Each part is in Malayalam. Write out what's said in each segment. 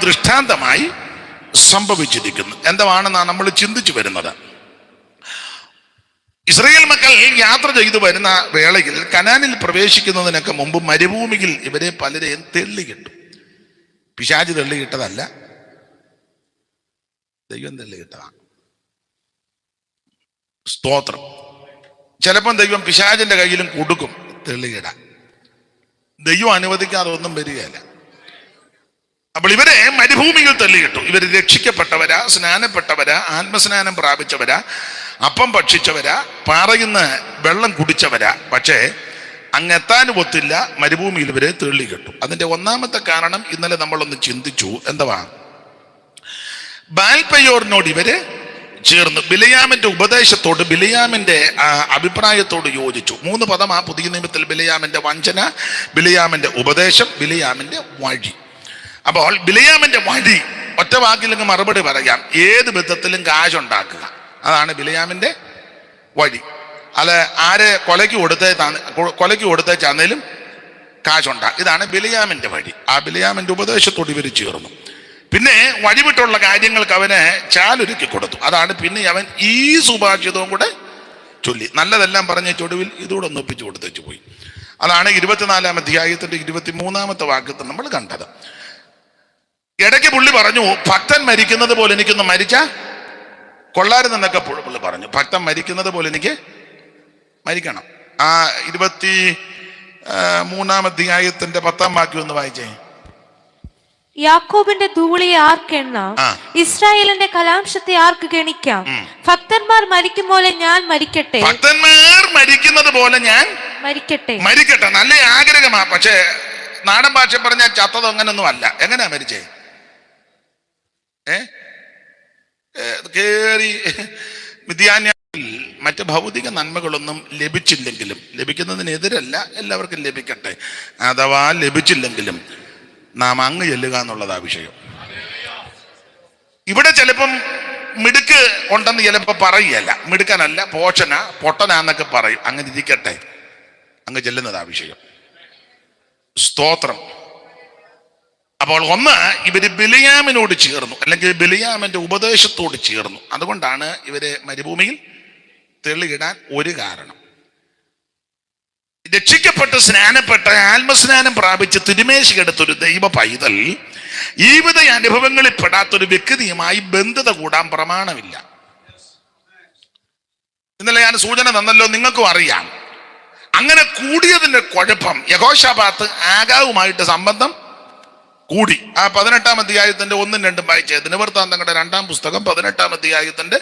ദൃഷ്ടാന്തമായി സംഭവിച്ചിരിക്കുന്നു. എന്തുവാണെന്നാണ് നമ്മൾ ചിന്തിച്ചു വരുന്നത്. ഇസ്രായേൽ മക്കൾ യാത്ര ചെയ്തു വരുന്ന വേളയിൽ കനാനിൽ പ്രവേശിക്കുന്നതിനൊക്കെ മുമ്പ് മരുഭൂമിയിൽ ഇവരെ പലരെയും തെള്ളിയിട്ടു. പിശാച് തെള്ളിയിട്ടതല്ല, ദൈവം തെള്ളിയിട്ടതാണ്. സ്തോത്രം. ചിലപ്പം ദൈവം പിശാചിന്റെ കയ്യിലും കൊടുക്കും തെള്ളിയിടാൻ. ദൈവം അനുവദിക്കാതെ ഒന്നും വരികയല്ല. അപ്പോൾ ഇവരെ മരുഭൂമിയിൽ തള്ളിയിട്ടു. ഇവർ രക്ഷിക്കപ്പെട്ടവരാ, സ്നാനപ്പെട്ടവരാ, ആത്മസ്നാനം പ്രാപിച്ചവരാ, അപ്പം ഭക്ഷിച്ചവരാ, പാറയിന്ന് വെള്ളം കുടിച്ചവരാ. പക്ഷേ അങ്ങെത്താനും ഒത്തില്ല, മരുഭൂമിയിൽ ഇവരെ തള്ളിയിട്ടു. അതിന്റെ ഒന്നാമത്തെ കാരണം ഇന്നലെ നമ്മളൊന്ന് ചിന്തിച്ചു. എന്തുവാ? ബാൽപെയോറിനോട് ഇവര് ചേർന്ന് ബിലയാമിന്റെ ഉപദേശത്തോട്, ബിലയാമിന്റെ അഭിപ്രായത്തോട് യോജിച്ചു. 3 പദം ആ പുതിയ നിയമത്തിൽ: ബിലയാമിന്റെ വഞ്ചന, ബിലയാമിന്റെ ഉപദേശം, ബിലയാമിന്റെ വഴി. അപ്പോൾ ബിലയാമിന്റെ വഴി ഒറ്റ വാക്കിലേക്ക് മറുപടി പറയാം: ഏത് വിധത്തിലും കാശുണ്ടാക്കുക. അതാണ് ബിലയാമിന്റെ വഴി. അല്ല, ആരെ കൊലയ്ക്ക് കൊടുത്തേച്ചാന്നേലും കാശുണ്ടാകും. ഇതാണ് ബിലയാമിന്റെ വഴി. ആ ബിലയാമിന്റെ ഉപദേശത്തോട് ഇവർ ചേർന്നു. പിന്നെ വഴിവിട്ടുള്ള കാര്യങ്ങൾക്ക് അവന് ചാലൊരുക്കി കൊടുത്തു. അതാണ് പിന്നെ അവൻ ഈ സുഭാഷിതവും കൂടെ ചൊല്ലി. നല്ലതെല്ലാം പറഞ്ഞ ചൊടുവിൽ ഇതുകൂടെ ഒന്ന് ഒപ്പിച്ചു കൊടുത്തേച്ചു പോയി. അതാണ് 24-ാം അധ്യായത്തിന്റെ 23-ാമത്തെ വാക്യത്തിൽ നമ്മൾ കണ്ടത്. ഇടയ്ക്ക് പുള്ളി പറഞ്ഞു, ഭക്തൻ മരിക്കുന്നത് പോലെ എനിക്കൊന്ന് മരിച്ചാ കൊള്ളാരുന്നെന്നൊക്കെ പുള്ളി പറഞ്ഞു. ഭക്തൻ മരിക്കുന്നത് പോലെ എനിക്ക് മരിക്കണം. ആ 23-ാം അധ്യായത്തിന്റെ 10-ാം വാക്യം ഒന്ന് വായിച്ചേ. യാക്കോബിന്റെ ധൂളിയെ ആർക്കെണ്ണാം? ഇസ്രായേലിന്റെ കലാംശത്തെ ആർക്ക് ഗണിക്കാം? ഭക്തന്മാർ മരിക്കും പോലെ ഞാൻ മരിക്കട്ടെ. ഭക്തന്മാർ മരിക്കുന്നത് പോലെ ഞാൻ മരിക്കട്ടെ. നല്ല ആഗ്രഹമാ. പക്ഷേ നാടൻ ഭാഷ പറഞ്ഞാൽ ചത്തത് അങ്ങനൊന്നും അല്ല. എങ്ങനെയാ മരിച്ചേ? കേറി മിദ്യാന്യത്തിൽ മറ്റ് ഭൗതിക നന്മകളൊന്നും ലഭിച്ചില്ലെങ്കിലും, ലഭിക്കുന്നതിനെതിരല്ല, എല്ലാവർക്കും ലഭിക്കട്ടെ. അഥവാ ലഭിച്ചില്ലെങ്കിലും നാം അങ്ങ് ചെല്ലുക എന്നുള്ളതാ വിഷയം. ഇവിടെ ചിലപ്പം മിടുക്ക് ഉണ്ടെന്ന് ചിലപ്പോൾ പറയുകയല്ല, മിടുക്കനല്ല, പൊട്ടനാന്നൊക്കെ പറയും. അങ്ങനെ ഇരിക്കട്ടെ, അങ്ങ് ചെല്ലുന്നതാ വിഷയം. സ്തോത്രം. അപ്പോൾ ഒന്ന്, ഇവര് ബിലയാമിനോട് ചേർന്നു, അല്ലെങ്കിൽ ബിലയാമിന്റെ ഉപദേശത്തോട് ചേർന്നു. അതുകൊണ്ടാണ് ഇവരെ മരുഭൂമിയിൽ തെളിയിടാൻ ഒരു കാരണം. രക്ഷിക്കപ്പെട്ട് സ്നാനപ്പെട്ട് ആത്മസ്നാനം പ്രാപിച്ച് തിരുമേശിയെടുത്തൊരു ദൈവ പൈതൽ ഈ വിധ അനുഭവങ്ങളിൽ പെടാത്തൊരു വ്യക്തിയുമായി ബന്ധത കൂടാൻ പ്രമാണമില്ല. ഇന്നലെ ഞാൻ സൂചന തന്നല്ലോ, നിങ്ങൾക്കും അറിയാം. അങ്ങനെ കൂടിയതിന്റെ കുഴപ്പം യഹോശാഫാത്ത് ആഗാവുമായിട്ട് സംബന്ധം കൂടി. ആ 18-ാം അധ്യായത്തിന്റെ 1-2 വായിച്ചേ. ദിനവൃത്താന്തങ്ങളുടെ 2-ാം പുസ്തകം 18-ാം അധ്യായത്തിന്റെ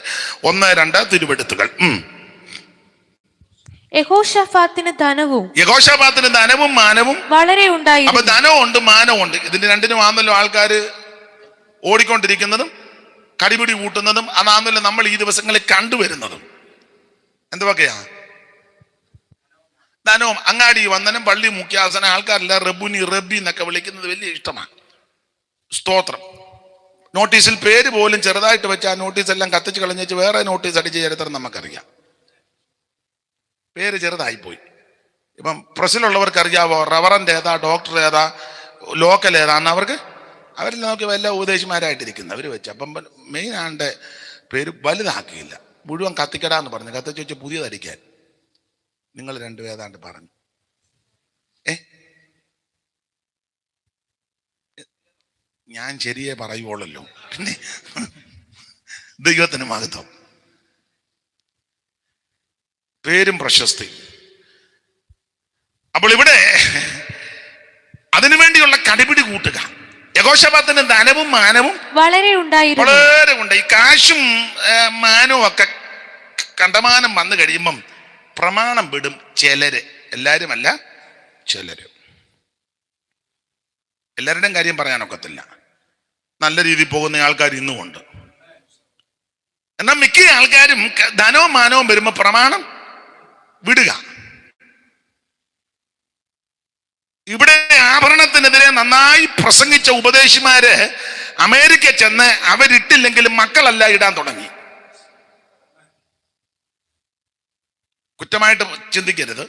1-2 തിരുവെടുത്തുകൾ. യഹോശാഫാത്തിന് ധനവും മാനവും വളരെ ഉണ്ടായി. അപ്പൊ ധനവും ഉണ്ട്, മാനവും ഉണ്ട്. ഇതിന് രണ്ടിനും ആണല്ലോ ആൾക്കാർ ഓടിക്കൊണ്ടിരിക്കുന്നതും കടിപിടി കൂട്ടുന്നതും. അതാണല്ലോ നമ്മൾ ഈ ദിവസങ്ങളിൽ കണ്ടുവരുന്നതും. എന്തൊക്കെയാ? ധനവും, അങ്ങാടി വന്ദനം, പള്ളി മുഖ്യാസന, ആൾക്കാരെല്ലാം റബ്ബി എന്നൊക്കെ വിളിക്കുന്നത് വലിയ ഇഷ്ടമാണ്. സ്തോത്രം. നോട്ടീസിൽ പേര് പോലും ചെറുതായിട്ട് വെച്ച് ആ നോട്ടീസ് എല്ലാം കത്തിച്ച് കളഞ്ഞേച്ച് വേറെ നോട്ടീസ് അടിച്ച ചരിത്രം നമുക്കറിയാം. പേര് ചെറുതായിപ്പോയി. ഇപ്പം പ്രസിലുള്ളവർക്ക് അറിയാവോ റവറൻ്റ് ഏതാ, ഡോക്ടർ ഏതാ, ലോക്കൽ ഏതാന്ന് അവരിൽ നോക്കി വല്ല ഉപദേശിമാരായിട്ടിരിക്കുന്നു അവർ വെച്ച്. അപ്പം മെയിൻ ആണ്ട് പേര് വലുതാക്കിയില്ല, മുഴുവൻ കത്തിക്കടാന്ന് പറഞ്ഞു. കത്തിച്ച് വെച്ച് പുതിയതടിക്കാൻ നിങ്ങൾ രണ്ടും ഏതാണ്ട് പറഞ്ഞു. ഞാൻ ശരിയെ പറയുവോളല്ലോ, പിന്നെ ദൈവത്തിന് മഹത്വം. പേരും പ്രശസ്തി. അപ്പോൾ ഇവിടെ അതിനുവേണ്ടിയുള്ള കടിപിടി കൂട്ടുക. യഹോശാഫാത്തിന് ധനവും മാനവും വളരെ ഉണ്ടായി. കാശും മാനവും ഒക്കെ കണ്ടമാനം വന്നു കഴിയുമ്പം പ്രമാണം വിടും ചിലര്. എല്ലാവരും അല്ല, ചിലര്. എല്ലാവരുടെയും കാര്യം പറയാനൊക്കത്തില്ല. നല്ല രീതിയിൽ പോകുന്ന ആൾക്കാർ ഇന്നുമുണ്ട്. എന്നാൽ മിക്ക ആൾക്കാരും ധനവും മാനവും വരുമ്പോ പ്രമാണം വിടുക. ഇവിടെ ആഭരണത്തിനെതിരെ നന്നായി പ്രസംഗിച്ച ഉപദേശിമാര് അമേരിക്ക ചെന്ന് അവരിട്ടില്ലെങ്കിലും മക്കളല്ല ഇടാൻ തുടങ്ങി. കുറ്റമായിട്ട് ചിന്തിക്കരുത്.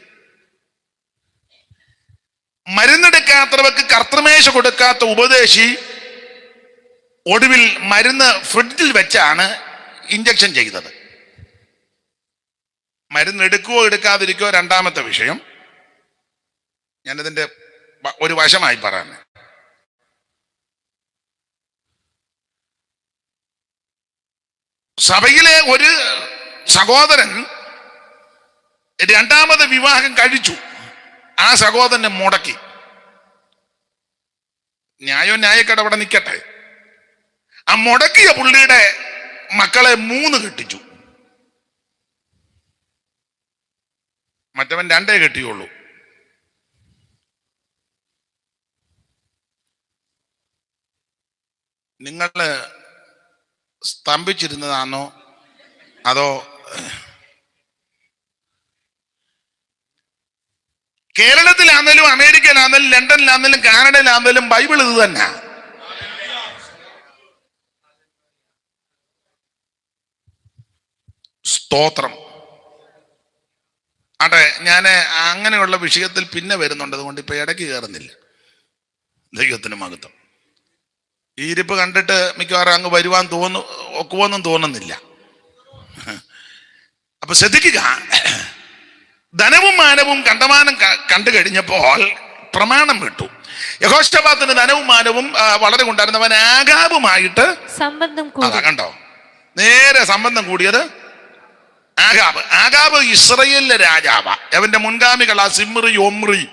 മരുന്നെടുക്കാത്തവർക്ക് കർത്തൃമേശ കൊടുക്കാത്ത ഉപദേശി ഒടുവിൽ മരുന്ന് ഫ്രിഡ്ജിൽ വെച്ചാണ് ഇഞ്ചക്ഷൻ ചെയ്തത്. മരുന്ന് എടുക്കുകയോ എടുക്കാതിരിക്കുകയോ രണ്ടാമത്തെ വിഷയം. ഞാനിതിന്റെ ഒരു വശമായി പറയാൻ, സഭയിലെ ഒരു സഹോദരൻ രണ്ടാമത് വിവാഹം കഴിച്ചു. ആ സഹോദരനെ മുടക്കി. ന്യായക്കേട് അവിടെ നിൽക്കട്ടെ. ആ മുടക്കിയ പുള്ളിയുടെ മക്കളെ 3 കെട്ടിച്ചു. മറ്റവൻ 2 കെട്ടിയുള്ളൂ. നിങ്ങൾ സ്തംഭിച്ചിരുന്നതാണോ അതോ കേരളത്തിലാണെങ്കിലും അമേരിക്കയിലാണെങ്കിലും ലണ്ടനിലാണെങ്കിലും കാനഡയിലാണെങ്കിലും ബൈബിൾ ഇത് തന്നെ. സ്തോത്രം. ആട്ടെ, ഞാൻ അങ്ങനെയുള്ള വിഷയത്തിൽ പിന്നെ വരുന്നുണ്ട്, അതുകൊണ്ട് ഇപ്പൊ ഇടയ്ക്ക് കയറുന്നില്ല. ദൈവത്തിന് മഹത്വം. ഈ ഇരിപ്പ് കണ്ടിട്ട് മിക്കവാറും അങ്ങ് വരുവാൻ ഒക്കുവെന്നും തോന്നുന്നില്ല. അപ്പൊ ശ്രദ്ധിക്കുക, ധനവും മാനവും കണ്ടമാനം കണ്ടു കഴിഞ്ഞപ്പോൾ പ്രമാണം വിട്ടു. യഹോശാഫാത്തിന് ധനവും മാനവും വളരെ ഉണ്ടായിരുന്നവൻ ആഗാബുമായിട്ട് സംബന്ധം. കണ്ടോ, നേരെ സംബന്ധം കൂടിയത് ആഗാബ് ഇസ്രയേലിലെ രാജാവാ. അവന്റെ മുൻഗാമികളാ സിമ്രി, ഒമ്രി.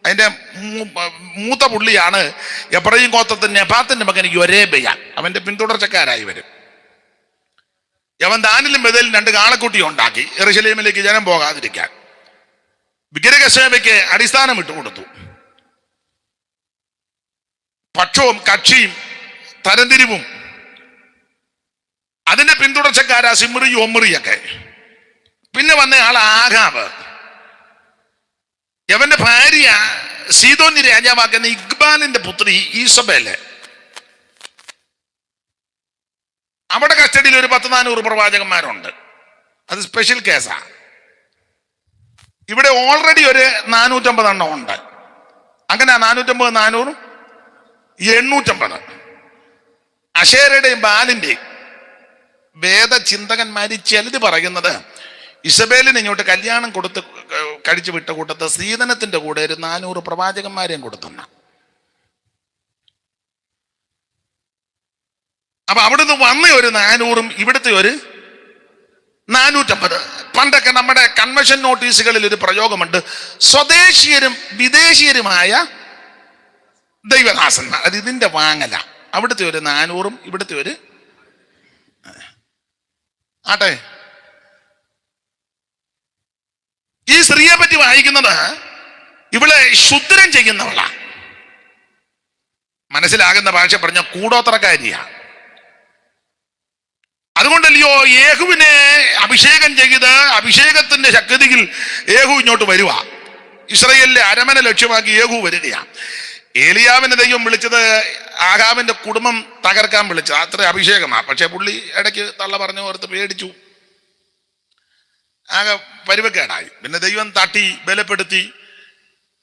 അതിന്റെ മൂത്ത പുള്ളിയാണ് എബ്രയീം ഗോത്രത്തിന്റെ നെബാത്തിന്റെ മകൻ യൊരേബയ. അവന്റെ പിന്തുടർച്ചക്കാരായി വരും. അവൻ ദാനിലും ബദലും 2 കാളക്കുട്ടിയെ ഉണ്ടാക്കി യെരൂശലേമിലേക്ക് ജനം പോകാതിരിക്കാൻ. വിഗ്രഹസേവയ്ക്ക് അടിസ്ഥാനം ഇട്ടുകൊടുത്തു. പക്ഷവും കക്ഷിയും തരംതിരിവും. അതിന്റെ പിന്തുടർച്ചക്കാരാ സിമ്രി, ഒമ്രിയൊക്കെ. പിന്നെ വന്ന ആൾ ആഗാബ്. യവന്റെ ഭാര്യ സീദോന്യ രാജാവാക്കുന്ന ഇഖ്ബാലിന്റെ പുത്രി ഈസബേല്. അവിടെ കസ്റ്റഡിയിൽ ഒരു 10-400 പ്രവാചകന്മാരുണ്ട്. അത് സ്പെഷ്യൽ കേസാ. ഇവിടെ ഓൾറെഡി ഒരു 450 എണ്ണം ഉണ്ട്. അങ്ങനെ 450, 400, 850. അശേരയുടെയും ബാലിന്റെയും വേദചിന്തകന്മാര് ചിലത് പറയുന്നത് ഇസബേലിന് ഇങ്ങോട്ട് കല്യാണം കഴിച്ചു വിട്ട കൂട്ടത്ത് സീതനത്തിന്റെ കൂടെ ഒരു 400 പ്രവാചകന്മാരെയും കൊടുത്തുന്ന. അപ്പൊ അവിടുന്ന് വന്ന ഒരു 400-ഉം ഇവിടുത്തെ ഒരു 450. പണ്ടൊക്കെ നമ്മുടെ കൺവെൻഷൻ നോട്ടീസുകളിൽ ഒരു പ്രയോഗമുണ്ട്, സ്വദേശീയരും വിദേശീയരുമായ ദൈവദാസന്മാർ. അത് ഇതിന്റെ വാങ്ങല. അവിടുത്തെ ഒരു 400-ഉം ഇവിടുത്തെ ഒരു ആട്ടെ. ഈ സ്ത്രീയെ പറ്റി വായിക്കുന്നത് ഇവളെ ശുദ്രം ചെയ്യുന്നവളാ. മനസ്സിലാകുന്ന ഭാഷ പറഞ്ഞ കൂടോത്രക്കാരിയാ. അതുകൊണ്ടല്ലയോ യേഹുവിനെ അഭിഷേകം ചെയ്ത് അഭിഷേകത്തിന്റെ ശക്തിയിൽ യേഹു ഇങ്ങോട്ട് വരുക. ഇസ്രായേലിലെ അരമന ലക്ഷ്യമാക്കി യേഹു വരികയാണ്. ഏലിയാവിനെ ദൈവം വിളിച്ചത് ആഹാബിന്റെ കുടുംബം തകർക്കാൻ വിളിച്ചത്. അത്ര അഭിഷേകമാ. പക്ഷെ പുള്ളി ഇടയ്ക്ക് തള്ള പറഞ്ഞു ഓർത്ത് പേടിച്ചു, ആകെ പരുവക്കേടായി. പിന്നെ ദൈവം തട്ടി ബലപ്പെടുത്തി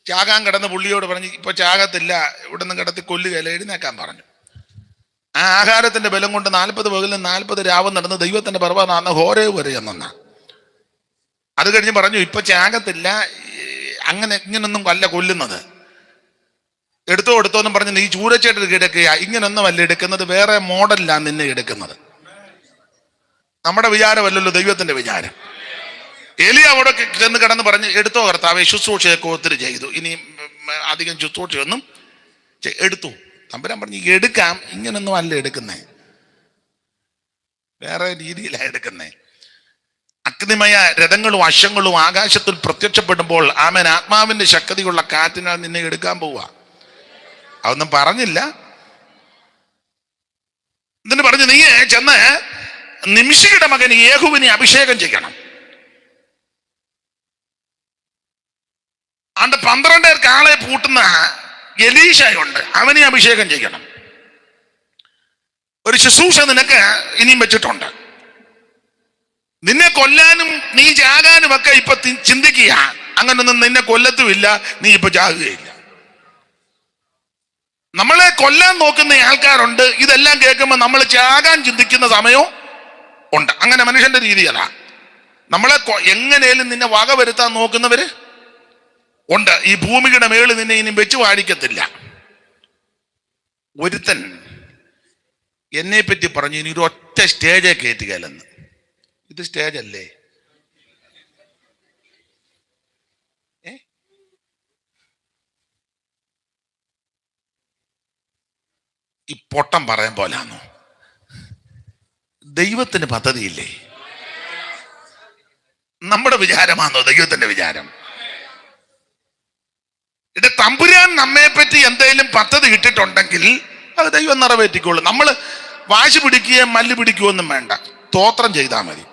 ചാകാൻ കിടന്ന് പുള്ളിയോട് പറഞ്ഞു, ഇപ്പൊ ചാകത്തില്ല, ഇവിടെ നിന്ന് കിടത്തി കൊല്ലുകയല്ല, എഴുന്നേക്കാൻ പറഞ്ഞു. ആ ആഹാരത്തിന്റെ ബലം കൊണ്ട് 40 പകലും 40 രാവും നടന്ന് ദൈവത്തിന്റെ പർവ്വതം ഹോരേവ് വരെ എന്ന. അത് കഴിഞ്ഞ് പറഞ്ഞു, ഇപ്പൊ ചാകത്തില്ല, അങ്ങനെ ഇങ്ങനൊന്നും അല്ല കൊല്ലുന്നത്, എടുത്തോന്നും പറഞ്ഞ് നീ ചൂരച്ചേട്ട് കിടക്കുക, ഇങ്ങനൊന്നും അല്ല എടുക്കുന്നത്, വേറെ മോഡലിലാണ് നിന്നെ എടുക്കുന്നത്. നമ്മുടെ വിചാരമല്ലല്ലോ ദൈവത്തിന്റെ വിചാരം. എലിയ അവിടെ ചെന്ന് കിടന്ന് പറഞ്ഞ്, എടുത്തോ കർത്താവേ, ശുശ്രൂഷയൊക്കെ ഒത്തിരി ചെയ്തു, ഇനി അധികം ശുശ്രൂഷയൊന്നും എടുത്തു. തമ്പുരാൻ പറഞ്ഞു, എടുക്കാം, ഇങ്ങനൊന്നും അല്ല എടുക്കുന്നേ, വേറെ രീതിയിലാണ് എടുക്കുന്നേ. അഗ്നിമയ രഥങ്ങളും അശ്വങ്ങളും ആകാശത്തിൽ പ്രത്യക്ഷപ്പെടുമ്പോൾ ആമേൻ ആത്മാവിന്റെ ശക്തിയുള്ള കാറ്റിനാൽ നിന്നെ എടുക്കാൻ പോവുക. അതൊന്നും പറഞ്ഞില്ല. എന്നിട്ട് പറഞ്ഞു, നീ ചെന്ന് നിമിഷിയുടെ മകൻ യേഹുവിനെ അഭിഷേകം ചെയ്യണം. ആണ്ട് 12 കാളെ പൂട്ടുന്ന എലീശയുണ്ട്, അവനെ അഭിഷേകം ചെയ്യണം. ഒരു ശുശ്രൂഷ നിനക്ക് ഇനിയും വെച്ചിട്ടുണ്ട്. നിന്നെ കൊല്ലാനും നീ ചാകാനും ഒക്കെ ഇപ്പൊ ചിന്തിക്കുക. അങ്ങനൊന്നും നിന്നെ കൊല്ലത്തുമില്ല, നീ ഇപ്പൊ ചാകുകയില്ല. നമ്മളെ കൊല്ലാൻ നോക്കുന്ന ആൾക്കാരുണ്ട്. ഇതെല്ലാം കേൾക്കുമ്പോൾ നമ്മൾ ചാകാൻ ചിന്തിക്കുന്ന സമയവും ഉണ്ട്. അങ്ങനെ മനുഷ്യന്റെ രീതി അതാ. നമ്മളെ എങ്ങനെയും നിന്നെ വക വരുത്താൻ നോക്കുന്നവര് ഉണ്ട്. ഈ ഭൂമിയുടെ മേളിൽ നിന്നെ ഇനി വെച്ച് വാഴിക്കത്തില്ല. ഒരുത്തൻ എന്നെ പറ്റി പറഞ്ഞു, ഇനി ഒരു ഒറ്റ സ്റ്റേജേ കയറ്റുകയല്ലെന്ന്. ഇത് സ്റ്റേജ് അല്ലേ? ഈ പൊട്ടം പറയാൻ പോലാണോ? ദൈവത്തിന് പദ്ധതിയില്ലേ? നമ്മുടെ വിചാരമാണോ ദൈവത്തിന്റെ വിചാരം? ഇത് തമ്പുരാൻ നമ്മെ പറ്റി എന്തെങ്കിലും പദ്ധതി ഇട്ടിട്ടുണ്ടെങ്കിൽ അത് ദൈവം നിറവേറ്റിക്കോളൂ. നമ്മൾ വാശി പിടിക്കുകയോ മല്ല് പിടിക്കുകയോ ഒന്നും വേണ്ട, സ്തോത്രം ചെയ്താൽ മതി.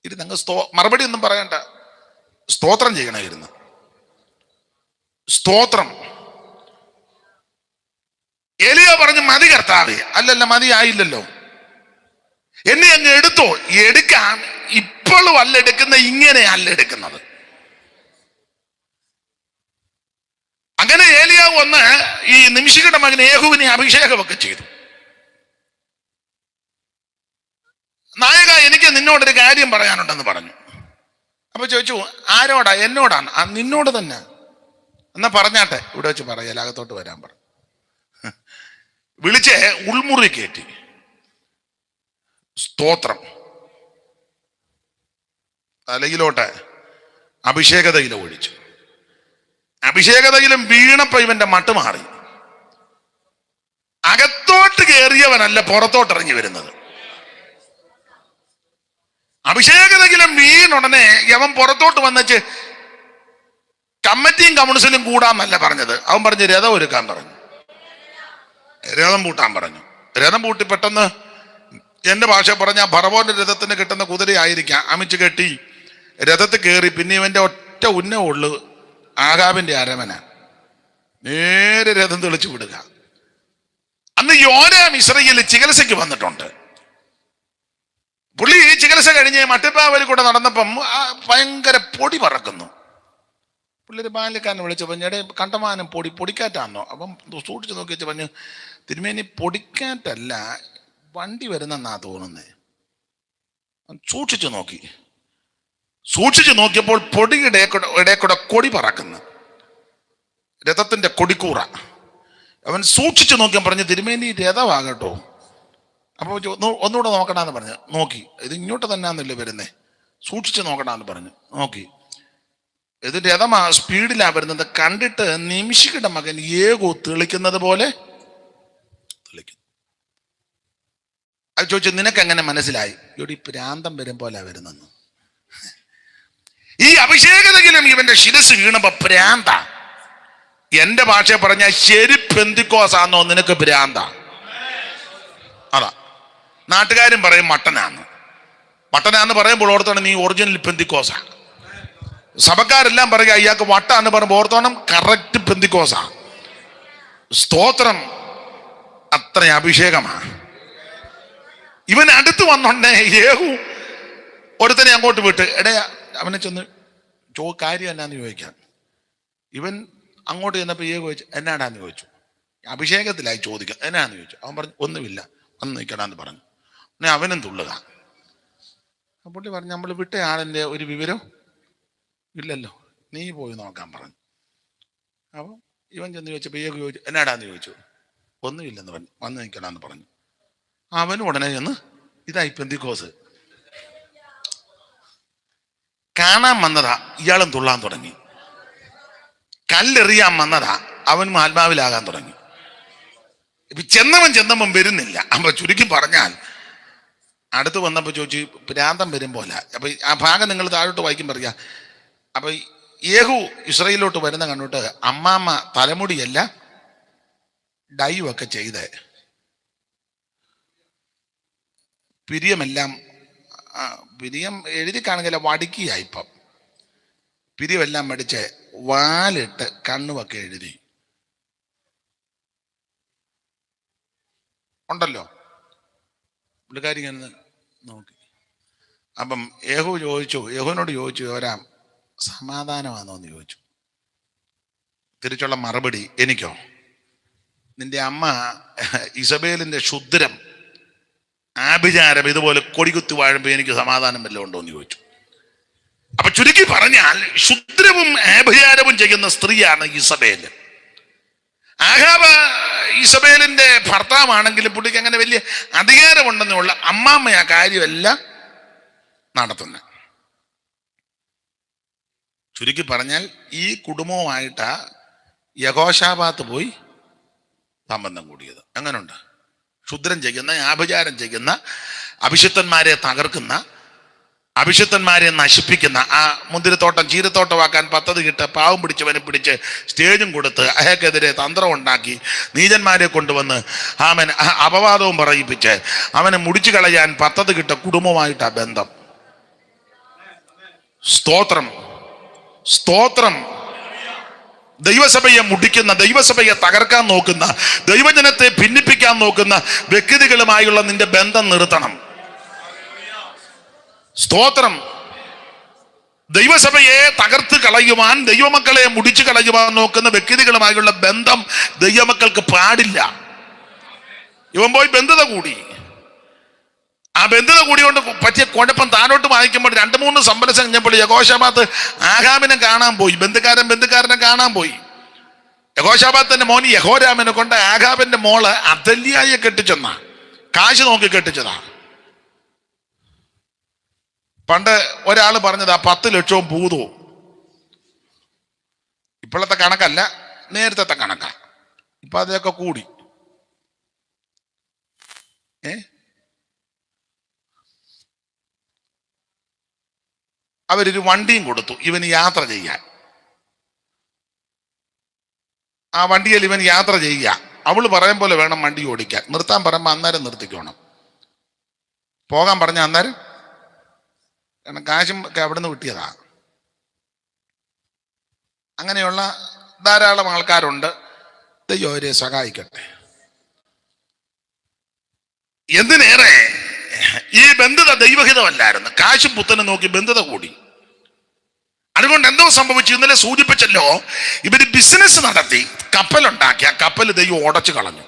ഇത് നിങ്ങൾ മറുപടി ഒന്നും പറയണ്ട, സ്തോത്രം ചെയ്യണമായിരുന്നു. സ്തോത്രം. എലിയ പറഞ്ഞു, മതി കർത്താവേ. അല്ലല്ല, മതി ആയില്ലല്ലോ, എന്നെ അങ്ങ് എടുത്തോ. എടുക്കാൻ ഇപ്പോഴും അല്ല എടുക്കുന്ന, ഇങ്ങനെ അല്ല എടുക്കുന്നത്. അങ്ങനെ ഏലിയാവ് വന്ന് ഈ നിമിഷിയുടെ മകൻ യേഹൂവിനെ അഭിഷേകമൊക്കെ ചെയ്തു. നായക, എനിക്ക് നിന്നോടൊരു കാര്യം പറയാനുണ്ടെന്ന് പറഞ്ഞു. അപ്പൊ ചോദിച്ചു, ആരോടാ? എന്നോടാണ്. ആ, നിന്നോട് തന്നെ. എന്നാ പറഞ്ഞാട്ടെ, ഇവിടെ വെച്ച് പറയാം, അകത്തോട്ട് വരാൻ പറഞ്ഞു. വിളിച്ച് ഉൾമുറി കയറ്റി. സ്തോത്രം. തലയിലോട്ട് അഭിഷേകതയില ഒഴിച്ചു. അഭിഷേകതയിലും വീണപ്പോ ഇവന്റെ മട്ട് മാറി. അകത്തോട്ട് കയറിയവനല്ല പുറത്തോട്ട് ഇറങ്ങി വരുന്നത്. അഭിഷേകതയിലും വീണുടനെ യവൻ പുറത്തോട്ട് വന്നിച്ച് കമ്മിറ്റിയും കമ്മ്യൂണിസ്റ്റിലും കൂടാന്നല്ല പറഞ്ഞത്. അവൻ പറഞ്ഞ് രഥം ഒരുക്കാൻ പറഞ്ഞു, രഥം പൂട്ടാൻ പറഞ്ഞു. രഥം പൂട്ടി പെട്ടെന്ന്, എന്റെ ഭാഷ പറഞ്ഞ ഫറവോന്റെ രഥത്തിന് കിട്ടുന്ന കുതിരയായിരിക്കാം, അമിച്ച് കെട്ടി രഥത്തിൽ കയറി. പിന്നെ ഇവന്റെ ഒറ്റ ഉന്നമുള്ളു ആഹാബിന്റെ അരമന. നേരെ രഥം തെളിച്ചു വിടുക. അന്ന് യോരാം ഇസ്രയേലിൽ ചികിത്സയ്ക്ക് വന്നിട്ടുണ്ട്. പുള്ളി ഈ ചികിത്സ കഴിഞ്ഞ് മട്ടിപ്പാവലിൽ കൂടെ നടന്നപ്പം ഭയങ്കര പൊടി പറക്കുന്നു. പുള്ളി ഒരു ബാല്യക്കാരനെ വിളിച്ചപ്പോൾ, ഞടെ കണ്ടമാനം പൊടിക്കാറ്റാന്നോ? അപ്പം സൂക്ഷിച്ച് നോക്കി വെച്ച് പറഞ്ഞു, തിരുമേനി പൊടിക്കാറ്റല്ല, വണ്ടി വരുന്നെന്നാ തോന്നുന്നേ. സൂക്ഷിച്ചു നോക്കിയപ്പോൾ പൊടിയുടെ ഇടയിൽ കൊടി പറക്കുന്നു, രഥത്തിന്റെ കൊടിക്കൂറ. അവൻ സൂക്ഷിച്ചു നോക്കിയാൽ പറഞ്ഞു, തിരുമേനി രഥമാകട്ടോ. അപ്പോൾ ഒന്നുകൂടെ നോക്കണമെന്ന് പറഞ്ഞു. നോക്കി, ഇത് ഇങ്ങോട്ട് തന്നെയാന്നല്ലേ വരുന്നേ, സൂക്ഷിച്ചു നോക്കണമെന്ന് പറഞ്ഞു. നോക്കി, ഇത് രഥമാ, സ്പീഡിലാ വരുന്നത്. കണ്ടിട്ട് നിമിഷിയുടെ മകൻ യേഹൂ തെളിക്കുന്നത് പോലെ തെളിക്കുന്നു. അത് ചോദിച്ചു, നിനക്ക് എങ്ങനെ മനസ്സിലായി? ഇവിടെ ഈ പ്രാന്തം വരും പോലെ വരുന്നെന്ന്. ഈ അഭിഷേകതയിലും ഇവന്റെ ശിരസ് വീണപ്പോ പ്രാന്ത. എന്റെ ഭാഷയെ പറഞ്ഞ ശരി പെന്തിക്കോസാന്നോ നിനക്ക് ഭ്രാന്ത? അതാ നാട്ടുകാരും പറയും മട്ടനാന്ന് പറയുമ്പോൾ ഓർത്തോണം നീ ഒറിജിനൽ പെന്തിക്കോസ. സഭക്കാരെല്ലാം പറയുക ഇയാൾക്ക് വട്ടാന്ന് പറയുമ്പോൾ ഓർത്തോണം കറക്റ്റ് പെന്തിക്കോസ. സ്തോത്രം. അത്ര അഭിഷേകമാ. ഇവൻ അടുത്ത് വന്നോണ്ടേ യേഹൂ ഒരുത്തനെ അങ്ങോട്ട് വിട്ട്, അവനെ ചെന്ന് കാര്യം എന്നാന്ന് ചോദിക്കാൻ. ഇവൻ അങ്ങോട്ട് ചെന്നപ്പോൾ യേഹൂ ചോദിച്ചു, എന്നാടാന്ന് ചോദിച്ചു. അഭിഷേകത്തിലായി ചോദിക്കാം, എന്നാന്ന് ചോദിച്ചു. അവൻ പറഞ്ഞു, ഒന്നുമില്ല, വന്ന് നിൽക്കണമെന്ന് പറഞ്ഞു. പിന്നെ അവനും തുള്ളുക. പുള്ളി പറഞ്ഞു, നമ്മൾ വിട്ട ആളിൻ്റെ ഒരു വിവരം ഇല്ലല്ലോ, നീ പോയി നോക്കാൻ പറഞ്ഞു. അപ്പം ഇവൻ ചെന്ന് ചോദിച്ചപ്പോൾ യേഹൂ ചോദിച്ചു, എന്നാടാന്ന് ചോദിച്ചു. ഒന്നുമില്ലെന്ന് പറഞ്ഞു, വന്ന് നിൽക്കണമെന്ന് പറഞ്ഞു. അവനും ഉടനെ ചെന്ന്, ഇതായി പെന്തിക്കോസ്. കാണാൻ വന്നതാ, ഇയാളും തുള്ളാൻ തുടങ്ങി. കല്ലെറിയാൻ വന്നതാ, അവനും ആത്മാവിലാകാൻ തുടങ്ങി. ഇപ്പൊ ചെന്നവൻ വരുന്നില്ല. അപ്പൊ ചുരുക്കി പറഞ്ഞാൽ അടുത്ത് വന്നപ്പോൾ ചോദിച്ചു, പ്രാന്തം വരും പോലെ. അപ്പൊ ആ ഭാഗം നിങ്ങൾ താഴോട്ട് വായിക്കും പറയാ. അപ്പൊ യേഹൂ ഇസ്രയേലിലോട്ട് വരുന്ന കണ്ടിട്ട് അമ്മാമ്മ തലമുടിയല്ല ഡൈവൊക്കെ ചെയ്ത് പിരിയമെല്ലാം, പിരിയം എഴുതി കാണുകയില്ല, വടുക്കിയായി. ഇപ്പം പിരിയമെല്ലാം മടിച്ച് വാലിട്ട് കണ്ണുമൊക്കെ എഴുതി ഉണ്ടല്ലോ. പുള്ളിക്കാരി ഇങ്ങനെ നോക്കി. അപ്പം യേഹൂവിനോട് ചോദിച്ചു, യോരാം സമാധാനമാണോ എന്ന് ചോദിച്ചു. തിരിച്ചുള്ള മറുപടി, എനിക്കോ? നിന്റെ അമ്മ ഇസബേലിന്റെ ക്ഷുദ്രം ആഭിചാരം ഇതുപോലെ കൊടികുത്തി വാഴുമ്പോ എനിക്ക് സമാധാനം വല്ലതും ഉണ്ടോ എന്ന് ചോദിച്ചു. അപ്പൊ ചുരുക്കി പറഞ്ഞാൽ ക്ഷുദ്രവും ആഭിചാരവും ചെയ്യുന്ന സ്ത്രീയാണ് ഇസബേല്. ആഹാബ് ഇസബേലിന്റെ ഭർത്താവാണെങ്കിലും പുള്ളിക്ക് അങ്ങനെ വലിയ അധികാരമുണ്ടെന്നുള്ള അമ്മാമ്മ ആ കാര്യമെല്ലാം നടത്തുന്നത്. ചുരുക്കി പറഞ്ഞാൽ ഈ കുടുംബവുമായിട്ടാ യഹോശാഫാത്ത് പോയി സംബന്ധം കൂടിയത്. അങ്ങനുണ്ട് ക്ഷുദ്രം ചെയ്യുന്ന, ആഭിചാരം ചെയ്യുന്ന, അഭിഷിക്തന്മാരെ തകർക്കുന്ന, അഭിഷിക്തന്മാരെ നശിപ്പിക്കുന്ന, ആ മുന്തിരിത്തോട്ടം ചീരത്തോട്ടമാക്കാൻ പദ്ധതി കിട്ട പാവം പിടിച്ചവനെ പിടിച്ച് സ്റ്റേജും കൊടുത്ത് അയാൾക്കെതിരെ തന്ത്രം ഉണ്ടാക്കി നീചന്മാരെ കൊണ്ടുവന്ന് അവൻ അപവാദവും പറയിപ്പിച്ച് അവനെ മുടിച്ചു കളയാൻ പദ്ധതി കിട്ട കുടുംബമായിട്ടാ ബന്ധം. സ്തോത്രം, സ്തോത്രം. ദൈവസഭയെ മുടിക്കുന്ന, ദൈവസഭയെ തകർക്കാൻ നോക്കുന്ന, ദൈവജനത്തെ ഭിന്നിപ്പിക്കാൻ നോക്കുന്ന വ്യക്തികളുമായുള്ള നിന്റെ ബന്ധം നിർത്തണം. സ്തോത്രം. ദൈവസഭയെ തകർത്ത് കളയുവാൻ, ദൈവമക്കളെ മുടിച്ചു കളയുവാൻ നോക്കുന്ന വ്യക്തികളുമായുള്ള ബന്ധം ദൈവമക്കൾക്ക് പാടില്ല. ഇവൻ പോയി ബന്ധത കൂടി. ആ ബന്ധത കൂടിയോണ്ട് പറ്റിയ കുഴപ്പം താനോട്ട് വായിക്കുമ്പോൾ 2-3 സംവത്സരം കഴിഞ്ഞപ്പോൾ യഹോശാഫാത്ത് ആഹാബിനെ കാണാൻ പോയി. ബന്ധുക്കാരനെ കാണാൻ പോയി. യഹോശാഫാത്തിന്റെ മോൻ യഹോരാമിനെ കൊണ്ട് ആഹാബിന്റെ മോള് അദല്യായെ കെട്ടിച്ചെന്ന, കാശ് നോക്കി കെട്ടിച്ചതാ. പണ്ട് ഒരാള് പറഞ്ഞതാ 10 ലക്ഷവും ഭൂതവും. ഇപ്പോഴത്തെ കണക്കല്ല, നേരത്തെ കണക്കാ. ഇപ്പൊ അതൊക്കെ കൂടി. അവരൊരു വണ്ടിയും കൊടുത്തു ഇവന് യാത്ര ചെയ്യാൻ. ആ വണ്ടിയിൽ ഇവൻ യാത്ര ചെയ്യുക. അവള് പറയും പോലെ വേണം വണ്ടി ഓടിക്കാൻ. നിർത്താൻ പറയുമ്പോൾ അന്നേരം നിർത്തിക്കോണം. പോകാൻ പറഞ്ഞ അന്നേരം, കാരണം കാശും ഒക്കെ അവിടെ നിന്ന് കിട്ടിയതാ. അങ്ങനെയുള്ള ധാരാളം ആൾക്കാരുണ്ട്. ദൈവം അവരെ സഹായിക്കട്ടെ. എന്തിനേറെ ഈ ബന്ധുത ദൈവഹിതമല്ലായിരുന്നു. കാശും പുത്തനും നോക്കി ബന്ധുത കൂടി. അതുകൊണ്ട് എന്തോ സംഭവിച്ചു, ഇന്നലെ സൂചിപ്പിച്ചല്ലോ, ഇവര് ബിസിനസ് നടത്തി കപ്പലുണ്ടാക്കി. ആ കപ്പൽ ദൈവം ഉടച്ചു കളഞ്ഞു.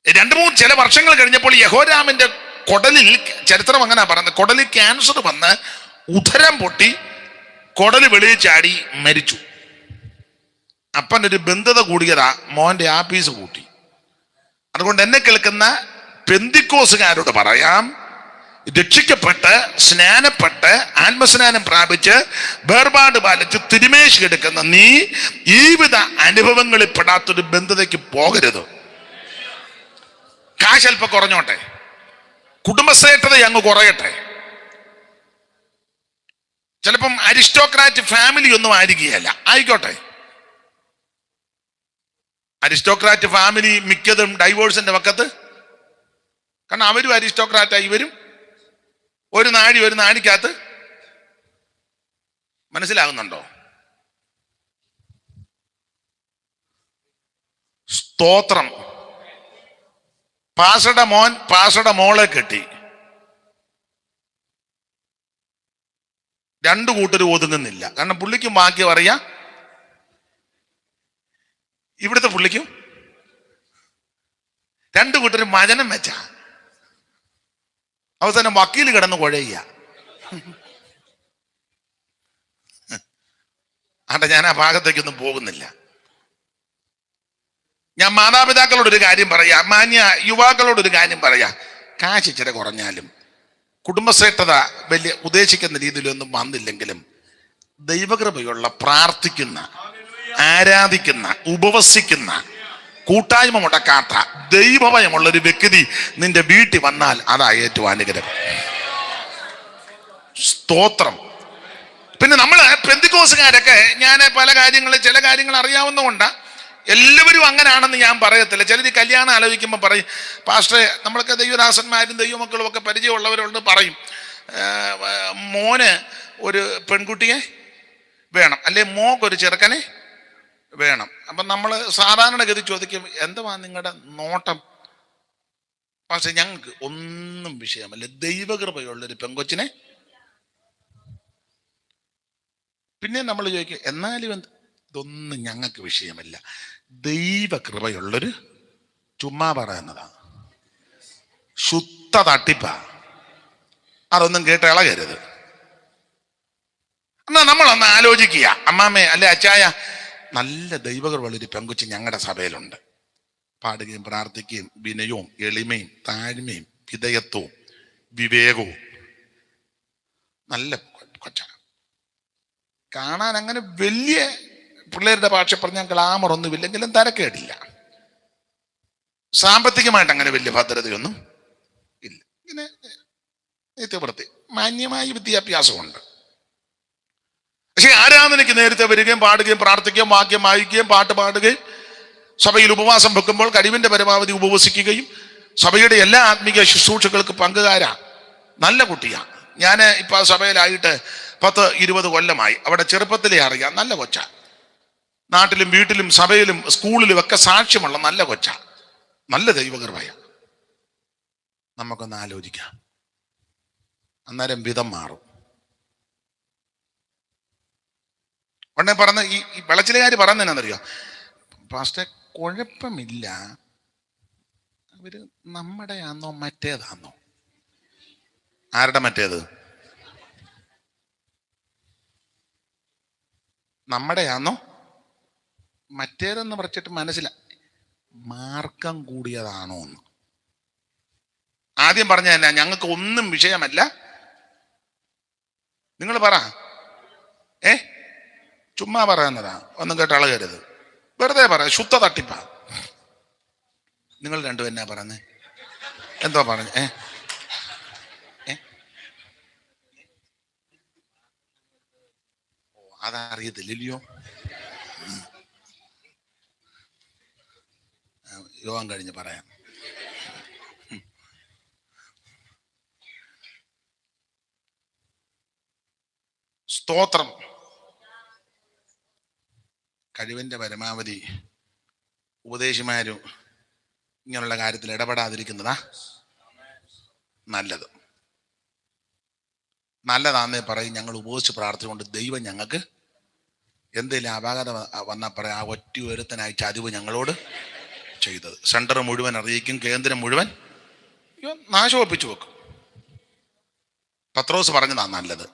2-3 ചില വർഷങ്ങൾ കഴിഞ്ഞപ്പോൾ യഹോരാമിന്റെ കുടലിൽ, ചരിത്രം അങ്ങനെ പറയുന്നത്, കുടലിൽ ക്യാൻസർ വന്ന് ഉദരം പൊട്ടി കുടല് വെളിയിൽ ചാടി മരിച്ചു. അപ്പൻ്റെ ഒരു ബന്ധത കൂടിയതാ, മോന്റെ ആപ്പീസ് കൂട്ടി. അതുകൊണ്ട് എന്നെ കേൾക്കുന്ന പെന്തിക്കോസുകാരോട് പറയാം, രക്ഷിക്കപ്പെട്ട് സ്നാനപ്പെട്ട് ആത്മസ്നാനം പ്രാപിച്ച് വേർപാട് പാലിച്ച് തിരുമേശ് എടുക്കുന്ന നീ ഈ വിധ അനുഭവങ്ങളിൽ പെടാത്തൊരു ബന്ധതയ്ക്ക് പോകരുത്. കാശ് അല്പം കുറഞ്ഞോട്ടെ, കുടുംബശ്രേഷ്ഠത അങ്ങ് കുറയട്ടെ. ചിലപ്പം അരിസ്റ്റോക്രാറ്റ് ഫാമിലി ഒന്നും ആയിരിക്കുകയല്ല, ആയിക്കോട്ടെ. അരിസ്റ്റോക്രാറ്റ് ഫാമിലി മിക്കതും ഡൈവോഴ്സിന്റെ വക്കത്ത്. കാരണം അവരും അരിസ്റ്റോക്രാറ്റായി വരും. ഒരു നാടിക്കകത്ത്. മനസ്സിലാകുന്നുണ്ടോ? സ്തോത്രം. പാസയുടെ മോൻ പാസയുടെ മോളെ കെട്ടി. 2 കൂട്ടരും ഒതുങ്ങുന്നില്ല. കാരണം പുള്ളിക്കും ഭാഗ്യം അറിയാം, ഇവിടുത്തെ പുള്ളിക്കും. 2 കൂട്ടരും വചനം വെച്ച അവസാനം വക്കീൽ കിടന്ന് കുഴയുക. അണ്ട, ഞാൻ ആ ഭാഗത്തേക്കൊന്നും പോകുന്നില്ല. ഞാൻ മാതാപിതാക്കളോടൊരു കാര്യം പറയാം, മാന്യ യുവാക്കളോടൊരു കാര്യം പറയാം. കാശ് ഇച്ചിരി കുറഞ്ഞാലും, കുടുംബശ്രേഷ്ഠത വലിയ ഉദ്ദേശിക്കുന്ന രീതിയിലൊന്നും വന്നില്ലെങ്കിലും, ദൈവകൃപയുള്ള, പ്രാർത്ഥിക്കുന്ന, ആരാധിക്കുന്ന, ഉപവസിക്കുന്ന, കൂട്ടായ്മ മുടക്കാത്ത, ദൈവഭയമുള്ളൊരു വ്യക്തി നിന്റെ വീട്ടിൽ വന്നാൽ അതാ ഏറ്റവും അനുഗ്രഹം. സ്തോത്രം. പിന്നെ നമ്മള് പെന്തിക്കോസുകാരൊക്കെ, ഞാൻ ചില കാര്യങ്ങൾ അറിയാവുന്നതുകൊണ്ട് എല്ലാവരും അങ്ങനെയാണെന്ന് ഞാൻ പറയത്തില്ല. ചിലർ കല്യാണം ആലോചിക്കുമ്പോൾ പറയും, പാസ്റ്ററെ, നമ്മളൊക്കെ ദൈവദാസന്മാരും ദൈവമക്കളും ഒക്കെ പരിചയമുള്ളവരുണ്ട്, പറയും മോന് ഒരു പെൺകുട്ടിയെ വേണം, അല്ലെ മോക്കൊരു ചെറുക്കനെ വേണം. അപ്പം നമ്മൾ സാധാരണഗതി ചോദിക്കും, എന്തുവാ നിങ്ങളുടെ നോട്ടം? പക്ഷെ ഞങ്ങൾക്ക് ഒന്നും വിഷയമല്ല, ദൈവകൃപയുള്ളൊരു പെങ്കൊച്ചിനെ. പിന്നെ നമ്മൾ ചോദിക്കും, എന്നാലും ഇതൊന്നും ഞങ്ങൾക്ക് വിഷയമല്ല. ദൈവകൃപയുള്ളൊരു ചുമ്മാ പറയുന്നതാണ്, ശുദ്ധ തട്ടിപ്പാ. അതൊന്നും കേട്ട് ഇളകരുത്. എന്നാ നമ്മളൊന്ന് ആലോചിക്കുക, അമ്മാമ്മേ അല്ലെ അച്ചായ, നല്ല ദൈവകൃപയുള്ളൊരു പെങ്കുച്ച് ഞങ്ങളുടെ സഭയിലുണ്ട്. പാടുകയും പ്രാർത്ഥിക്കുകയും വിനയവും എളിമയും താഴ്മയും വിധേയത്വവും വിവേകവും, നല്ല കൊച്ചാണ്. കാണാൻ അങ്ങനെ വലിയ പിള്ളേരുടെ ഭാഷ പറഞ്ഞാൽ ഗ്ലാമർ ഒന്നുമില്ലെങ്കിലും തരക്കേടില്ല. സാമ്പത്തികമായിട്ട് അങ്ങനെ വലിയ ഭദ്രതയൊന്നും ഇല്ല. ഇങ്ങനെ നിത്യവൃത്തി മാന്യമായ വിദ്യാഭ്യാസമുണ്ട്. പക്ഷെ ആരാധനയ്ക്ക് നേരത്തെ വരികയും പാടുകയും പ്രാർത്ഥിക്കുകയും വാക്യം വായിക്കുകയും പാട്ട് പാടുകയും സഭയിൽ ഉപവാസം വെക്കുമ്പോൾ കഴിവിന്റെ പരമാവധി ഉപവസിക്കുകയും സഭയുടെ എല്ലാ ആത്മീയ ശുശ്രൂഷകൾക്ക് പങ്കുകാരാ. നല്ല കുട്ടിയാണ്. ഞാൻ ഇപ്പൊ സഭയിലായിട്ട് 10-20 കൊല്ലമായി. അവിടെ ചെറുപ്പത്തിലേ അറിയാം. നല്ല കൊച്ച, നാട്ടിലും വീട്ടിലും സഭയിലും സ്കൂളിലും ഒക്കെ സാക്ഷ്യമുള്ള നല്ല കൊച്ച, നല്ല ദൈവകൃപയ. നമുക്കൊന്ന് ആലോചിക്കാം, അന്നേരം വിധം മാറും. ഉടനെ പറഞ്ഞ ഈ വെളച്ചിലുകാർ പറയുന്നതെന്നറിയോ, പാസ്റ്റർ കുഴപ്പമില്ല, അവര് നമ്മുടെ ആന്നോ മറ്റേതാന്നോ? ആരുടെ മറ്റേത്? നമ്മുടെ ആന്നോ മറ്റേതെന്ന് പറഞ്ഞിട്ട് മനസ്സിലായി, മാർക്കം കൂടിയതാണോ എന്ന്. ആദ്യം പറഞ്ഞ തന്നെ ഞങ്ങൾക്ക് ഒന്നും വിഷയമല്ല. നിങ്ങൾ പറ, ചുമ്മാ പറയുന്നതാ, ഒന്നും കേട്ട് അളകരുത്, വെറുതെ പറ, ശുദ്ധ തട്ടിപ്പാ. നിങ്ങൾ രണ്ടും എന്നാ പറഞ്ഞേ? എന്തോ പറഞ്ഞു? അതറിയത്തില്ലല്ലോ. യോഗം കഴിഞ്ഞ് പറയാം. സ്തോത്രം. കഴിവിന്റെ പരമാവധി ഉപദേശിമാരും ഇങ്ങനെയുള്ള കാര്യത്തിൽ ഇടപെടാതിരിക്കുന്നതാ നല്ലത്. നല്ലതാന്നേ പറയും. ഞങ്ങൾ ഉപവസിച്ച് പ്രാർത്ഥിച്ചുകൊണ്ട് ദൈവം ഞങ്ങൾക്ക് എന്തെങ്കിലും അപാകത വന്നാൽ പറയാം, ആ ഒറ്റ ഒരുത്തനായി ചതിവ് ഞങ്ങളോട് ചെയ്തത്. സെന്റർ മുഴുവൻ അറിയിക്കും, കേന്ദ്രം മുഴുവൻ നാശമൊപ്പിച്ചു വെക്കും. പത്രോസ് പറഞ്ഞതാ നല്ലത്.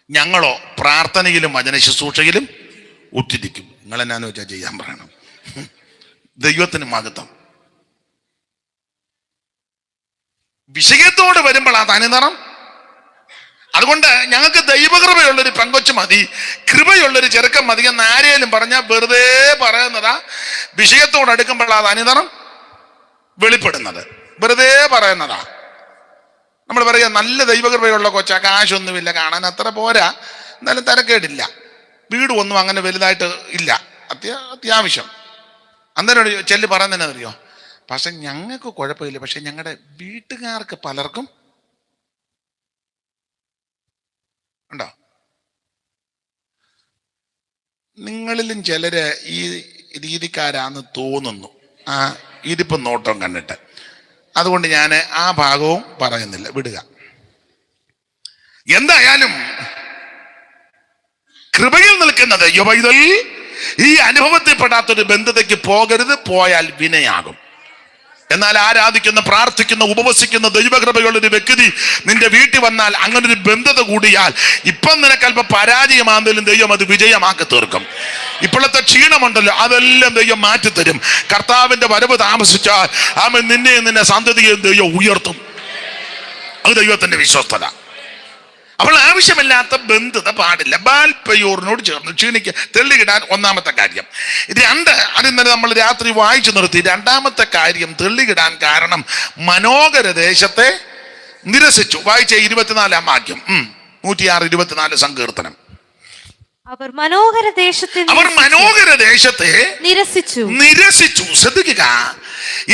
ഞങ്ങളോ പ്രാർത്ഥനയിലും വചന ശുശ്രൂഷയിലും ഉറ്റിരിക്കും. നിങ്ങൾ എന്നാന്ന് വെച്ചാൽ ചെയ്യാൻ പറയണം. ദൈവത്തിന് മഹത്വം. വിഷയത്തോട് വരുമ്പോൾ ആ തനിനിറം. അതുകൊണ്ട് ഞങ്ങൾക്ക് ദൈവകൃപയുള്ളൊരു പെങ്കൊച്ച് മതി, കൃപയുള്ളൊരു ചെറുക്കം മതി എന്ന് ആരെയും പറഞ്ഞാൽ വെറുതെ പറയുന്നതാ. വിഷയത്തോട് അടുക്കുമ്പോൾ ആ തനിനിറം വെളിപ്പെടുന്നത് വെറുതെ പറയുന്നതാ. നമ്മൾ പറയാ നല്ല ദൈവകൃപയുള്ള കൊച്ചാ, കാശൊന്നുമില്ല, കാണാൻ അത്ര പോരാ, എന്നാലും തരക്കേടില്ല, വീടും ഒന്നും അങ്ങനെ വലുതായിട്ട് ഇല്ല, അത്യാവശ്യം. അന്നേരം ചെല്ല് പറയുന്നതന്നെ അറിയോ, പക്ഷെ ഞങ്ങൾക്ക് കുഴപ്പമില്ല, പക്ഷെ ഞങ്ങളുടെ വീട്ടുകാർക്ക് പലർക്കും ഉണ്ടോ. നിങ്ങളിലും ചിലര് ഈ രീതിക്കാരാന്ന് തോന്നുന്നു, ആ ഇതിപ്പം നോട്ടം കണ്ടിട്ട്. അതുകൊണ്ട് ഞാൻ ആ ഭാഗവും പറയുന്നില്ല, വിടുക. എന്തായാലും കൃപയിൽ നിൽക്കുന്ന ദൈവപൈതൽ ഈ അനുഭവത്തിൽപ്പെടാത്തൊരു ബന്ധതയ്ക്ക് പോകരുത്. പോയാൽ വിനയാകും. എന്നാൽ ആരാധിക്കുന്ന, പ്രാർത്ഥിക്കുന്ന, ഉപവസിക്കുന്ന ദൈവകൃപയുള്ളൊരു വ്യക്തി നിന്റെ വീട്ടിൽ വന്നാൽ, അങ്ങനൊരു ബന്ധത കൂടിയാൽ, ഇപ്പം നിനക്ക് അല്പം പരാജയമാണെങ്കിലും ദൈവം അത് വിജയമാക്കി തീർക്കും. ഇപ്പോഴത്തെ ക്ഷീണമുണ്ടല്ലോ, അതെല്ലാം ദൈവം മാറ്റിത്തരും. കർത്താവിന്റെ വരവ് താമസിച്ചാൽ അവൻ നിന്നെ സന്തതിയെയും ദൈവം ഉയർത്തും. അത് ദൈവത്തിന്റെ വിശ്വസ്തത. അപ്പോൾ ആവശ്യമില്ലാത്ത ബന്ധത പാടില്ല. ബാൽപയോറിനോട് ചേർന്ന് ക്ഷീണിക്കുക, തെള്ളിയിടാൻ ഒന്നാമത്തെ കാര്യം. അതിൽ തന്നെ നമ്മൾ രാത്രി വായിച്ചു നിർത്തി. രണ്ടാമത്തെ കാര്യം തെള്ളിയിടാൻ കാരണം മനോഹര ദേശത്തെ നിരസിച്ചു. വായിച്ച 24-ാം വാക്യം, 106-24 സങ്കീർത്തനം. അവർ മനോഹര ദേശത്തെ നിരസിച്ചു. ശ്രദ്ധിക്കുക,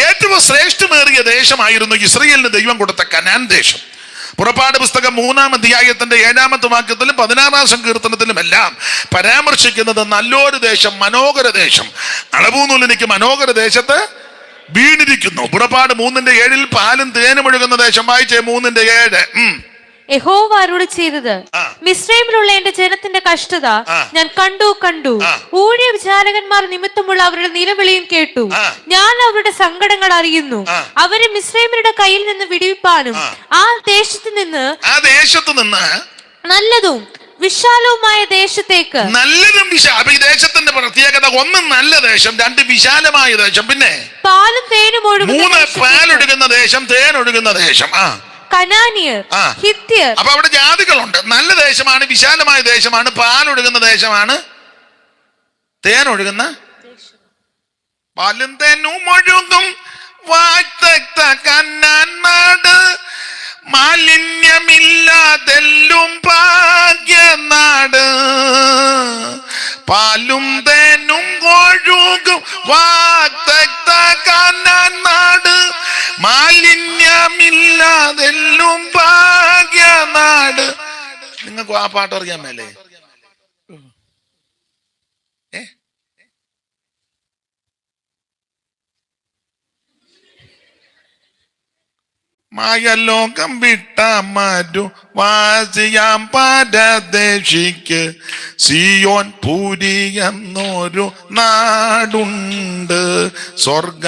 ഏറ്റവും ശ്രേഷ്ഠമേറിയ ദേശമായിരുന്നു ഇസ്രായേലിന് ദൈവം കൊടുത്ത കനാൻ ദേശം. പുറപ്പാട് പുസ്തകം 3-ാം അധ്യായത്തിന്റെ 7-ാമത്തെ വാക്യത്തിലും 16-ാം സങ്കീർത്തനത്തിലും എല്ലാം പരാമർശിക്കുന്നത് നല്ലൊരു ദേശം, മനോഹര ദേശം. അളവൂന്നൂലിനിക്ക് മനോഹര ദേശത്ത് വീണിരിക്കുന്നു. പുറപ്പാട് 3:7 പാലും തേനും ഒഴുകുന്ന ദേശം. വായിച്ചേ 3:7. യഹോവ അരുളി ചെയ്തത്, മിസ്രൈമിലുള്ള എന്റെ ജനത്തിന്റെ കഷ്ടത ഞാൻ കണ്ടു. ഊഴിയ വിചാരകന്മാർ നിമിത്തമുള്ള അവരുടെ നിലവിളിയും കേട്ടു. ഞാൻ അവരുടെ സങ്കടങ്ങൾ അറിയുന്നു. അവരെ മിസ്രൈമിയുടെ കയ്യിൽ നിന്ന് വിടുവിപ്പാനും ആ ദേശത്ത് നിന്ന് നല്ലതും വിശാലവുമായ ദേശത്തേക്ക്. നല്ലതും വിശാല ഈ ദേശത്തിന്റെ പ്രത്യേകത, ഒന്ന് നല്ല ദേശം, രണ്ട് വിശാലമായ ദേശം, പിന്നെ പാലും തേനും ഒഴുകുന്ന, മൂന്ന് പാലൊഴുകുന്ന ദേശം, തേനൊഴുകുന്ന ദേശം. കനാനിയർ, ഹിത്യർ. അപ്പൊ അവിടെ ജാതികളുണ്ട്. നല്ല ദേശമാണ്, വിശാലമായ ദേശമാണ്, പാലൊഴുകുന്ന ദേശമാണ്, തേനൊഴുകുന്ന, പാലും തേനും ഒഴുകും വാഴ്ത്തക്ത കന്നാൻ നാട്, മാലിന്യമില്ലാതെല്ലും ഭാഗ്യനാട്, പാലും തേനും ഒഴുകും വാഴ്ത്തക്ത കന്നാൻ നാട്, മാലിന്യമില്ലാതെല്ലും ഭാഗ്യനാട്. നിങ്ങൾക്ക് ആ പാട്ട് അറിയാൻ മേലേ? മായലോകം വിട്ട മരു വാസിയാം പരദേശിക്ക് സിയോൻ പുരി എന്നൊരു നാടുണ്ട്. സ്വർഗ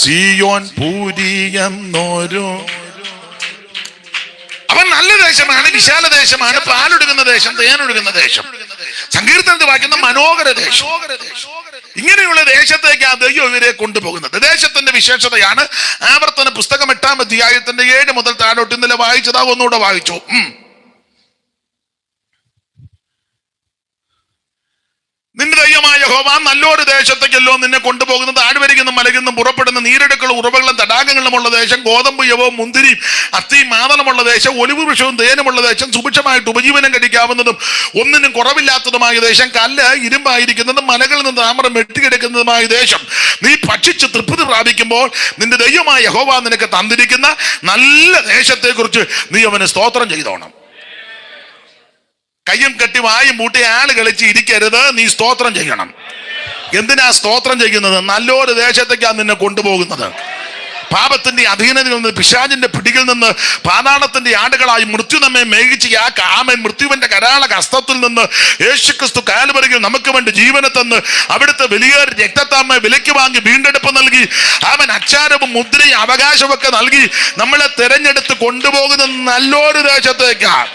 സിയോൻ പുരി എന്നൊരു. അവൻ നല്ല ദേശമാണ്, വിശാല ദേശമാണ്, പാലൊഴുകുന്ന ദേശം, തേനൊഴുകുന്ന ദേശം. സങ്കീർത്തനത്തിൽ വായിക്കുന്ന മനോഹര ദേശം. ഇങ്ങനെയുള്ള ദേശത്തേക്ക് ആ ദൈവം ഇവരെ കൊണ്ടുപോകുന്നത്. ദേശത്തിന്റെ വിശേഷതയാണ് ആവർത്തന പുസ്തകം 8-ാം അധ്യായത്തിന്റെ 7 മുതൽ താഴോട്ട്. ഇന്നലെ വായിച്ചതാ, ഒന്നുകൂടെ വായിച്ചു. നിന്റെ ദൈവമായ യഹോവ നല്ലൊരു ദേശത്തേക്കല്ലോ നിന്നെ കൊണ്ടുപോകുന്നത്. ആഴ്വരികുന്നും മലകുന്നും പുറപ്പെടുന്ന നീരെടുക്കളും ഉറവകളും തടാകങ്ങളുമുള്ള ദേശം, ഗോതമ്പ് യവവും മുന്തിരിയും അത്തിയും മാതളമുള്ള ദേശം, ഒലിവ് വൃക്ഷവും തേനുമുള്ള ദേശം, സുഭിക്ഷമായിട്ട് ഉപജീവനം കഴിക്കാവുന്നതും ഒന്നിനും കുറവില്ലാത്തതുമായ ദേശം, കല്ല് ഇരുമ്പായിരിക്കുന്നതും മലകളിൽ നിന്ന് താമരം വെട്ടിക്കെടുക്കുന്നതുമായ ദേശം. നീ ഭക്ഷിച്ച് തൃപ്തി പ്രാപിക്കുമ്പോൾ നിന്റെ ദൈവമായ യഹോവ നിനക്ക് തന്നിരിക്കുന്ന നല്ല ദേശത്തെക്കുറിച്ച് നീ അവന് സ്തോത്രം ചെയ്തോണം. കയ്യും കെട്ടി വായും പൂട്ടി ആള് കളിച്ച് ഇരിക്കരുത്, നീ സ്തോത്രം ചെയ്യണം. എന്തിനാ സ്തോത്രം ചെയ്യുന്നത്? നല്ലൊരു ദേശത്തേക്കാണ് നിന്നെ കൊണ്ടുപോകുന്നത്. പാപത്തിന്റെ അധീനതയിൽ നിന്ന്, പിശാചിന്റെ പിടിയിൽ നിന്ന്, പാതാളത്തിന്റെ ആടുകളായി മൃത്യു നമ്മെ മേകിച്ച് ആ കാമൻ മൃത്യുവിന്റെ കരാള ഹസ്തത്തിൽ നിന്ന് യേശുക്രിസ്തു കാൽവരിയിൽ നമുക്ക് വേണ്ടി ജീവനെ തന്ന് അവിടുത്തെ വലിയ രക്തത്താമ്മ വിലയ്ക്ക് വാങ്ങി വീണ്ടെടുപ്പ് നൽകി അവൻ അച്ചാരവും മുദ്രയും അവകാശമൊക്കെ നൽകി നമ്മളെ തെരഞ്ഞെടുത്ത് കൊണ്ടുപോകുന്ന നല്ലൊരു ദേശത്തേക്കാണ്.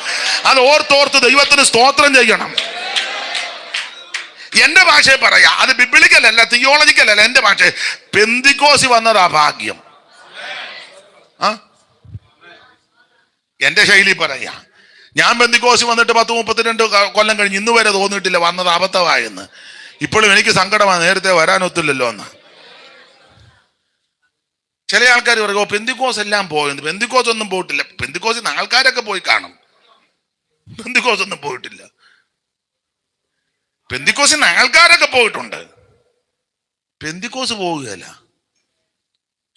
അത് ഓർത്തോർത്ത് ദൈവത്തിന് സ്തോത്രം ചെയ്യണം. എന്റെ ഭാഷയെ പറയാ, അത് ബിബ്ലിക്കലല്ല, തിയോളജിക്കലല്ല, എന്റെ ഭാഷ. പെന്തിക്കോസി വന്നതാ ഭാഗ്യം. എന്റെ ശൈലി പറയാ. ഞാൻ പെന്തിക്കോസി വന്നിട്ട് 10-32 കൊല്ലം കഴിഞ്ഞ് ഇന്ന് വരെ തോന്നിയിട്ടില്ല വന്നത് അബദ്ധമായെന്ന്. ഇപ്പോഴും എനിക്ക് സങ്കടമാണ്, നേരത്തെ വരാനൊത്തില്ലല്ലോ എന്ന്. ചില ആൾക്കാർ പറയും, ഓ പെന്തിക്കോസ് എല്ലാം പോയെന്ന്. പെന്തിക്കോസ് ഒന്നും പോയിട്ടില്ല. പെന്തിക്കോസിന് ആൾക്കാരൊക്കെ പോയി കാണും, പെന്തിക്കോസ് ഒന്നും പോയിട്ടില്ല. പെന്തിക്കോസിന് ആൾക്കാരൊക്കെ പോയിട്ടുണ്ട്, പെന്തിക്കോസ് പോവുകയല്ല.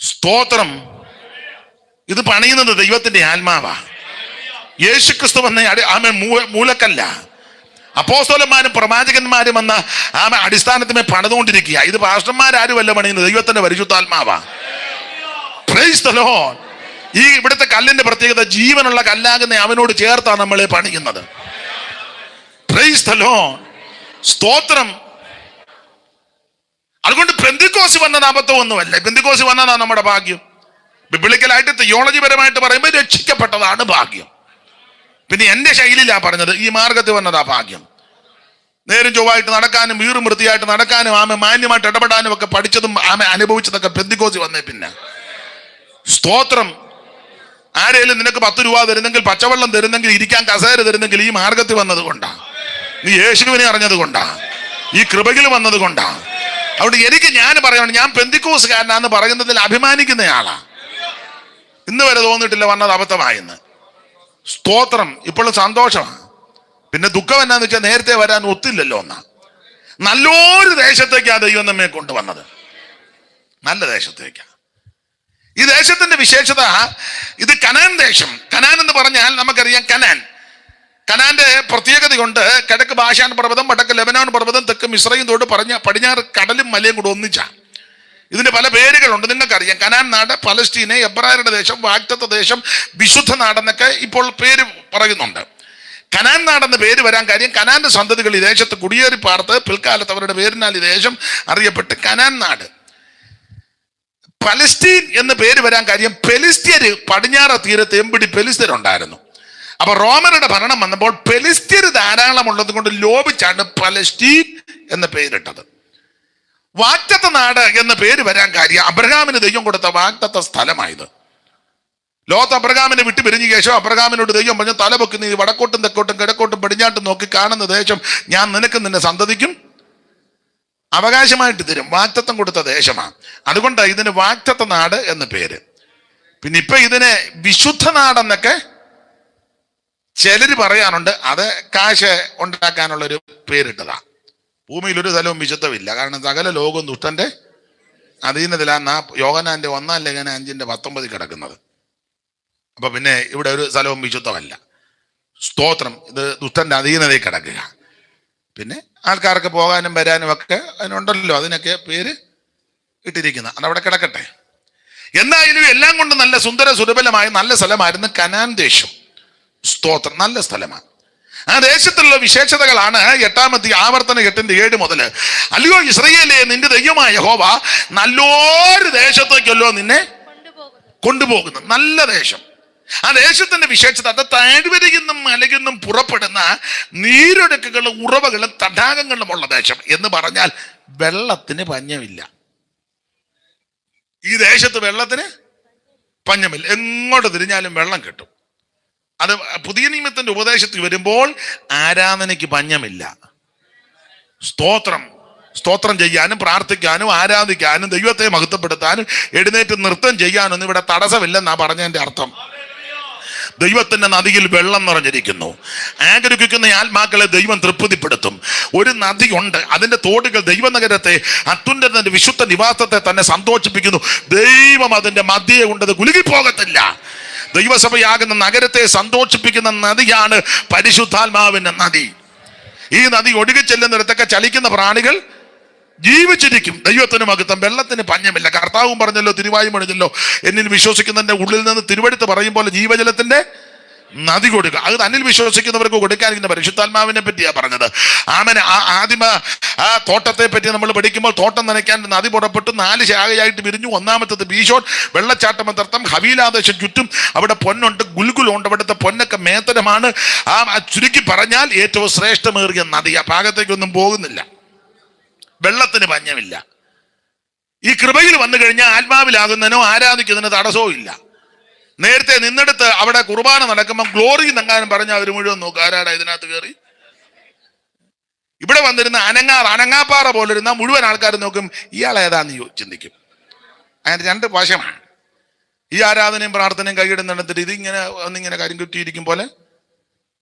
സ്തോത്രം. ഇത് പണിയുന്നത് ദൈവത്തിന്റെ ആത്മാവാ. യേശുക്രിസ്തു വന്ന മൂലക്കല്ല. അപ്പോസ്തലന്മാരും പ്രവാചകന്മാരും വന്ന അടിസ്ഥാനത്തിനെ പണിതുകൊണ്ടിരിക്കുക. ഇത് പാസ്റ്റർമാരാരുമല്ല പണിയുന്നത്, ദൈവത്തിന്റെ പരിശുദ്ധാത്മാവാ. Price the Lord. ഈ ഇവിടുത്തെ കല്ലിന്റെ പ്രത്യേകത, ജീവനുള്ള കല്ലാകുന്ന അവനോട് ചേർത്താണ് നമ്മളെ പണിയുന്നത്. Price the Lord. സ്തോത്രം. അതുകൊണ്ട് പെന്തിക്കോസ് വന്നത് അബദ്ധമൊന്നുമല്ല, പെന്തിക്കോസ് വന്നതാണ് നമ്മുടെ ഭാഗ്യം. ബിബ്ലിക്കലായിട്ട് തിയോളജി പരമായിട്ട് പറയുമ്പോൾ രക്ഷിക്കപ്പെട്ടതാണ് ഭാഗ്യം. പിന്നെ എന്റെ ശൈലിയിലാ പറഞ്ഞത്, ഈ മാർഗത്തിൽ വന്നതാ ഭാഗ്യം. നേരും ചൊവ്വായിട്ട് നടക്കാനും വീറും വൃത്തിയായിട്ട് നടക്കാനും മാന്യമായിട്ട് ഇടപെടാനും ഒക്കെ പഠിച്ചതും അനുഭവിച്ചതൊക്കെ പെന്തിക്കോസി വന്നേ. പിന്നെ സ്തോത്രം. ആരെങ്കിലും നിനക്ക് 10 രൂപ തരുന്നെങ്കിൽ, പച്ചവെള്ളം തരുന്നെങ്കിൽ, ഇരിക്കാൻ കസേര തരുന്നെങ്കിൽ ഈ മാർഗത്തിൽ വന്നത് കൊണ്ടാ, നീ യേശുവിനെ അറിഞ്ഞത് കൊണ്ടാ, ഈ കൃപയിൽ വന്നത് കൊണ്ടാ. അതുകൊണ്ട് ഞാൻ പറയണം, ഞാൻ പെന്തിക്കോസുകാരനാന്ന് പറയുന്നതിൽ അഭിമാനിക്കുന്നയാളാ. ഇന്ന് വരെ തോന്നിയിട്ടില്ല വന്നത് അബദ്ധമായെന്ന്. സ്തോത്രം. ഇപ്പോഴും സന്തോഷമാണ്. പിന്നെ ദുഃഖം എന്നാന്ന് വെച്ചാൽ നേരത്തെ വരാൻ ഒത്തില്ലല്ലോ. നല്ലൊരു ദേശത്തേക്കാണ് ദൈവം നമ്മെ കൊണ്ടുവന്നത്, നല്ല ദേശത്തേക്കാണ്. ഈ ദേശത്തിന്റെ വിശേഷത, ഇത് കനാൻ ദേശം. കനാൻ എന്ന് പറഞ്ഞാൽ നമുക്കറിയാം, കനാന്റെ പ്രത്യേകത കൊണ്ട് കിഴക്ക് ബാശാൻ പർവ്വതം, വടക്ക് ലെബനോൻ പർവ്വതം, തെക്ക് മിസ്രയീം തോട്, പടിഞ്ഞാറ് കടലും മലയും കൂടെ ഒന്നിച്ചാ. ഇതിന് പല പേരുകളുണ്ട്, നിങ്ങൾക്കറിയാം. കനാൻ നാട്, പലസ്തീന്, എബ്രായരുടെ ദേശം, വാഗ്ദത്ത ദേശം, വിശുദ്ധ നാടെന്നൊക്കെ ഇപ്പോൾ പേര് പറയുന്നുണ്ട്. കനാൻ നാടെന്ന പേര് വരാൻ കാര്യം കനാന്റെ സന്തതികൾ ഈ ദേശത്ത് കുടിയേറി പാർത്ത് പിൽക്കാലത്ത് അവരുടെ പേരിനാൽ ഈ ദേശം അറിയപ്പെട്ട് കനാൻ നാട്. പലസ്തീൻ എന്ന പേര് വരാൻ കാര്യം പെലിസ്ത്യര് പടിഞ്ഞാറ തീരത്ത് എമ്പിടി പെലിസ്ത്യരുണ്ടായിരുന്നു. അപ്പൊ റോമരുടെ ഭരണം വന്നപ്പോൾ പെലിസ്ത്യര് ധാരാളം ഉള്ളത് കൊണ്ട് ലോപിച്ചാണ് പലസ്തീൻ എന്ന പേരിട്ടത്. വാഗ്ദത്ത നാട് എന്ന പേര് വരാൻ കാര്യം അബ്രഹാമിന് ദൈവം കൊടുത്ത വാഗ്ദത്ത സ്ഥലമായത്. ലോകത്ത് അബ്രഹാമിനെ വിട്ടു പിരിഞ്ഞ ശേഷം അബ്രഹാമിനോട് ദൈവം പറഞ്ഞു, തലപൊക്കി നീ വടക്കോട്ടും തെക്കോട്ടും കിഴക്കോട്ടും പടിഞ്ഞാട്ടും നോക്കി കാണുന്ന ദേശം ഞാൻ നിനക്കും നിന്റെ സന്തതിക്കും അവകാശമായിട്ട് തരും. വാഗ്ദത്തം കൊടുത്ത ദേശമാണ്. അതുകൊണ്ട് ഇതിന് വാഗ്ദത്ത നാട് എന്ന് പേര്. പിന്നെ ഇപ്പൊ ഇതിനെ വിശുദ്ധ നാടെന്നൊക്കെ ചിലര് പറയാനുണ്ട്. അത് കാശ് ഉണ്ടാക്കാനുള്ളൊരു പേരിട്ടതാ. ഭൂമിയിൽ ഒരു സ്ഥലവും വിശുദ്ധമില്ല. കാരണം സകല ലോകവും ദുഷ്ടന്റെ അധീനത്തിലാണ് യോഹന്നാന്റെ 1 ലേഖനം 5:19 കിടക്കുന്നത്. അപ്പൊ പിന്നെ ഇവിടെ ഒരു സ്ഥലവും വിശുദ്ധമല്ല. സ്തോത്രം. ഇത് ദുഷ്ടന്റെ അധീനതയിൽ കിടക്കുക. പിന്നെ ആൾക്കാർക്ക് പോകാനും വരാനും ഒക്കെ അതിനുണ്ടല്ലോ, അതിനൊക്കെ പേര് ഇട്ടിരിക്കുന്ന. അതവിടെ കിടക്കട്ടെ. എന്തായാലും എല്ലാം കൊണ്ട് നല്ല സുന്ദര സുലഭലമായ നല്ല സ്ഥലമായിരുന്നു കനാൻ ദേശം. സ്തോത്രം. നല്ല സ്ഥലമാണ്. ആ ദേശത്തുള്ള വിശേഷതകളാണ് 8-ാം ആവർത്തന 8:7 മുതൽ. അല്ലയോ ഇസ്രായേലേ, നിന്റെ ദൈവമായ യഹോവ നല്ലൊരു ദേശത്തേക്കല്ലോ നിന്നെ കൊണ്ടുപോകുന്നത്. നല്ല ദേശം. ആ ദേശത്തിന്റെ വിശേഷത അത് താഴ്വരയിൽ മലയിൽ പുറപ്പെടുന്ന നീരൊഴുക്കുകളും ഉറവകളും തടാകങ്ങളുമുള്ള ദേശം. എന്ന് പറഞ്ഞാൽ വെള്ളത്തിന് പഞ്ഞമില്ല. ഈ ദേശത്ത് വെള്ളത്തിന് പഞ്ഞമില്ല. എങ്ങോട്ട് തിരിഞ്ഞാലും വെള്ളം കിട്ടും. അത് പുതിയ നിയമത്തിന്റെ ഉപദേശത്തിൽ വരുമ്പോൾ ആരാധനയ്ക്ക് പഞ്ഞമില്ല. സ്തോത്രം. സ്തോത്രം ചെയ്യാനും പ്രാർത്ഥിക്കാനും ആരാധിക്കാനും ദൈവത്തെ മഹത്വപ്പെടുത്താനും എഴുന്നേറ്റ് നൃത്തം ചെയ്യാനൊന്നും ഇവിടെ തടസ്സമില്ലെന്നാ പറഞ്ഞതിന്റെ അർത്ഥം. ദൈവത്തിന്റെ നദിയിൽ വെള്ളം നിറഞ്ഞിരിക്കുന്നു. ആഗ്രഹിക്കുന്ന ആത്മാക്കളെ ദൈവം തൃപ്തിപ്പെടുത്തും. ഒരു നദിയുണ്ട്, അതിന്റെ തോടുകൾ ദൈവനഗരത്തെ അത്യുന്നതന്റെ വിശുദ്ധ നിവാസത്തെ തന്നെ സന്തോഷിപ്പിക്കുന്നു. ദൈവം അതിന്റെ മധ്യയെ കൊണ്ടത് കുലുങ്ങിപ്പോകത്തില്ല. ദൈവസഭയാകുന്ന നഗരത്തെ സന്തോഷിപ്പിക്കുന്ന നദിയാണ് പരിശുദ്ധാത്മാവിന്റെ നദി. ഈ നദി ഒഴുകി ചെല്ലുന്നിടത്തൊക്കെ ചലിക്കുന്ന പ്രാണികൾ ജീവിച്ചിരിക്കും. ദൈവത്തിന് മഹത്വം. വെള്ളത്തിന് പഞ്ഞമില്ല. കർത്താവും പറഞ്ഞല്ലോ, തിരുവായും പറഞ്ഞല്ലോ, എന്നിൽ വിശ്വസിക്കുന്നതിന്റെ ഉള്ളിൽ നിന്ന് തിരുവെടുത്ത് പറയും പോലെ ജീവജലത്തിന്റെ നദി കൊടുക്കുക. അത് തന്നിൽ വിശ്വസിക്കുന്നവർക്ക് കൊടുക്കാനിരിക്കുന്ന പരിശുദ്ധാത്മാവിനെ പറ്റിയാ പറഞ്ഞത്. ആമേൻ. ആദിമ തോട്ടത്തെ പറ്റി നമ്മൾ പഠിക്കുമ്പോൾ തോട്ടം നനയ്ക്കാൻ നദി പുറപ്പെട്ടു 4 ശാഖയായിട്ട് വിരിഞ്ഞു. ഒന്നാമത്തത് ബീഷോൻ, വെള്ളച്ചാട്ടമത്തർത്ഥം, ഹവീലാദേശം ചുറ്റും അവിടെ പൊന്നുണ്ട്, ഗുൽഗുലുണ്ട്. അവിടുത്തെ പൊന്നൊക്കെ മേത്തരമാണ്. ചുരുക്കി പറഞ്ഞാൽ ഏറ്റവും ശ്രേഷ്ഠമേറിയ നദി. ആ ഭാഗത്തേക്കൊന്നും പോകുന്നില്ല. വെള്ളത്തിന് പഞ്ഞമില്ല. ഈ കൃപയിൽ വന്നു കഴിഞ്ഞാൽ ആത്മാവിലാകുന്നതിനോ ആരാധിക്കുന്നതിനോ തടസ്സവും ഇല്ല. നേരത്തെ നിന്നെടുത്ത് അവിടെ കുർബാന നടക്കുമ്പോൾ ഗ്ലോറി നങ്ങാനും പറഞ്ഞ അവർ മുഴുവൻ നോക്കും, ആരാടാ ഇതിനകത്ത് കയറി. ഇവിടെ വന്നിരുന്ന അനങ്ങാപ്പാറ പോലിരുന്ന മുഴുവൻ ആൾക്കാർ നോക്കും, ഇയാളേതാന്ന് ചിന്തിക്കും. അതിന് 2 വശമാണ്. ഈ ആരാധനയും പ്രാർത്ഥനയും കൈയിടുന്നിടത്തിട്ട് ഇതിങ്ങനെ ഒന്നിങ്ങനെ കാര്യം കിട്ടിയിരിക്കും പോലെ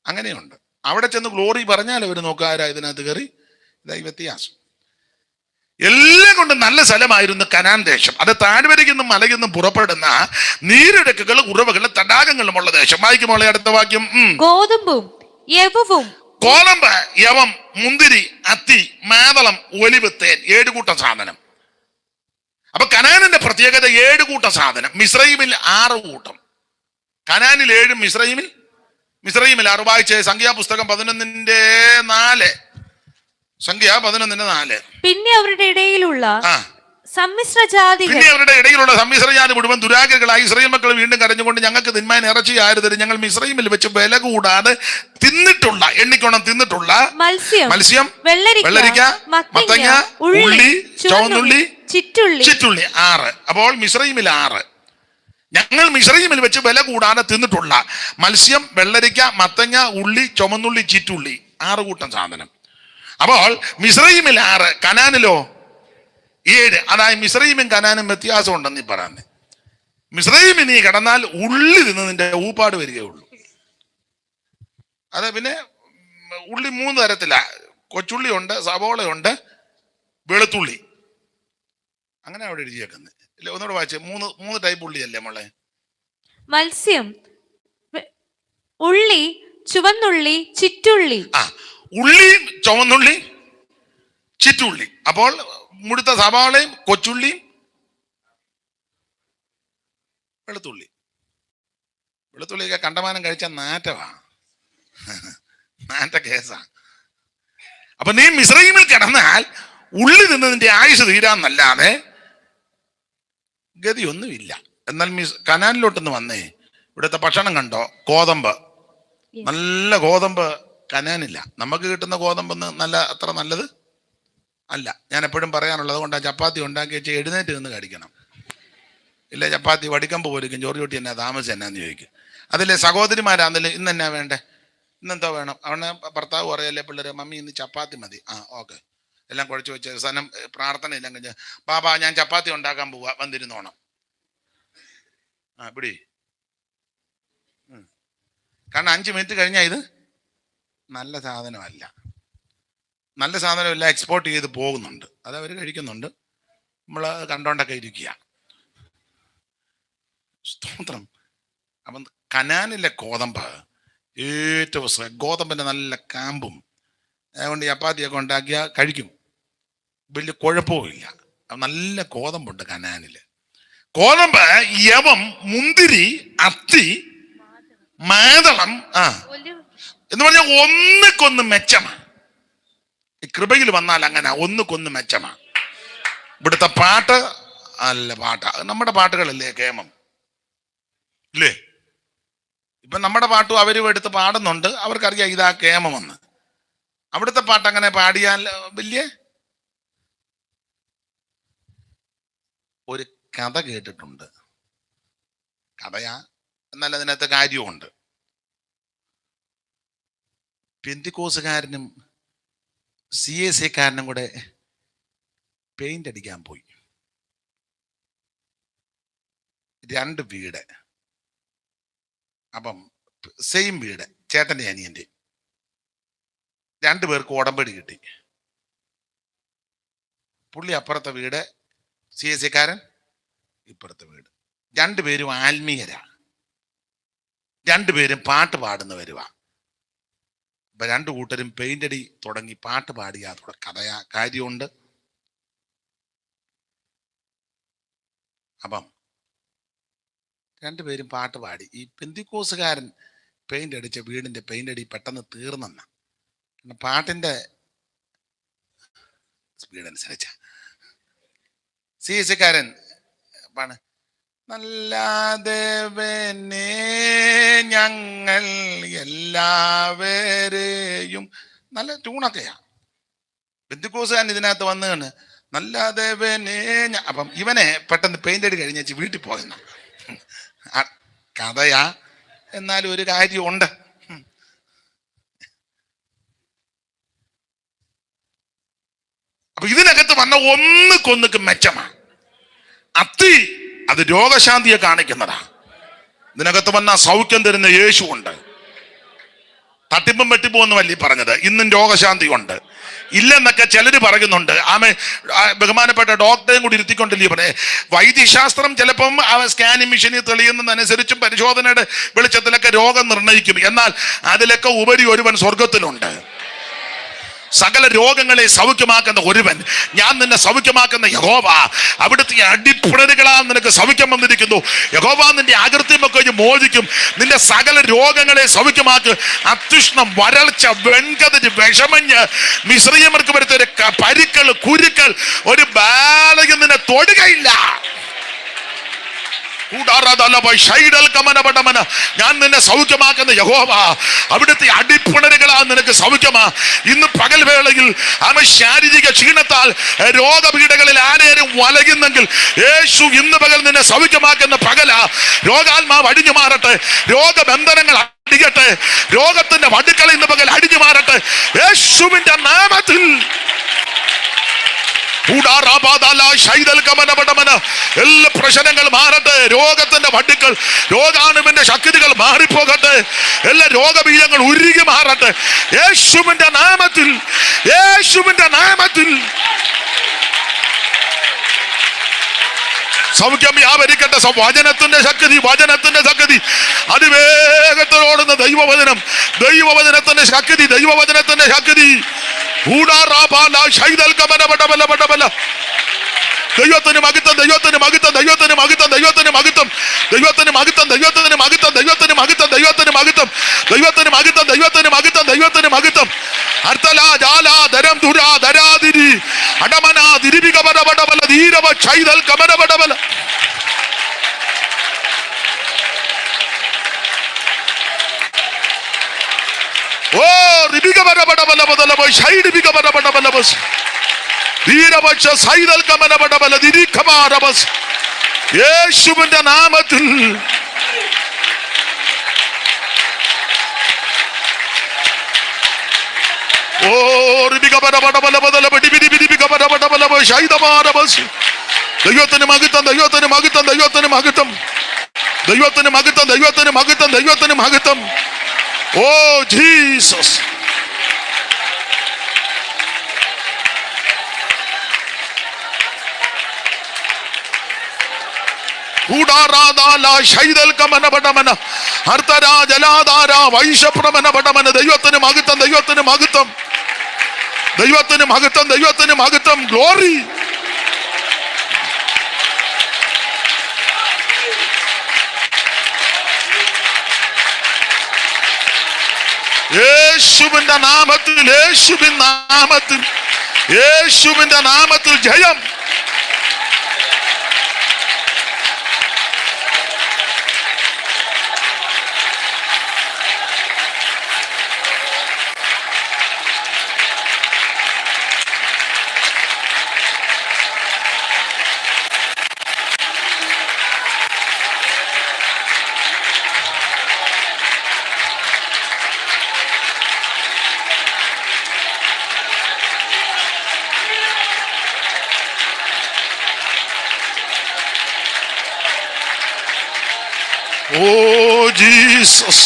അങ്ങനെയുണ്ട്. അവിടെ ചെന്ന് ഗ്ലോറി പറഞ്ഞാൽ അവർ നോക്കുക, ആരാ ഇതിനകത്ത് കയറി. ഇതായി വ്യത്യാസം. എല്ലാം കൊണ്ട് നല്ല സ്ഥലമായിരുന്നു കനാൻ ദേശം. അത് താഴ്വരയിൽ നിന്നും മലയിൽ നിന്നും പുറപ്പെടുന്ന നീരൊഴുക്കുകൾ ഉറവകളും തടാകങ്ങളുമുള്ള ദേശം. വായിക്കുമ്പോൾ അടുത്ത വാക്യം. ഗോതമ്പും യവവും. കോതമ്പ്, യവം, മുന്തിരി, അത്തി, മാതളം, ഒലിവ്, തേൻ, 7 കൂട്ടം സാധനം. അപ്പൊ കനാനിന്റെ പ്രത്യേകത 7 കൂട്ടം സാധനം. മിസ്രയീമിൽ 6 കൂട്ടം. കനാനിൽ 7, മിസ്രയീമിൽ 6. വായിച്ചേ സംഖ്യാപുസ്തകം 11:4. സംഖ്യ 11:4. പിന്നെ അവരുടെ ഇടയിലുള്ള സമ്മിശ്ര ജാതി മുഴുവൻ ദുരാഗ്രകളായി ഇസ്രായേൽ മക്കൾ വീണ്ടും കരഞ്ഞുകൊണ്ട്, ഞങ്ങൾക്ക് തിന്മാൻ ഇറച്ചി ആര് തരും? ഞങ്ങൾ മിസ്രയീമിൽ വെച്ച് വില കൂടാതെ തിന്നിട്ടുള്ള, എണ്ണിക്കോണം, തിന്നിട്ടുള്ള മത്സ്യം, വെള്ളരിക്ക, മത്തങ്ങ, ഉള്ളി, ചുവന്നുള്ളി, ചിറ്റുള്ളി 6. അപ്പോൾ മിസ്രയീമിൽ 6. ഞങ്ങൾ മിസ്രയീമിൽ വെച്ച് വില കൂടാതെ തിന്നിട്ടുള്ള മത്സ്യം, വെള്ളരിക്ക, മത്തങ്ങ, ഉള്ളി, ചുവന്നുള്ളി, ചിറ്റുള്ളി 6 കൂട്ടം സാധനം. അപ്പോൾ മിസ്രയീമിൽ 6, കനാനിലോ 7. അതായത് മിസ്രയീമും കനാനും വ്യത്യാസം ഉണ്ടെന്ന് ഈ പറയുന്നത്. മിസ്രയീമിൽ നീ കിടന്നാൽ ഉള്ളി തിന്ന് നിന്റെ ഊപ്പാട് വരികയുള്ളൂ. അത് പിന്നെ ഉള്ളി 3 തരത്തിലാ. കൊച്ചുള്ളി ഉണ്ട്, സവോളയുണ്ട്, വെളുത്തുള്ളി. അങ്ങനെ അവിടെ എഴുതിയേക്കുന്നത്. ഇല്ല, ഒന്നുകൂടെ വായിച്ചേ. 3 ടൈപ്പ് ഉള്ളിയല്ലേ മോളെ? മത്സ്യം, ഉള്ളി, ചുവന്നുള്ളി, ചിറ്റുള്ളി. ഉള്ളിയും ചുവന്നുള്ളി, ചിറ്റുള്ളി. അപ്പോൾ മുഴുത്ത സവാളയും കൊച്ചുള്ളിയും വെളുത്തുള്ളിയൊക്കെ കണ്ടമാനം കഴിച്ച നാറ്റമാ. എന്റെ കേസാ. അപ്പൊ നീ മിസ്രയീമിൽ കിടന്നാൽ ഉള്ളി നിന്നതിന്റെ ആയുസ് തീരാന്നല്ലാതെ ഗതിയൊന്നുമില്ല. എന്നാൽ കനാനിലോട്ടൊന്ന് വന്നേ. ഇവിടുത്തെ ഭക്ഷണം കണ്ടോ? ഗോതമ്പ്, നല്ല ഗോതമ്പ് കനാനില്ല. നമുക്ക് കിട്ടുന്ന ഗോതമ്പെന്ന് അത്ര നല്ലത് അല്ല. ഞാൻ എപ്പോഴും പറയാനുള്ളത് കൊണ്ട് ചപ്പാത്തി ഉണ്ടാക്കി വെച്ച് എഴുന്നേറ്റ് നിന്ന് കടിക്കണം. ഇല്ല ചപ്പാത്തി വടിക്കമ്പ് പോലിരിക്കും. ചോറ് ചൂട്ടി എന്നാ താമസം എന്നാന്ന് ചോദിക്കും. അതിലെ സഹോദരിമാരാന്നല്ലേ ഇന്ന് എന്നാ വേണ്ടേ, ഇന്നെന്തോ വേണം? അവനെ ഭർത്താവ് പറയല്ലേ പിള്ളേരെ, മമ്മി ഇന്ന് ചപ്പാത്തി മതി. ഓക്കെ, എല്ലാം കുഴച്ച് വെച്ച് അവസാനം പ്രാർത്ഥന എല്ലാം കഴിഞ്ഞ്, ബാബാ ഞാൻ ചപ്പാത്തി ഉണ്ടാക്കാൻ പോവാ, വന്നിരുന്നോണം. പിടി. കാരണം 5 മിനിറ്റ് കഴിഞ്ഞാൽ ഇത് നല്ല സാധനമല്ല. നല്ല സാധനമല്ല, എക്സ്പോർട്ട് ചെയ്ത് പോകുന്നുണ്ട്. അത് അവർ കഴിക്കുന്നുണ്ട്, നമ്മൾ കണ്ടോണ്ടൊക്കെ ഇരിക്കുക. സ്തോത്രം. അപ്പം കനാനിലെ ഗോതമ്പ് ഏറ്റവും ഗോതമ്പിന്റെ നല്ല കാമ്പും, അതുകൊണ്ട് ചപ്പാത്തിയൊക്കെ ഉണ്ടാക്കിയാൽ കഴിക്കും, വലിയ കുഴപ്പവുമില്ല. നല്ല ഗോതമ്പുണ്ട് കനാനില്. ഗോതമ്പ്, യവം, മുന്തിരി, അത്തി, മാതളം എന്ന് പറഞ്ഞാൽ ഒന്നുക്കൊന്ന് മെച്ചമാണ്. ഈ കൃപയിൽ വന്നാൽ അങ്ങനെ ഒന്നുക്കൊന്ന് മെച്ചമാണ്. ഇവിടുത്തെ പാട്ട് അല്ല പാട്ടാ, നമ്മുടെ പാട്ടുകളല്ലേ കേമം ഇല്ലേ? ഇപ്പൊ നമ്മുടെ പാട്ടും അവരും എടുത്ത് പാടുന്നുണ്ട്, അവർക്കറിയാം ഇതാ കേമമെന്ന്. അവിടുത്തെ പാട്ട് അങ്ങനെ പാടിയാൽ വലിയ. ഒരു കഥ കേട്ടിട്ടുണ്ട്, കഥയാ എന്നാൽ അതിനകത്ത് കാര്യമുണ്ട്. പെന്തിക്കോസുകാരനും CAC-കാരനും കൂടെ പെയിന്റ് അടിക്കാൻ പോയി. 2 വീട്, അപ്പം സെയിം വീട്, ചേട്ടൻ്റെ അനിയൻ്റെ. 2 പേർക്ക് ഉടമ്പടി കിട്ടി. പുള്ളി അപ്പുറത്തെ വീട്, CAC-കാരൻ ഇപ്പുറത്തെ വീട്. 2 പേരും ആത്മീയരാ, 2 പേരും പാട്ട് പാടുന്നവരുവാ. അപ്പൊ 2 കൂട്ടരും പെയിന്റ് അടി തുടങ്ങി, പാട്ട് പാടിയാ കഥയാ, കാര്യമുണ്ട്. അപ്പം 2 പേരും പാട്ട് പാടി. ഈ പെന്തിക്കോസുകാരൻ പെയിന്റ് അടിച്ച വീടിന്റെ പെയിന്റ് അടി പെട്ടെന്ന് തീർന്നെന്ന. പാട്ടിന്റെ സ്പീഡ് അനുസരിച്ച CAC-കാരൻ പാണ്, നല്ല ദേവനെ ഞങ്ങൾ എല്ലാവരെയും, നല്ല ട്യൂണൊക്കെയാ. പെന്തിക്കോസുകാരൻ ഇതിനകത്ത് വന്നാണ് നല്ല ദേവനെ. അപ്പം ഇവനെ പെട്ടെന്ന് പെയിന്റ് അടി കഴിഞ്ഞ് വീട്ടിൽ പോയെന്ന കഥയാ, എന്നാലും ഒരു കാര്യമുണ്ട്. അപ്പൊ ഇതിനകത്ത് വന്ന ഒന്നുക്കൊന്നുക്ക് മെച്ചമാണ്. അത്തി അത് രോഗശാന്തിയെ കാണിക്കുന്നതാ. ഇതിനകത്ത് വന്ന സൗഖ്യം തരുന്ന യേശു ഉണ്ട്. തട്ടിപ്പും വെട്ടിപ്പും ഒന്നുമല്ല ഈ പറഞ്ഞത്. ഇന്നും രോഗശാന്തി ഉണ്ട്. ഇല്ലെന്നൊക്കെ ചിലര് പറയുന്നുണ്ട്. ബഹുമാനപ്പെട്ട ഡോക്ടറെയും കൂടി ഇരുത്തിക്കൊണ്ടില്ലേ പറഞ്ഞേ. വൈദ്യശാസ്ത്രം ചിലപ്പം സ്കാനിങ് മെഷീനിൽ തെളിയുന്നതനുസരിച്ചും പരിശോധനയുടെ വെളിച്ചത്തിലൊക്കെ രോഗം നിർണ്ണയിക്കും. എന്നാൽ അതിലൊക്കെ ഉപരി ഒരുവൻ സ്വർഗത്തിലുണ്ട്. സകല രോഗങ്ങളെ സൗഖ്യമാക്കുന്ന ഒരുവൻ, ഞാൻ നിന്നെ സൗഖ്യമാക്കുന്ന യഹോവ. അവിടുത്തെ അടിപ്പിണരുകളാൽ നിനക്ക് സൗഖ്യം വന്നിരിക്കുന്നു. യഹോവ നിന്റെ അകൃത്യമൊക്കെ മോചിക്കും. നിന്റെ സകല രോഗങ്ങളെ സൗഖ്യമാക്കും. അത്യുഷ്ണം, വരൾച്ച, വെൺകതിര്, വിഷമഞ്ഞ്, മിശ്രീയർക്ക് വരുത്ത ഒരു പരിക്കൾ, കുരുക്കൾ, ഒരു ബാലയും നിന്നെ തൊടുകയില്ല. ഞാൻ നിന്നെ സൗഖ്യമാക്കുന്ന യഹോവ. അവിടുത്തെ അടിപ്പിണരുകളാ നിനക്ക് സൗഖ്യമാ. ഇന്ന് പകൽ വേളയിൽ ശാരീരിക ക്ഷീണത്താൽ രോഗപീഠകളിൽ ആരേരും വലയുന്നെങ്കിൽ യേശു ഇന്ന് പകൽ നിന്നെ സൗഖ്യമാക്കുന്ന പകലാ. രോഗാത്മാവ് അടിഞ്ഞു മാറട്ടെ, രോഗബന്ധനങ്ങൾ അടിയട്ടെ, രോഗത്തിന്റെ വടുക്കൾ ഇന്ന് പകൽ അടിഞ്ഞു മാറട്ടെ യേശുവിന്റെ നാമത്തിൽ. എല്ലാ പ്രശ്നങ്ങളും മാറട്ടെ. രോഗത്തിന്റെ വടുക്കൾ, രോഗാണുവിന്റെ ശക്തികൾ മാറിപ്പോകട്ടെ. എല്ലാ രോഗബീജങ്ങൾ ഉരുകി മാറട്ടെ യേശുവിന്റെ നാമത്തിൽ, യേശുവിന്റെ നാമത്തിൽ. സൗഖ്യം വ്യാപരിക്കട്ടെ. വചനത്തിന്റെ ശക്തി, വചനത്തിന്റെ ശക്തി, അതിവേഗത്തിലോടുന്ന ദൈവവചനം, ദൈവവചനത്തിന്റെ ശക്തി, ദൈവവചനത്തിന്റെ ശക്തി. ദൈവത്തിന് മഹത്വം, ദൈവത്തിന് മഹത്വം, ദൈവത്തിന് മഹത്വം, ദൈവത്തിന് മഹത്വം, ദൈവത്തിന് മഹത്വം, ദൈവത്തിന് മഹത്വം, ദൈവത്തിന് മഹത്വം, ദൈവത്തിന് മഹത്വം. ദൈവത്തിന് മഹത്വം, ദൈവത്തിന് മഹത്വം, ദൈവത്തിന് മഹത്വം. അർത്തലാ ജാലാ ധരം ദുരാ ധരാതിരി അടമനാ ദിരിവിക പടപടബല ധീരവ ചൈതൽ കമരപടബല. ഓ റിബിക പടപടബല ബദലബ ശൈഡിബിക പടപടബല ബസ് ധീരവക്ഷ സൈതൽ കമരപടബല ദിരിഖമാരബസ്. യേശുവിന്റെ നാമത്തിൽ ദൈവത്തിന് മഹത്വം, ദൈവത്തിന് മഹത്വം, ദൈവത്തിന് മഹത്വം, ദൈവത്തിന് മഹത്വം, ദൈവത്തിന് മഹത്വം, ദൈവത്തിന് മഹത്വം. Oh Jesus. ദൈവത്തിന് മഹത്വം, ദൈവത്തിന് മഹത്വം, ദൈവത്തിന് മഹത്വം, ദൈവത്തിന് മഹത്വം. ഗ്ലോറി. യേശുവിന്റെ നാമത്തിൽ, യേശുവിൻ നാമത്തിൽ, യേശുവിന്റെ നാമത്തിൽ ജയം. Oh Jesus.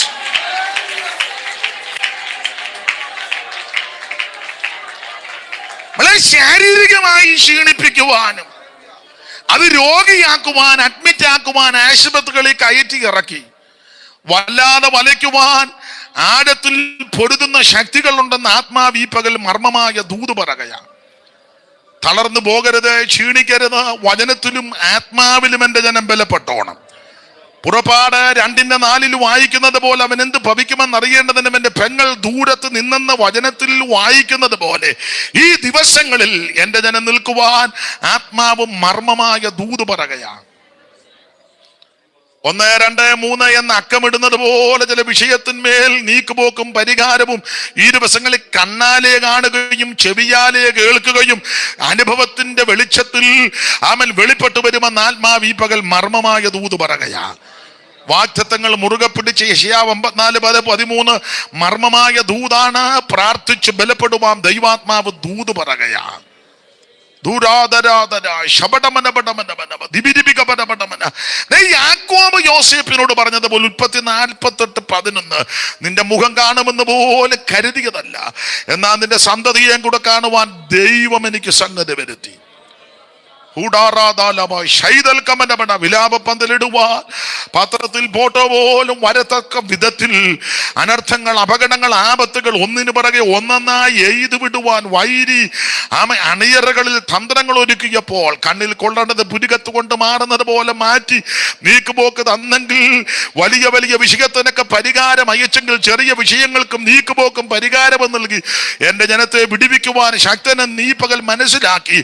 നമ്മളെ ശാരീരികമായി ക്ഷീണിപ്പിക്കുവാനും അത് രോഗിയാക്കുവാൻ, അഡ്മിറ്റ് ആക്കുവാൻ, ആശുപത്രികളിൽ കയറ്റി ഇറക്കി വല്ലാതെ വലയ്ക്കുവാൻ ആഴത്തിൽ പൊരുതുന്ന ശക്തികളുണ്ടെന്ന് ആത്മാവ് ഈ പകൽ മർമ്മമായ ദൂത് പറയുകയാണ്. തളർന്നു പോകരുത്, ക്ഷീണിക്കരുത്. വചനത്തിലും ആത്മാവിലും എൻ്റെ ജനം ബലപ്പെട്ടോണം. പുറപ്പാട് 2:4 വായിക്കുന്നത് പോലെ അവൻ എന്ത് ഭവിക്കുമെന്ന് അറിയേണ്ടതിന് എൻ്റെ പെങ്ങൾ ദൂരത്ത് നിന്നെന്ന് വചനത്തിൽ വായിക്കുന്നത് പോലെ ഈ ദിവസങ്ങളിൽ എൻ്റെ ജനം നിൽക്കുവാൻ ആത്മാവ് മർമ്മമായ ദൂത് പറയുകയാണ്. 1, 2, 3 എന്ന അക്കമിടുന്നത് പോലെ ചില വിഷയത്തിന്മേൽ നീക്കുപോക്കും പരിഹാരവും ഈ ദിവസങ്ങളിൽ കണ്ണാലെ കാണുകയും ചെവിയാലെ കേൾക്കുകയും അനുഭവത്തിന്റെ വെളിച്ചത്തിൽ അവൻ വെളിപ്പെട്ടു വരുമെന്ന് ആത്മാവ് ഈ പകൽ മർമ്മമായ ദൂത് പറയുകയാണ്. വാഗ്ദത്തങ്ങൾ മുറുകെ പിടിച്ച് യെശയ്യാവ് 54:13 മർമ്മമായ ദൂതാണ്. പ്രാർത്ഥിച്ച് ബലപ്പെടുവാൻ ദൈവാത്മാവ് ദൂത് പറയുകയാണ്. യാക്കോബ് യോസേപ്പിനോട് പറഞ്ഞതുപോലെ ഉൽപ്പത്തി 48:11 നിന്റെ മുഖം കാണുമെന്ന് പോലെ കരുതിയതല്ല, എന്നാൽ നിന്റെ സന്തതിയെയും കൂടെ കാണുവാൻ ദൈവം എനിക്ക് സംഗതി വരുത്തി. വിലാപപ്പന്തലിടുവാൻ പാത്രത്തിൽ ഫോട്ടോ പോലും വരത്തക്ക വിധത്തിൽ അനർത്ഥങ്ങൾ, അപകടങ്ങൾ, ആപത്തുകൾ ഒന്നിനു പിറകെ ഒന്നൊന്നായി എയ്തു വിടുവാൻ വൈരി അണിയറകളിൽ തന്ത്രങ്ങൾ ഒരുക്കിയപ്പോൾ കണ്ണിൽ കൊള്ളേണ്ടത് പുരികത്ത് കൊണ്ട് മാറുന്നത് പോലെ മാറ്റി നീക്കുപോക്ക് തന്നെങ്കിൽ വലിയ വലിയ വിഷയത്തിനൊക്കെ പരിഹാരം അയച്ചെങ്കിൽ ചെറിയ വിഷയങ്ങൾക്കും നീക്കുപോക്കും പരിഹാരം നൽകി എന്റെ ജനത്തെ വിടിവിക്കുവാൻ ശക്തനെ നീ പകൽ മനസ്സിലാക്കി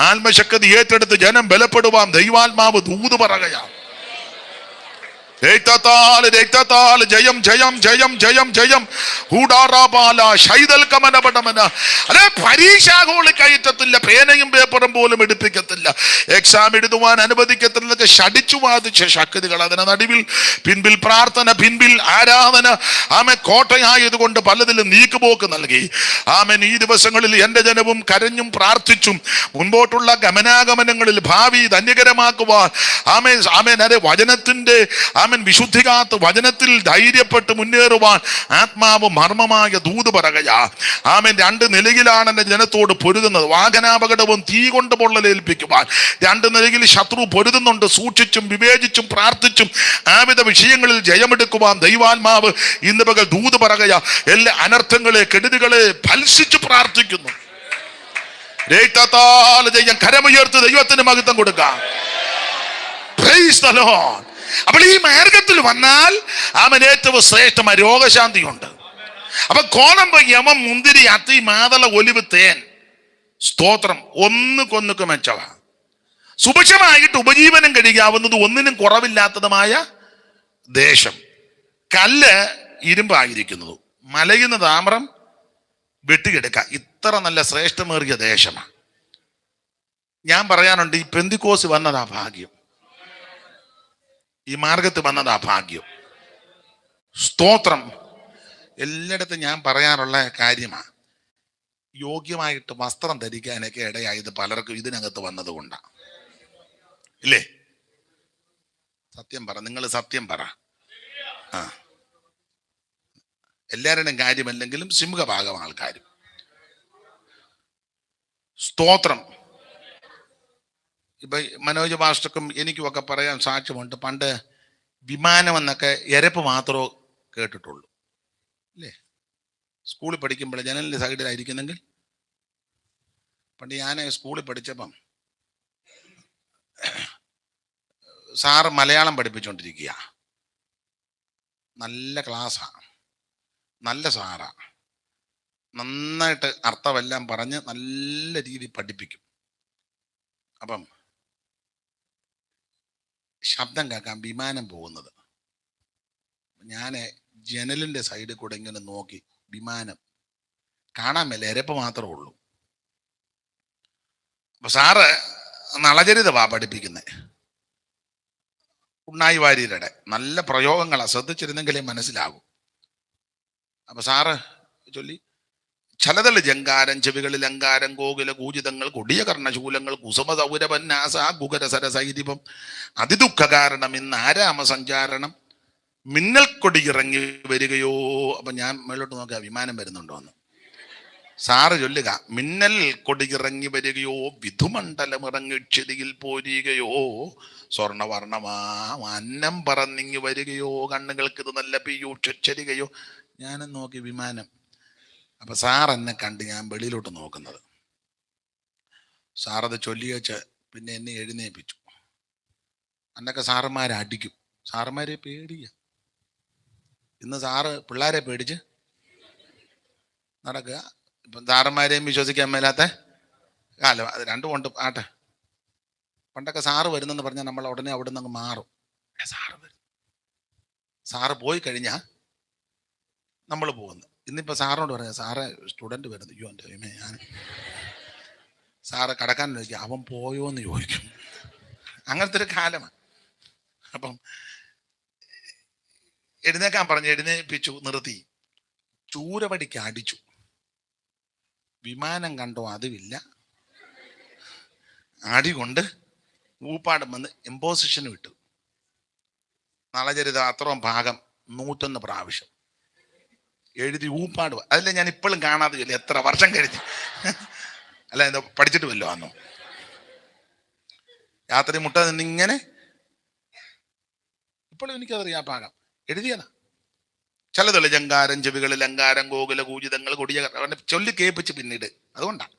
ആത്മശക്തി ഏറ്റെടുത്ത് ജനം ബലപ്പെടുവാൻ ദൈവാത്മാവ് ദൂത് പറയുകയാണ്. ജയം ജയം ജയം ജയം ജയം. അതെ, പരീക്ഷാഹോളിൽ കയറ്റത്തില്ല, പേനയും പേപ്പറും പോലും എടുപ്പിക്കത്തില്ല, എക്സാം എഴുതുവാൻ അനുവദിക്കത്തില്ല. ശടിച്ചു വാദിച്ച ശക്തികൾ അതിന് നടുവിൽ പിൻപിൽ പ്രാർത്ഥന, പിൻപിൽ ആരാധന ആമൻ കോട്ടയായതുകൊണ്ട് പലതിലും നീക്കുപോക്ക് നൽകി. ആമൻ ഈ ദിവസങ്ങളിൽ എൻ്റെ ജനവും കരഞ്ഞും പ്രാർത്ഥിച്ചും മുൻപോട്ടുള്ള ഗമനാഗമനങ്ങളിൽ ഭാവി ധന്യകരമാക്കുവാൻ ആമേൻ ആമേൻ അതെ വചനത്തിന്റെ വിശുദ്ധി കാത്ത് വചനത്തിൽ ധൈര്യപ്പെട്ട് മുന്നേറുവാൻ ആത്മാവ് മർമ്മമായ ദൂത് പറയുകയാ. ആമേൻ 2 നിലയിലാണ് എൻ്റെ ജനത്തോട് പൊരുതുന്നത്. വാഹനാപകടവും തീ കൊണ്ട് പൊള്ളലേൽപ്പിക്കുവാൻ 2 നിലയിൽ ശത്രു പൊരുതുന്നുണ്ട്. സൂക്ഷിച്ചും വിവേചിച്ചും പ്രാർത്ഥിച്ചും ആവിധ വിഷയങ്ങളിൽ ജയമെടുക്കുവാൻ ദൈവാത്മാവ് ഇന്ന് പകൽ ദൂത് പറയുകയാ. എല്ലാ അനർത്ഥങ്ങളെ, കെടുതികളെ ഫൽസിച്ച് പ്രാർത്ഥിക്കുന്നു. കരമുയർത്ത് ദൈവത്തിന് മഹത്വം കൊടുക്കാം. Praise the Lord. അപ്പോൾ ഈ മാർഗത്തിൽ വന്നാൽ അവൻ ഏറ്റവും ശ്രേഷ്ഠമായ രോഗശാന്തിയുണ്ട്. അപ്പൊ കോതമ്പ്, യമം, മുന്തിരി, അത്തി, മാതള, ഒലിവ്, തേൻ, സ്തോത്രം ഒന്നുകൊന്നുക്ക് മെച്ചവ. സുഭിക്ഷമായിട്ട് ഉപജീവനം കഴിയാവുന്നത് ഒന്നിനും കുറവില്ലാത്തതുമായ ദേശം. കല്ല് ഇരുമ്പായിരിക്കുന്നത്, മലയുന്ന താമ്രം വെട്ടിയെടുക്ക. ഇത്ര നല്ല ശ്രേഷ്ഠമേറിയ ദേശമാണ്. ഞാൻ പറയാനുണ്ട്, ഈ പെന്തിക്കോസ് വന്നതാ ഭാഗ്യം, ഈ മാർഗത്ത് വന്നതാ ഭാഗ്യം. സ്തോത്രം. എല്ലായിടത്തും ഞാൻ പറയാറുള്ള കാര്യമാണ്, യോഗ്യമായിട്ട് വസ്ത്രം ധരിക്കാനൊക്കെ ഇടയായത് പലർക്കും ഇതിനകത്ത് വന്നത് കൊണ്ടാണ്. ഇല്ലേ? സത്യം പറ, നിങ്ങൾ സത്യം പറ. ആ, എല്ലാവരുടെയും കാര്യമല്ലെങ്കിലും സിംഹഭാഗം ആൾക്കാരും. സ്തോത്രം. ഇപ്പൊ മനോജ് മാസ്റ്റർക്കും എനിക്കും ഒക്കെ പറയാൻ സാക്ഷ്യമുണ്ട്. പണ്ട് വിമാനം എന്നൊക്കെ എരപ്പ് മാത്രമേ കേട്ടിട്ടുള്ളൂ, അല്ലേ? സ്കൂളിൽ പഠിക്കുമ്പോൾ ജനലിൻ്റെ സൈഡിലായിരിക്കുന്നെങ്കിൽ. പണ്ട് ഞാൻ സ്കൂളിൽ പഠിച്ചപ്പം സാറ് മലയാളം പഠിപ്പിച്ചുകൊണ്ടിരിക്കുക. നല്ല ക്ലാസ്സാണ്, നല്ല സാറാ, നന്നായിട്ട് അർത്ഥമെല്ലാം പറഞ്ഞ് നല്ല രീതിയിൽ പഠിപ്പിക്കും. അപ്പം ശബ്ദം കേൾക്കാം വിമാനം പോകുന്നത്. ഞാൻ ജനലിൻ്റെ സൈഡിൽ കൂടെ ഇങ്ങനെ നോക്കി, വിമാനം കാണാൻ മേലെ, എരപ്പ് മാത്രമേ ഉള്ളൂ. അപ്പൊ സാറ് നളചരിതവാ പഠിപ്പിക്കുന്നത്, ഉണ്ണായി വാര്യരുടെ നല്ല പ്രയോഗങ്ങളാണ്, ശ്രദ്ധിച്ചിരുന്നെങ്കിലേ മനസ്സിലാകും. അപ്പൊ സാറ് ചൊല്ലി, ചലതള് ജങ്കാരം, ചെവികളിൽ അങ്കാരം, ഗോകുല കൂജിതങ്ങൾ, കൊടിയ കർണശൂലങ്ങൾ, കുസുമ സൗരപന്നാസ ഗുഗരസര സൈരിപം, അതിദുഃഖ കാരണം ഇന്ന് ആരാമ സഞ്ചാരണം, മിന്നൽ കൊടി ഇറങ്ങി വരികയോ. അപ്പൊ ഞാൻ മേലോട്ട് നോക്കുക, വിമാനം വരുന്നുണ്ടോ എന്ന്. സാറ് ചൊല്ലുക, മിന്നൽ കൊടി ഇറങ്ങി വരികയോ, വിധുമണ്ഡലം ഇറങ്ങിക്ഷതിയിൽ പോരുകയോ, സ്വർണവർണ്ണമാ അന്നം പറന്നിങ്ങി വരികയോ, കണ്ണുകൾക്ക് ഇത് നല്ല പീയൂക്ഷരികയോ. ഞാനും നോക്കി വിമാനം. അപ്പൊ സാർ എന്നെ കണ്ട് ഞാൻ വെളിയിലോട്ട് നോക്കുന്നത്. സാറത് ചൊല്ലിയേച്ച് പിന്നെ എന്നെ എഴുന്നേൽപ്പിച്ചു. അന്നൊക്കെ സാറന്മാരെ അടിക്കും, സാറന്മാരെ പേടിയ. ഇന്ന് സാറ് പിള്ളേരെ പേടിച്ച് നടക്കുക. ഇപ്പം സാറന്മാരെയും വിശ്വസിക്കാൻ മേലാത്ത കാലം. അത് രണ്ടും കൊണ്ട് ആട്ടെ. പണ്ടൊക്കെ സാറ് വരുന്നെന്ന് പറഞ്ഞാൽ നമ്മൾ ഉടനെ അവിടെ നിന്ന് അങ്ങ് മാറും. സാറ് വരും, സാറ് പോയി കഴിഞ്ഞാൽ നമ്മൾ പോകുന്നു. ഇന്നിപ്പോൾ സാറിനോട് പറയാം, സാറേ സ്റ്റുഡൻറ്റ് വരുന്നു. അയ്യോ എൻ്റെ ദൈവമേ, ഞാൻ സാറ് കടക്കാൻ ചോദിക്കും, അവൻ പോയോ എന്ന് ചോദിക്കും. അങ്ങനത്തെ ഒരു കാലമാണ്. അപ്പം എഴുന്നേക്കാൻ പറഞ്ഞ് എഴുന്നേൽപ്പിച്ചു, നിർത്തി, ചൂരവടിക്ക് അടിച്ചു. വിമാനം കണ്ടോ അതുമില്ല, അടി കൊണ്ട് ഊപ്പാടും വന്ന് ഇമ്പോസിഷൻ വിട്ടു. നളചരിതം അത്രയും ഭാഗം 101 പ്രാവശ്യം എഴുതി ഊപ്പാട്. അതില്ല, ഞാൻ ഇപ്പോഴും കാണാതെ ചൊല്ലി, എത്ര വർഷം കഴിഞ്ഞ്. അല്ല, എന്താ പഠിച്ചിട്ട് വല്ലോ അന്നോ? രാത്രി മുട്ട നിന്നിങ്ങനെ ഇപ്പോഴും എനിക്കതറിയാം, ഭാഗം എഴുതിയതാ. ചിലതുള്ള ജങ്കാരം, ചെവികളിൽ അങ്കാരം, ഗോകുല കൂജിതങ്ങൾ, കൊടിയ ചൊല്ലി കേൾപ്പിച്ച് പിന്നീട്. അതുകൊണ്ടാണ്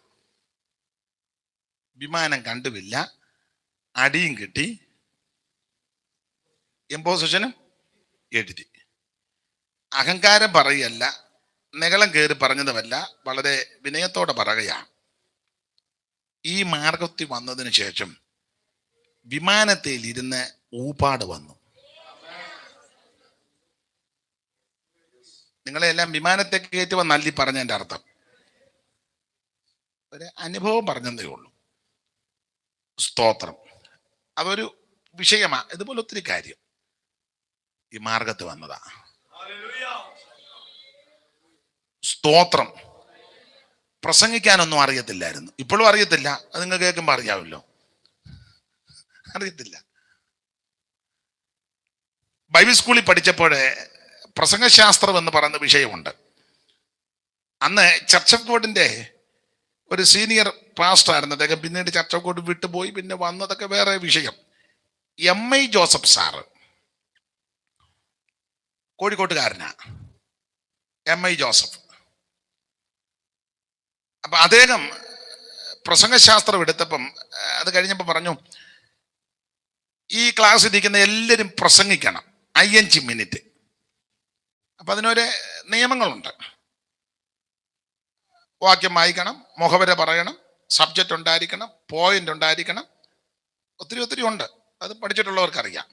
വിമാനം കണ്ടുമില്ല, അടിയും കിട്ടി, ഇമ്പോസിഷനും എഴുതി. അഹങ്കാരം പറയല്ല, നികളം കയറി പറഞ്ഞതുമല്ല, വളരെ വിനയത്തോടെ പറയുകയാണ്. ഈ മാർഗത്തിൽ വന്നതിന് ശേഷം വിമാനത്തിൽ ഇരുന്ന് ഊപ്പാട് വന്നു. നിങ്ങളെല്ലാം വിമാനത്തെ കയറ്റി വന്നല്ലി പറഞ്ഞതിൻ്റെ അർത്ഥം. ഒരു അനുഭവം പറഞ്ഞതേ ഉള്ളൂ. സ്തോത്രം. അതൊരു വിഷയമാണ്. ഇതുപോലെ ഒത്തിരി കാര്യം ഈ മാർഗത്ത് വന്നതാ. സ്തോത്രം. പ്രസംഗിക്കാനൊന്നും അറിയത്തില്ലായിരുന്നു, ഇപ്പോഴും അറിയത്തില്ല. അത് നിങ്ങൾ കേൾക്കുമ്പോൾ അറിയാമല്ലോ, അറിയത്തില്ല. ബൈബിൾ സ്കൂളിൽ പഠിച്ചപ്പോഴേ പ്രസംഗശാസ്ത്രം എന്ന് പറയുന്ന വിഷയമുണ്ട്. അന്ന് ചർച്ച് ഓഫ് ഗോഡിന്റെ ഒരു സീനിയർ പാസ്റ്റർ ആയിരുന്നു അദ്ദേഹം. പിന്നീട് ചർച്ച് ഓഫ് ഗോഡ് വിട്ടുപോയി, പിന്നെ വന്നതൊക്കെ വേറെ വിഷയം. MI ജോസഫ് സാറ് കോഴിക്കോട്ടുകാരനാ, MI ജോസഫ്. അപ്പൊ അദ്ദേഹം പ്രസംഗശാസ്ത്രം എടുത്തപ്പം അത് കഴിഞ്ഞപ്പോൾ പറഞ്ഞു, ഈ ക്ലാസ് ഇരിക്കുന്ന എല്ലാവരും പ്രസംഗിക്കണം 5 മിനിറ്റ്. അപ്പൊ അതിനൊരു നിയമങ്ങളുണ്ട്. വാക്യം വായിക്കണം, മുഖവര പറയണം, സബ്ജക്റ്റ് ഉണ്ടായിരിക്കണം, പോയിന്റ് ഉണ്ടായിരിക്കണം, ഒത്തിരി ഉണ്ട്. അത് പഠിച്ചിട്ടുള്ളവർക്കറിയാം.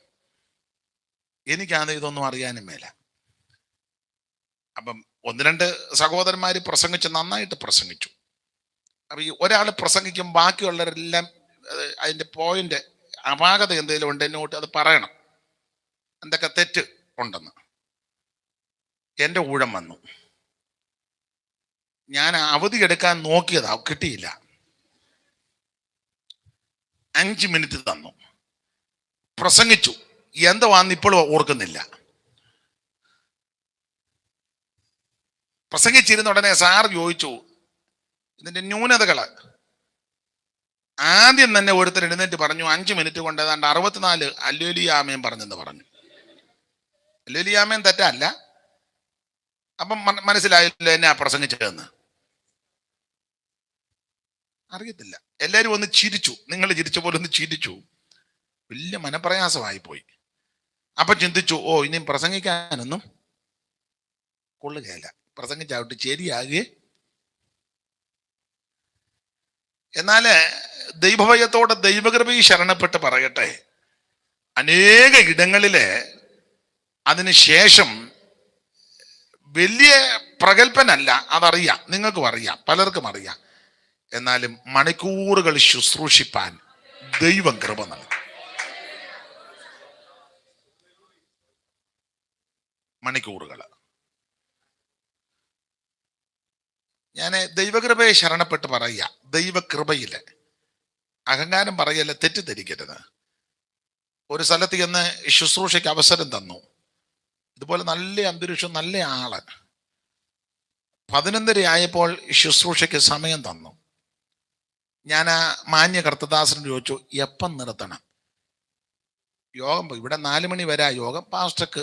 എനിക്കാണ് ഇതൊന്നും അറിയാനും മേല. അപ്പം 1-2 സഹോദരന്മാര് നന്നായിട്ട് പ്രസംഗിച്ചു. അപ്പൊ ഈ ഒരാൾ പ്രസംഗിക്കും, ബാക്കിയുള്ളവരെല്ലാം അതിന്റെ പോയിന്റ് അപാകത എന്തെങ്കിലും ഉണ്ട് എന്നോട്ട് അത് പറയണം, എന്തൊക്കെ തെറ്റ് ഉണ്ടെന്ന്. എൻ്റെ ഊഴം വന്നു. ഞാൻ അവധി എടുക്കാൻ നോക്കിയതാ, കിട്ടിയില്ല. 5 മിനിറ്റ് തന്നു, പ്രസംഗിച്ചു. എന്തുവാന്ന് ഇപ്പോഴും ഓർക്കുന്നില്ല. പ്രസംഗിച്ചിരുന്ന ഉടനെ സാർ ചോദിച്ചു ഇതിന്റെ ന്യൂനതകള്. ആദ്യം തന്നെ ഒരുത്തർ എഴുന്നേറ്റ് പറഞ്ഞു 5 മിനിറ്റ് കൊണ്ട് ഏതാണ്ട് 64 അല്ലേലൂയാമേൻ പറഞ്ഞെന്ന് പറഞ്ഞു. അല്ലേലൂയാമേൻ തെറ്റല്ല. അപ്പം മനസ്സിലായില്ല എന്നെ പ്രസംഗിച്ചതെന്ന്. അറിയത്തില്ല. എല്ലാവരും ഒന്ന് ചിരിച്ചു. നിങ്ങൾ ചിരിച്ച പോലെ ഒന്ന് ചിരിച്ചു. വലിയ മനപ്രയാസമായി പോയി. അപ്പൊ ചിന്തിച്ചു, ഓ ഇനിയും പ്രസംഗിക്കാനൊന്നും കൊള്ളുകയില്ല, പ്രസംഗിച്ചാവട്ടെ ശരിയാകെ. എന്നാല് ദൈവഭയത്തോടെ ദൈവകൃപയിൽ ശരണപ്പെട്ട് പറയട്ടെ, അനേക ഇടങ്ങളില് അതിനുശേഷം വലിയ പ്രഗത്ഭനല്ല, അതറിയാം, നിങ്ങൾക്കും അറിയാം, പലർക്കും അറിയാം. എന്നാലും മണിക്കൂറുകൾ ശുശ്രൂഷിപ്പാൻ ദൈവം കൃപ നൽകും. മണിക്കൂറുകൾ. ഞാൻ ദൈവകൃപയെ ശരണപ്പെട്ട് പറയുക, ദൈവകൃപയില് അഹങ്കാരം പറയല്ല, തെറ്റിദ്ധരിക്കരുത്. ഒരു സ്ഥലത്ത് ചെന്ന് ശുശ്രൂഷയ്ക്ക് അവസരം തന്നു. ഇതുപോലെ നല്ല അന്തരീക്ഷം, നല്ല ആള്. 11:30 ആയപ്പോൾ ശുശ്രൂഷയ്ക്ക് സമയം തന്നു. ഞാൻ ആ മാന്യ കർത്തദാസനോട് ചോദിച്ചു, എപ്പം നിർത്തണം? യോഗം ഇവിടെ 4 മണി വരെ യോഗം, പാസ്റ്റർക്ക്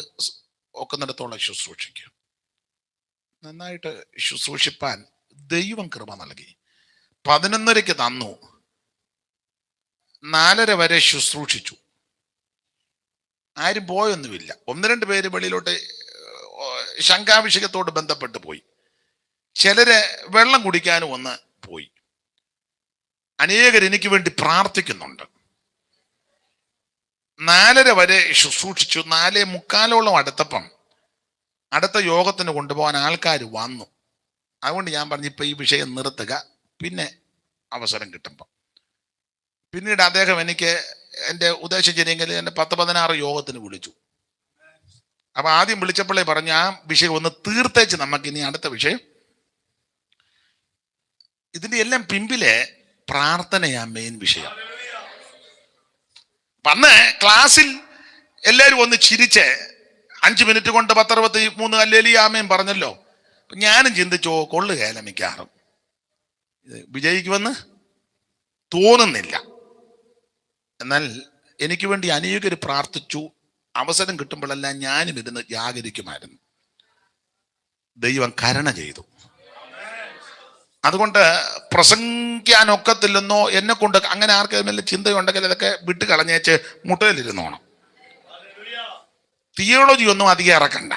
ഒക്കുന്നിടത്തോളം ശുശ്രൂഷിക്കും. നന്നായിട്ട് ശുശ്രൂഷിപ്പാൻ ദൈവം കൃപ നൽകി. 11:30 തന്നു, 4:30 വരെ ശുശ്രൂഷിച്ചു. ആരും പോയൊന്നുമില്ല. 1-2 പേര് വെളിയിലോട്ട് ശംഖാഭിഷേകത്തോട് ബന്ധപ്പെട്ട് പോയി. ചിലര് വെള്ളം കുടിക്കാനും ഒന്ന് പോയി. അനേകർ എനിക്ക് വേണ്ടി പ്രാർത്ഥിക്കുന്നുണ്ട്. 4:30 വരെ ശുശ്രൂഷിച്ചു. 4:45 അടുത്തപ്പം അടുത്ത യോഗത്തിന് കൊണ്ടുപോകാൻ ആൾക്കാർ വന്നു. അതുകൊണ്ട് ഞാൻ പറഞ്ഞു, ഇപ്പൊ ഈ വിഷയം നിർത്തുക, പിന്നെ അവസരം കിട്ടുമ്പോൾ. പിന്നീട് അദ്ദേഹം എനിക്ക് എൻ്റെ ഉദ്ദേശം ശരിയെങ്കിൽ എന്നെ 10-16 യോഗത്തിന് വിളിച്ചു. അപ്പൊ ആദ്യം വിളിച്ചപ്പോഴേ പറഞ്ഞു, ആ വിഷയം ഒന്ന് തീർത്തേച്ച് നമുക്ക് ഇനി അടുത്ത വിഷയം. ഇതിന്റെ എല്ലാം പിമ്പിലെ പ്രാർത്ഥനയാ മെയിൻ വിഷയം. അന്ന് ക്ലാസ്സിൽ എല്ലാവരും ഒന്ന് ചിരിച്ച് 5 മിനിറ്റ് കൊണ്ട് 10:63 ഹല്ലേലൂയാമേൻ പറഞ്ഞല്ലോ. ഞാനും ചിന്തിച്ചോ, കൊള്ളുകയില്ല, മിക്കവാറും ഇത് വിജയിക്കുമെന്ന് തോന്നുന്നില്ല. എന്നാൽ എനിക്ക് വേണ്ടി അനേകർ പ്രാർത്ഥിച്ചു. അവസരം കിട്ടുമ്പോഴെല്ലാം ഞാനും ഇരുന്ന് ജാഗരിക്കുമായിരുന്നു. ദൈവം കരുണ ചെയ്തു. അതുകൊണ്ട് പ്രസംഗിക്കാനൊക്കത്തില്ലെന്നോ എന്നെ കൊണ്ട് അങ്ങനെ ആർക്കെങ്കിലും ചിന്തയുണ്ടെങ്കിൽ അതൊക്കെ വിട്ട് കളഞ്ഞേച്ച് മുട്ടയിലിരുന്നോണം. തിയോളജി ഒന്നും അധികം ഇറക്കണ്ട.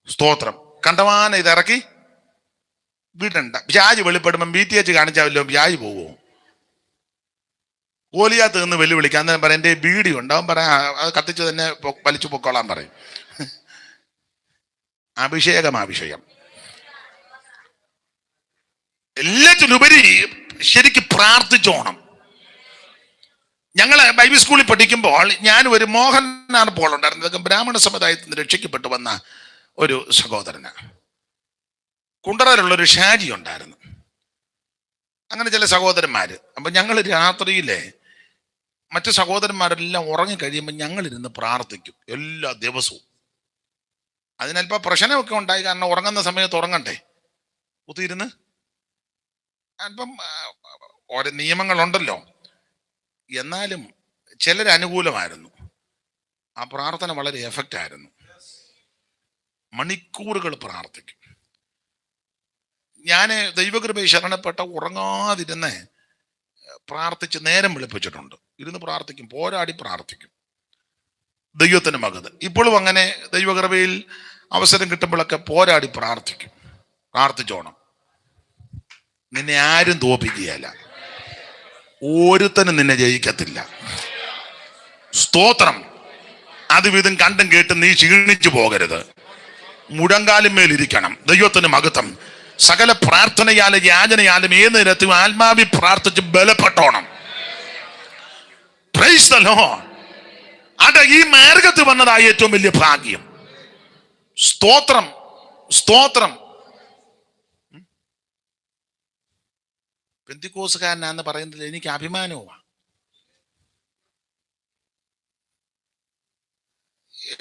സ്തോത്രം. കണ്ടമാനം ഇതിറക്കി വിടണ്ട. വ്യാജ് വെളിപ്പെടുമ്പം BTH കാണിച്ചാവല്ലോ, വ്യാജ് പോവോ? ഗോലിയാത്ത് നിന്ന് വെല്ലുവിളിക്കാൻ അന്നേരം പറയാം, എൻ്റെ ബീഡി ഉണ്ട്, അവൻ പറയാം അത് കത്തിച്ച് തന്നെ വലിച്ചു പൊക്കോളാൻ പറയും. അഭിഷേകം. എല്ലാറ്റിലുപരി ശരിക്ക് പ്രാർത്ഥിച്ചോണം. ഞങ്ങള് ബൈബിൾ സ്കൂളിൽ പഠിക്കുമ്പോൾ ഞാൻ ഒരു മോഹൻലാൽ പോൾ ഉണ്ടായിരുന്നു. ഇതൊക്കെ ബ്രാഹ്മണ സമുദായത്തിൽ നിന്ന് രക്ഷിക്കപ്പെട്ടു വന്ന ഒരു സഹോദരന്. കുണ്ടറയിലുള്ളൊരു ഷാജി ഉണ്ടായിരുന്നു. അങ്ങനെ ചില സഹോദരന്മാര്. അപ്പൊ ഞങ്ങൾ രാത്രിയിലെ മറ്റു സഹോദരന്മാരെല്ലാം ഉറങ്ങിക്കഴിയുമ്പോൾ ഞങ്ങളിരുന്ന് പ്രാർത്ഥിക്കും എല്ലാ ദിവസവും. അതിനല്പം പ്രശ്നമൊക്കെ ഉണ്ടായി, കാരണം ഉറങ്ങുന്ന സമയത്ത് ഉറങ്ങണ്ടേ, കുത്തിയിരുന്ന്. അല്പം ഓരോ നിയമങ്ങളുണ്ടല്ലോ. എന്നാലും ചിലരനുകൂലമായിരുന്നു. ആ പ്രാർത്ഥന വളരെ എഫക്റ്റ് ആയിരുന്നു. മണിക്കൂറുകൾ പ്രാർത്ഥിക്കും. ഞാൻ ദൈവകൃപയെ ശരണപ്പെട്ട ഉറങ്ങാതിരുന്ന് പ്രാർത്ഥിച്ച് നേരം വെളുപ്പിച്ചിട്ടുണ്ട്. ഇരുന്ന് പ്രാർത്ഥിക്കും, പോരാടി പ്രാർത്ഥിക്കും. ദൈവത്തിന് മകത്. ഇപ്പോഴും അങ്ങനെ ദൈവകൃപയിൽ അവസരം കിട്ടുമ്പോഴൊക്കെ പോരാടി പ്രാർത്ഥിക്കും. പ്രാർത്ഥിച്ചോണം. നിന്നെ ആരും തോൽപ്പിക്കുകയല്ല, ഒരുത്തനും നിന്നെ ജയിക്കത്തില്ല. സ്തോത്രം. അതുവിധം കണ്ടും കേട്ടും നീ ക്ഷീണിച്ചു പോകരുത്. മുഴങ്കാലിന്മേലിരിക്കണം. ദൈവത്തിന് മഹത്വം. സകല പ്രാർത്ഥനയാലും യാചനയാലും ഏത് നേരത്തും ആത്മാവി പ്രാർത്ഥിച്ച് ബലപ്പെട്ടോണം. Price the Lord. അതെ, ഈ മാർഗത്തിൽ വന്നതായ ഏറ്റവും വലിയ ഭാഗ്യം. സ്തോത്രം, സ്തോത്രം. പെന്തിക്കോസുകാരനാന്ന് പറയുന്നതിൽ എനിക്ക് അഭിമാനവുമാണ്.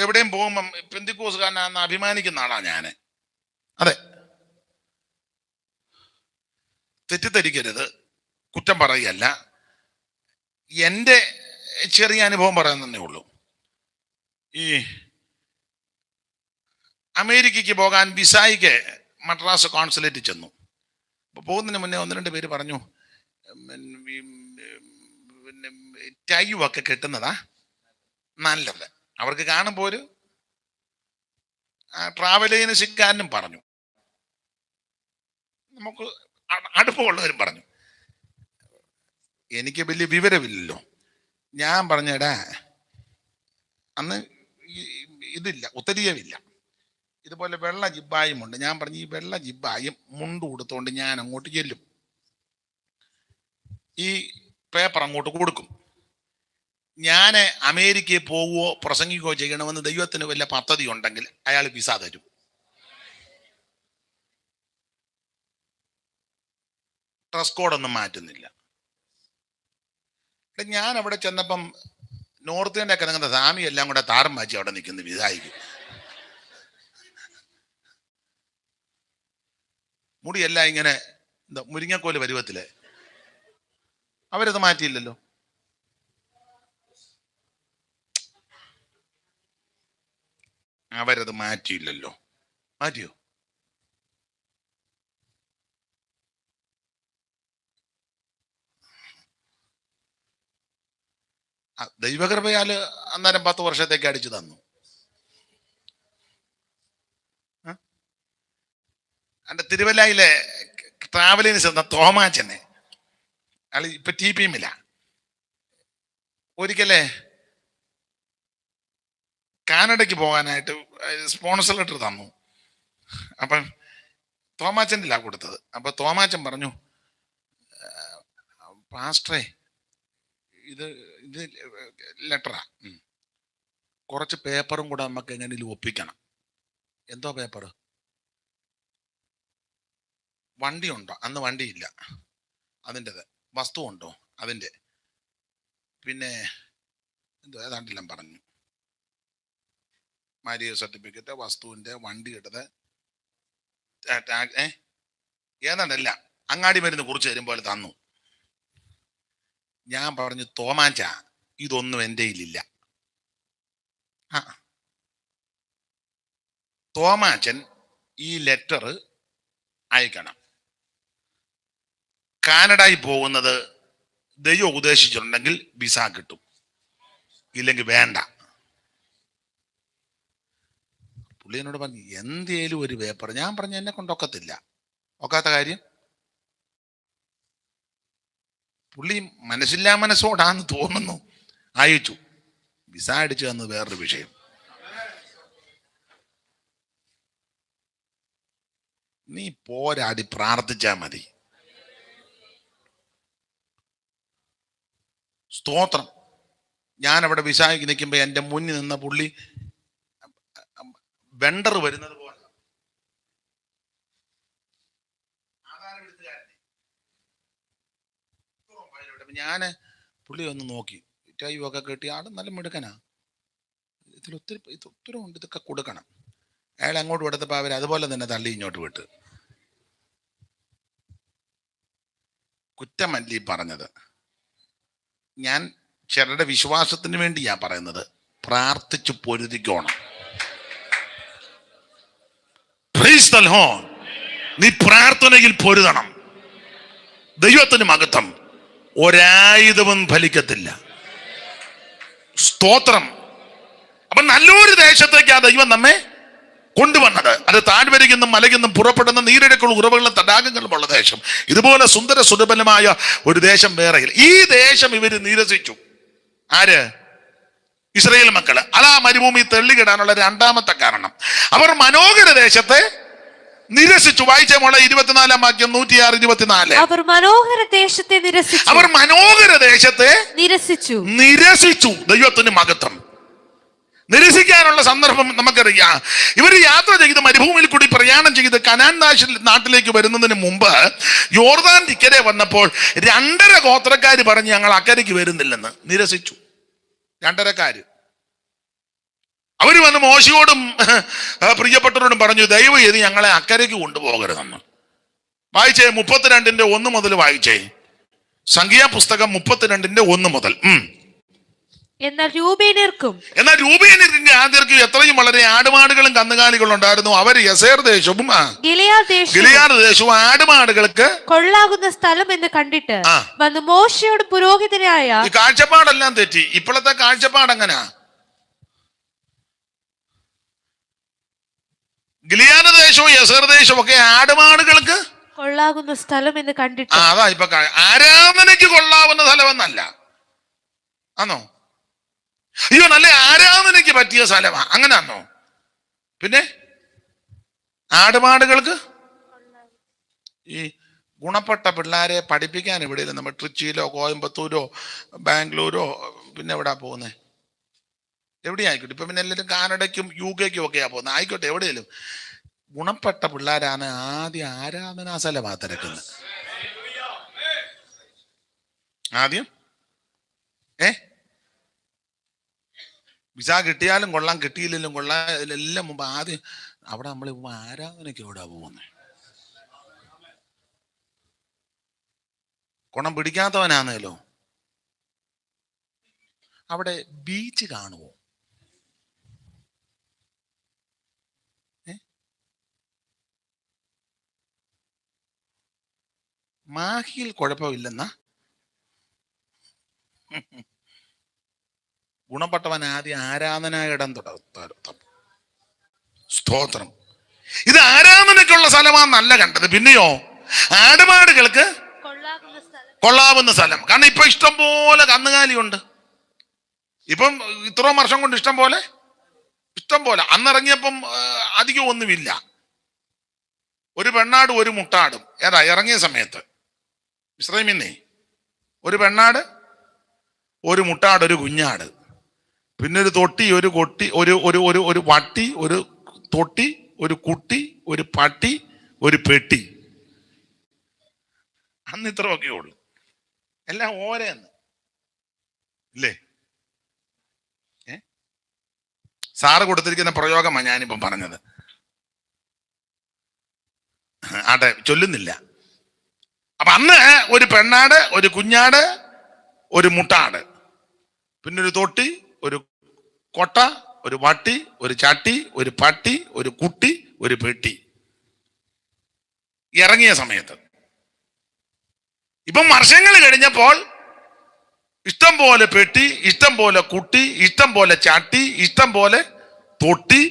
എവിടെയും പോകുമ്പം പെന്തിക്കോസുകാരനാന്ന് അഭിമാനിക്കുന്ന ആളാ ഞാന്. അതെ, തെറ്റിദ്ധരിക്കരുത്, കുറ്റം പറയുകയല്ല. എൻ്റെ ചെറിയ അനുഭവം പറയാൻ ഉള്ളൂ. ഈ അമേരിക്കയ്ക്ക് പോകാൻ വിസായിക്ക് മദ്രാസ് കോൺസുലേറ്റിൽ ചെന്നു. അപ്പോൾ പോകുന്നതിന് മുന്നേ 1-2 പേര് പറഞ്ഞു, പിന്നെ ടൈയൊക്കെ കെട്ടുന്നതാ നല്ലത്. അവർക്ക് കാണുമ്പോൾ ഒരു ട്രാവൽ ഏജൻസിക്കാരനും പറഞ്ഞു, നമുക്ക് അടുപ്പമുള്ളവരും പറഞ്ഞു. എനിക്ക് വലിയ വിവരമില്ലല്ലോ. ഞാൻ പറഞ്ഞടാ, അന്ന് ഇതില്ല, ഉത്തരീയമില്ല, ഇതുപോലെ വെള്ള ജിബ്ബായും ഉണ്ട്. ഞാൻ പറഞ്ഞു, ഈ വെള്ള ജിബ്ബായും മുണ്ട് കൊടുത്തോണ്ട് ഞാൻ അങ്ങോട്ട് ചെല്ലും, ഈ പേപ്പർ അങ്ങോട്ട് കൊടുക്കും. ഞാൻ അമേരിക്കയിൽ പോവുകയോ പ്രസംഗിക്കുകയോ ചെയ്യണമെന്ന് ദൈവത്തിന് വല്ല പദ്ധതി ഉണ്ടെങ്കിൽ അയാൾ വിസ തരും. ഡ്രസ് കോഡൊന്നും മാറ്റുന്നില്ല. ഞാൻ അവിടെ ചെന്നപ്പം നോർത്ത് ഇന്ത്യയൊക്കെ ഇറങ്ങുന്ന സ്വാമി എല്ലാം കൂടെ താരം മാറ്റി അവിടെ നിൽക്കുന്നു വിസായിക്ക്. മുടിയെല്ലാം ഇങ്ങനെ എന്താ മുരിങ്ങക്കോല് പരുവത്തില്. അവരത് മാറ്റിയില്ലല്ലോ. അവരത് മാറ്റിയില്ലല്ലോ. മാറ്റിയോ? ദൈവകൃപയാല് അന്നേരം 10 വർഷത്തേക്ക് അടിച്ചു തന്നു. എൻ്റെ തിരുവല്ലയിലെ ട്രാവലിന് ചെന്ന തോമാച്ചനെ, അയാൾ ഇപ്പൊ TPM-ഇല്ല. ഒരിക്കലേ കാനഡയ്ക്ക് പോകാനായിട്ട് സ്പോൺസർ ലെറ്റർ തന്നു. അപ്പം തോമാച്ചൻ്റെ കൊടുത്തത്. അപ്പൊ തോമാച്ചൻ പറഞ്ഞു, പാസ്റ്ററേ, ഇത് ലെറ്ററാ, കുറച്ച് പേപ്പറും കൂടെ നമുക്ക് എങ്ങനെയും ഒപ്പിക്കണം. എന്തോ പേപ്പർ? വണ്ടിയുണ്ടോ? അന്ന് വണ്ടിയില്ല. അതിൻ്റെത്. വസ്തു ഉണ്ടോ? അതിൻ്റെ. പിന്നെ എന്തോ ഏതാണ്ടെല്ലാം പറഞ്ഞു. മാര്യേജ് സർട്ടിഫിക്കറ്റ്, വസ്തുവിൻ്റെ, വണ്ടിയുടേത്, ഏതാണ്ടല്ല അങ്ങാടി മരുന്ന് കുറിച്ച് തരും പോലെ തന്നു. ഞാൻ പറഞ്ഞു, തോമാച്ച, ഇതൊന്നും എൻ്റെ കയ്യിലില്ല. തോമാച്ചൻ ഈ ലെറ്റർ അയക്കണം. കാനഡയിൽ പോകുന്നത് ദൈവം ഉദ്ദേശിച്ചിട്ടുണ്ടെങ്കിൽ വിസ കിട്ടും, ഇല്ലെങ്കിൽ വേണ്ട. പുള്ളി എന്നോട് പറഞ്ഞു, എന്തേലും ഒരു പേപ്പർ. ഞാൻ പറഞ്ഞു, എന്നെ കൊണ്ടൊക്കത്തില്ല. ഒക്കാത്ത കാര്യം. പുള്ളി മനസ്സില്ലാ മനസ്സോടാന്ന് തോന്നുന്നു അയച്ചു. വിസ അടിച്ചു തന്നത് വേറൊരു വിഷയം. നീ പോരാടി പ്രാർത്ഥിച്ചാ മതി. സ്തോത്രം. ഞാൻ അവിടെ വിസായിക്ക് നിൽക്കുമ്പോ എൻ്റെ മുന്നിൽ നിന്ന പുള്ളി വെണ്ടർ വരുന്നത് പോലെ ഞാന് പുള്ളി ഒന്ന് നോക്കി. ടൈയൊക്കെ കെട്ടി ആട് നല്ല മിടുക്കനാ. ഒത്തിരി ഉണ്ട്, ഇതൊക്കെ കൊടുക്കണം. അയാൾ അങ്ങോട്ട് കൊടുത്തപ്പോൾ അവർ അതുപോലെ തന്നെ തള്ളി ഇങ്ങോട്ട് വിട്ട്. കുറ്റമല്ലി പറഞ്ഞത്. ഞാൻ ചിലരുടെ വിശ്വാസത്തിന് വേണ്ടി ഞാൻ പറയുന്നത്, പ്രാർത്ഥിച്ചു പൊരുതിക്കോണം. Price the Lord. നീ പ്രാർത്ഥനയിൽ പൊരുതണം. ദൈവത്തിന് മഹത്വം. ഒരായുധവും ഫലിക്കത്തില്ല. സ്തോത്രം. അപ്പൊ നല്ലൊരു ദേശത്തേക്ക് ആ ദൈവം നമ്മെ കൊണ്ടുവന്നത്. അത് താഴ്വരയ്ക്കെന്നും മലയ്ക്കെന്നും പുറപ്പെടുന്ന നീരൊഴുക്കുള്ള ഉറവുകളും തടാകങ്ങളും ഉള്ള ദേശം. ഇതുപോലെ സുന്ദര സുലഭമായ ഒരു ദേശം വേറെയില്ല. ഈ ദേശം ഇവര് നിരസിച്ചു. ആര്? ഇസ്രായേൽ മക്കള്. അതാ മരുഭൂമി തള്ളിക്കിടാനുള്ള രണ്ടാമത്തെ കാരണം. അവർ മനോഹര ദേശത്തെ നിരസിച്ചു. വായിച്ച മോളെ 24-ാം വാക്യം 106-24. അവർ മനോഹര ദേശത്തെ നിരസിച്ചു. അവർ മനോഹര ദേശത്തെ നിരസിച്ചു. ദൈവത്തിന് മഹത്വം. നിരസിക്കാനുള്ള സന്ദർഭം നമുക്കറിയാം. ഇവർ യാത്ര ചെയ്ത് മരുഭൂമിയിൽ കൂടി പ്രയാണം ചെയ്ത് കനാൻ നാട്ടിലേക്ക് വരുന്നതിന് മുമ്പ് യോർദാൻ ഇക്കരെ വന്നപ്പോൾ 2.5 ഗോത്രക്കാര് പറഞ്ഞ് ഞങ്ങൾ അക്കരയ്ക്ക് വരുന്നില്ലെന്ന്. നിരസിച്ചു. 2.5 അവര് വന്ന് മോശയോടും പ്രിയപ്പെട്ടവരോടും പറഞ്ഞു, ദയവ് ചെയ്ത് ഞങ്ങളെ അക്കരയ്ക്ക് കൊണ്ടുപോകരുതെന്ന്. വായിച്ചേ 32-1 മുതൽ വായിച്ചേ. സംഖ്യാപുസ്തകം 32-1 മുതൽ. എന്നാൽ രൂബേന്യർക്കും ആദ്യർക്കും എത്രയും വളരെ ആടുമാടുകളും കന്നുകാലികളും ഉണ്ടായിരുന്നു. അവർ യസേർ ദേശവും ഗിലെയാദ് ദേശവും ആടുമാടുകൾക്ക് കൊള്ളാകുന്ന സ്ഥലം എന്ന് കണ്ടിട്ട് വന്ന് മോശയോട് പുരോഹിതനായ ഈ കാഴ്ചപ്പാടെല്ലാം തെറ്റി. ഇപ്പോഴത്തെ കാഴ്ചപ്പാട് എങ്ങനാ? ഗിലെയാദ് ദേശവും യസേർ ദേശവും ഒക്കെ ആടുമാടുകൾക്ക് കൊള്ളാകുന്ന സ്ഥലം എന്ന് കണ്ടിട്ട്. അതാ ഇപ്പൊ ആരാധനയ്ക്ക് കൊള്ളാവുന്ന സ്ഥലമെന്നല്ല. ആണോ? അയ്യോ, നല്ല ആരാധനയ്ക്ക് പറ്റിയ സ്ഥലമാ, അങ്ങനാന്നോ? പിന്നെ ആടുമാടുകൾക്ക് ഈ ഗുണപ്പെട്ട പിള്ളേരെ പഠിപ്പിക്കാൻ എവിടെയില്ല. നമ്മൾ ട്രിച്ചിയിലോ കോയമ്പത്തൂരോ ബാംഗ്ലൂരോ പിന്നെ എവിടാ പോകുന്നത്? എവിടെയായിക്കോട്ടെ. ഇപ്പൊ പിന്നെ എല്ലാവരും കാനഡയ്ക്കും UK-ക്കും ഒക്കെയാ പോകുന്നത്. ആയിക്കോട്ടെ, എവിടെയെങ്കിലും ഗുണപ്പെട്ട പിള്ളേരാണ് ആദ്യം ആരാധനാ സ്ഥലമാ തിരക്കുന്നത്. ആദ്യം വിസ കിട്ടിയാലും കൊള്ളാം, കിട്ടിയില്ലെങ്കിലും കൊള്ളാം, ഇതിലെല്ലാം മുമ്പ് ആദ്യം അവിടെ നമ്മൾ ആരാധനയ്ക്ക് എവിടാ പോകുന്നത്? ഗുണം പിടിക്കാത്തവനാണല്ലോ. അവിടെ ബീച്ച് കാണുമോ? മാഹിയിൽ കുഴപ്പമില്ലെന്നാ? ഗുണപ്പെട്ടവൻ ആദ്യം ആരാധനായിടം സ്തോത്രം. ഇത് ആരാധനയ്ക്കുള്ള സ്ഥലമാണെന്നല്ല കണ്ടത്. പിന്നെയോ ആടുമാടുകൾക്ക് കൊള്ളാവുന്ന സ്ഥലം. കാരണം ഇപ്പൊ ഇഷ്ടം പോലെ കന്നുകാലിയുണ്ട്. ഇപ്പം ഇത്രയും വർഷം കൊണ്ട് ഇഷ്ടം പോലെ അന്നിറങ്ങിയപ്പം അധികം ഒന്നുമില്ല. ഒരു പെണ്ണാടും ഒരു മുട്ടാടും. ഏതാ ഇറങ്ങിയ സമയത്ത്? ഇസ്രായേലിന്നേ ഒരു പെണ്ണാട്, ഒരു മുട്ടാട്, ഒരു കുഞ്ഞാട്, പിന്നെ ഒരു തൊട്ടി, ഒരു കൊട്ടി, ഒരു വട്ടി, ഒരു തൊട്ടി, ഒരു കുട്ടി, ഒരു പട്ടി, ഒരു പെട്ടി. അന്ന് ഇത്രയൊക്കെ ഉള്ളു. എല്ലാം ഓരോന്ന് ഇല്ലേ? സാറ് കൊടുത്തിരിക്കുന്ന പ്രയോഗമാണ് ഞാനിപ്പം പറഞ്ഞത്. ആട്ടെ, ചൊല്ലുന്നില്ല. അപ്പൊ അന്ന് ഒരു പെണ്ണാട്, ഒരു കുഞ്ഞാട്, ഒരു മുട്ടാട്, പിന്നെ ഒരു തൊട്ടി, ഒരു കൊട്ട, ഒരു വട്ടി, ഒരു ചട്ടി, ഒരു പട്ടി, ഒരു കുട്ടി, ഒരു പെട്ടി. ഇറങ്ങിയ സമയത്ത്. ഇപ്പം വർഷങ്ങൾ കഴിഞ്ഞപ്പോൾ ഇഷ്ടം പോലെ പെട്ടി, ഇഷ്ടം പോലെ കുട്ടി, ഇഷ്ടം പോലെ ചട്ടി, ഇഷ്ടം പോലെ തൊട്ടി,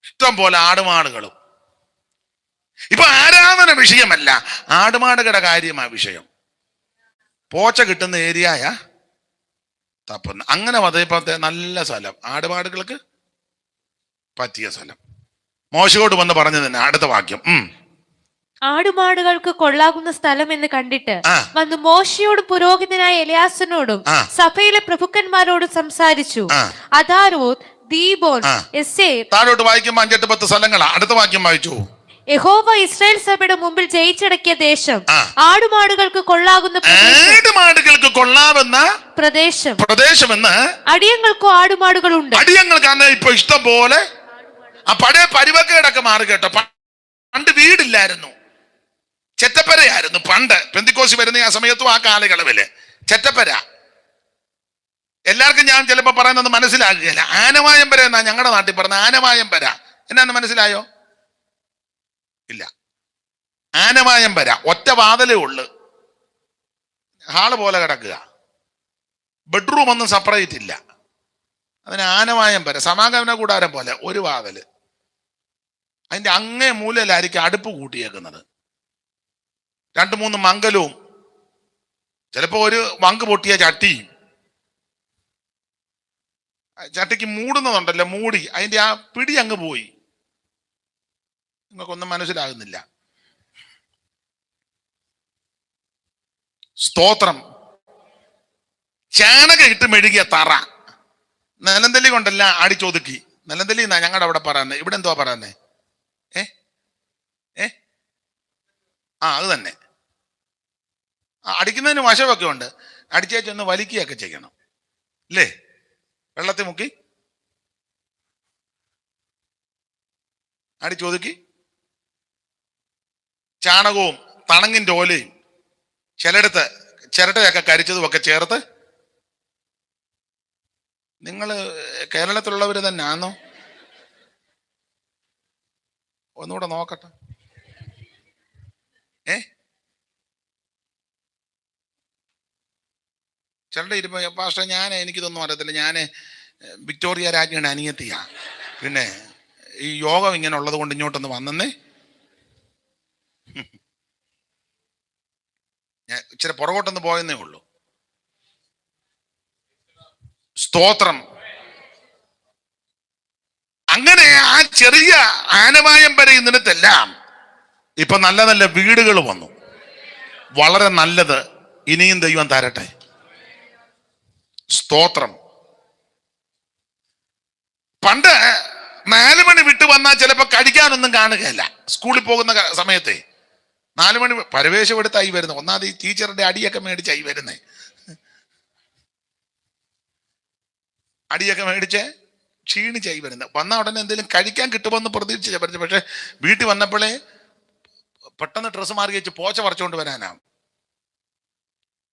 ഇഷ്ടം പോലെ ആടുമാടുകളും. ഇപ്പൊ ആരാധന വിഷയമല്ല, ആടുമാടുകളുടെ കാര്യമാ വിഷയം. പോച്ച കിട്ടുന്ന ഏരിയയ തപ്പുന്ന. അങ്ങനെ അതേപോലത്തെ നല്ല സ്ഥലം, ആടുമാടുകൾക്ക് പറ്റിയ സ്ഥലം. മോശയോട് വന്ന് പറഞ്ഞു തന്നെ അടുത്ത വാക്യം. ആടുമാടുകൾക്ക് കൊള്ളാകുന്ന സ്ഥലം എന്ന് കണ്ടിട്ട് വന്ന് മോശയോടും പുരോഹിതനായ എലിയാസനോടും സഭയിലെ പ്രഭുക്കന്മാരോടും സംസാരിച്ചു. അദാരോത്ത്, ദീബോൻ, എസേർ. താഴോട്ട് വായിക്കുമ്പോ 5-10 സ്ഥലങ്ങളാ. അടുത്ത വാക്യം വായിച്ചു. യഹോവ ഇസ്രായേൽ സഭയുടെ മുമ്പിൽ ജയിച്ചടക്കിയ ദേശം, ആടുമാടുകൾക്ക് കൊള്ളാവുന്ന പ്രദേശമെന്ന് അടിയങ്ങൾക്കോ ആടുമാടുകളുണ്ട്. അടിയങ്ങൾക്കാണ് ഇപ്പൊ ഇഷ്ടം പോലെ. ആ പഴയ പരിവക്കേടൊക്കെ മാറി കേട്ടോ. പണ്ട് വീടില്ലായിരുന്നു, ചെറ്റപ്പരയായിരുന്നു. പണ്ട് പെന്തിക്കോസി വരുന്ന ആ സമയത്തും ആ കാലയളവില് ചെറ്റപ്പര. എല്ലാവർക്കും ഞാൻ ചിലപ്പോ പറയുന്നത് മനസ്സിലാകുകയില്ല. ആനവായം പര എന്നാ ഞങ്ങളുടെ നാട്ടിൽ പറഞ്ഞ. ആനവായം പര എന്നാന്ന് മനസ്സിലായോ? ഇല്ല. ആനവായം പര ഒറ്റ വാതിലേ ഉള്ളു. ഹാള് പോലെ കിടക്കുക, ബെഡ്റൂം ഒന്നും സെപ്പറേറ്റ് ഇല്ല. അതിന് ആനവായം വരെ സമാഗമന കൂടാരം പോലെ ഒരു വാതില്, അതിന്റെ അങ്ങേ മൂലയിലായിരിക്കും അടുപ്പ് കൂട്ടിയേക്കുന്നത്, 2-3 മംഗലവും, ചിലപ്പോ ഒരു വങ്ക് പൊട്ടിയ ചട്ടിക്ക് മൂടുന്നതുണ്ടല്ലോ, മൂടി അതിന്റെ ആ പിടി അങ്ങ് പോയി. നിങ്ങൾക്കൊന്നും മനസ്സിലാകുന്നില്ല. സ്തോത്രം. ചാണകം ഇട്ട് മെഴുകിയ തറ, നിലന്തലി കൊണ്ടല്ല അടിച്ചൊതുക്കി. നിലന്തലി എന്നാ ഞങ്ങളുടെ അവിടെ പറയുന്നത്, ഇവിടെ എന്തുവാ പറയുന്നേ? അത് തന്നെ. അടിക്കുന്നതിന് വശമൊക്കെ ഉണ്ട്. അടിച്ചേച്ചൊന്ന് വലിക്കുകയൊക്കെ ചെയ്യണം അല്ലേ? വെള്ളത്തിൽ മുക്കി അടിച്ചൊതുക്കി ചാണകവും തണങ്ങിൻ്റെ ഓലയും ചിലയിടത്ത് ചിരട്ടയൊക്കെ കരിച്ചതും ഒക്കെ ചേർത്ത്. നിങ്ങൾ കേരളത്തിലുള്ളവർ തന്നെ ആണോ? ഒന്നുകൂടെ നോക്കട്ടെ. ചിലരുടെ ഇരുപ്പ പക്ഷേ എനിക്കിതൊന്നും അറിയത്തില്ല. ഞാൻ വിക്ടോറിയ രാജ്ഞിയുടെ അനിയത്തിയാ. പിന്നെ ഈ യോഗം ഇങ്ങനെ ഉള്ളത് കൊണ്ട് ഇങ്ങോട്ടൊന്ന് വന്നേ. ഞാൻ ഇച്ചിരി പുറകോട്ടൊന്ന് പോയെന്നേ ഉള്ളൂ. സ്തോത്രം. അങ്ങനെ ആ ചെറിയ ആനവായം വരെ ഇന്നിടത്തെല്ലാം ഇപ്പൊ നല്ല നല്ല വീടുകൾ വന്നു. വളരെ നല്ലത്. ഇനിയും ദൈവം തരട്ടെ. സ്തോത്രം. പണ്ട് 4 മണി വിട്ട് വന്നാൽ ചിലപ്പോ കഴിക്കാനൊന്നും കാണുകയല്ല. സ്കൂളിൽ പോകുന്ന സമയത്തെ 4 മണി പരവേശം എടുത്തായി വരുന്നത്. ഒന്നാമത് ഈ ടീച്ചറുടെ അടിയൊക്കെ മേടിച്ചായി വരുന്നേ. അടിയൊക്കെ മേടിച്ച് ക്ഷീണിച്ചായി വരുന്നത്. വന്ന ഉടനെ എന്തെങ്കിലും കഴിക്കാൻ കിട്ടുമെന്ന് പ്രതീക്ഷിച്ച പറ്റും. പക്ഷെ വീട്ടിൽ വന്നപ്പോഴേ പെട്ടെന്ന് ഡ്രസ്സ് മാറി വെച്ച് പോച്ച പറിച്ചുകൊണ്ട് വരാനാവും,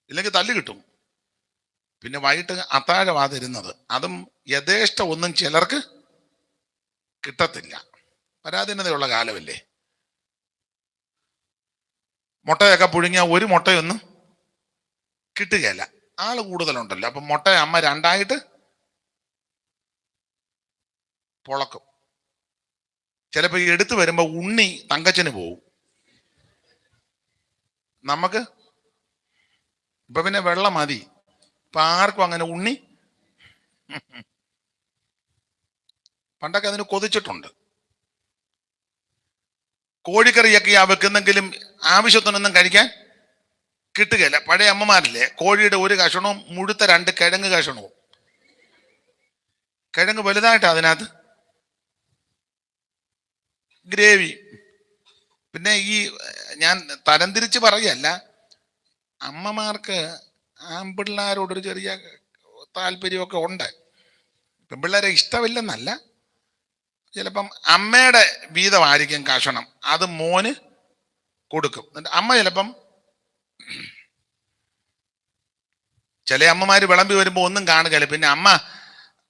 ഇല്ലെങ്കിൽ തല്ല് കിട്ടും. പിന്നെ വൈകിട്ട് അത്താഴവാതിരുന്നത്, അതും യഥേഷ്ട ഒന്നും ചിലർക്ക് കിട്ടത്തില്ല. പരാധീനതയുള്ള കാലമല്ലേ. മുട്ടയൊക്കെ പുഴുങ്ങിയ ഒരു മുട്ടയൊന്നും കിട്ടുകയല്ല. ആള് കൂടുതലുണ്ടല്ലോ. അപ്പൊ മുട്ട അമ്മ 2ആയിട്ട് പൊളക്കും. ചിലപ്പോ എടുത്തു വരുമ്പോ ഉണ്ണി തങ്കച്ചന് പോവും. നമുക്ക് ഇപ്പൊ പിന്നെ വെള്ളം മതി. ഇപ്പൊ ആർക്കും അങ്ങനെ ഉണ്ണി. പണ്ടൊക്കെ അതിന് കൊതിച്ചിട്ടുണ്ട്. കോഴിക്കറിയൊക്കെ വെക്കുന്നെങ്കിലും ആവശ്യത്തിനൊന്നും കഴിക്കാൻ കിട്ടുകയില്ല. പഴയ അമ്മമാരില്ലേ, കോഴിയുടെ ഒരു കഷണവും മുഴുത്ത 2 കിഴങ്ങ് കഷണവും. കിഴങ്ങ് വലുതായിട്ട് അതിനകത്ത് ഗ്രേവി. പിന്നെ ഈ ഞാൻ തരംതിരിച്ച് പറയല്ല, അമ്മമാർക്ക് ആൺപിള്ളേരോടൊരു ചെറിയ താല്പര്യമൊക്കെ ഉണ്ട്. പെൺപിള്ളേരെ ഇഷ്ടമില്ലെന്നല്ല, ചിലപ്പം അമ്മയുടെ വീതമായിരിക്കും കഷണം, അത് മോന് കൊടുക്കും. അമ്മ ചിലപ്പം ചില അമ്മമാര് വിളമ്പി വരുമ്പോൾ ഒന്നും കാണുകയില്ല. പിന്നെ അമ്മ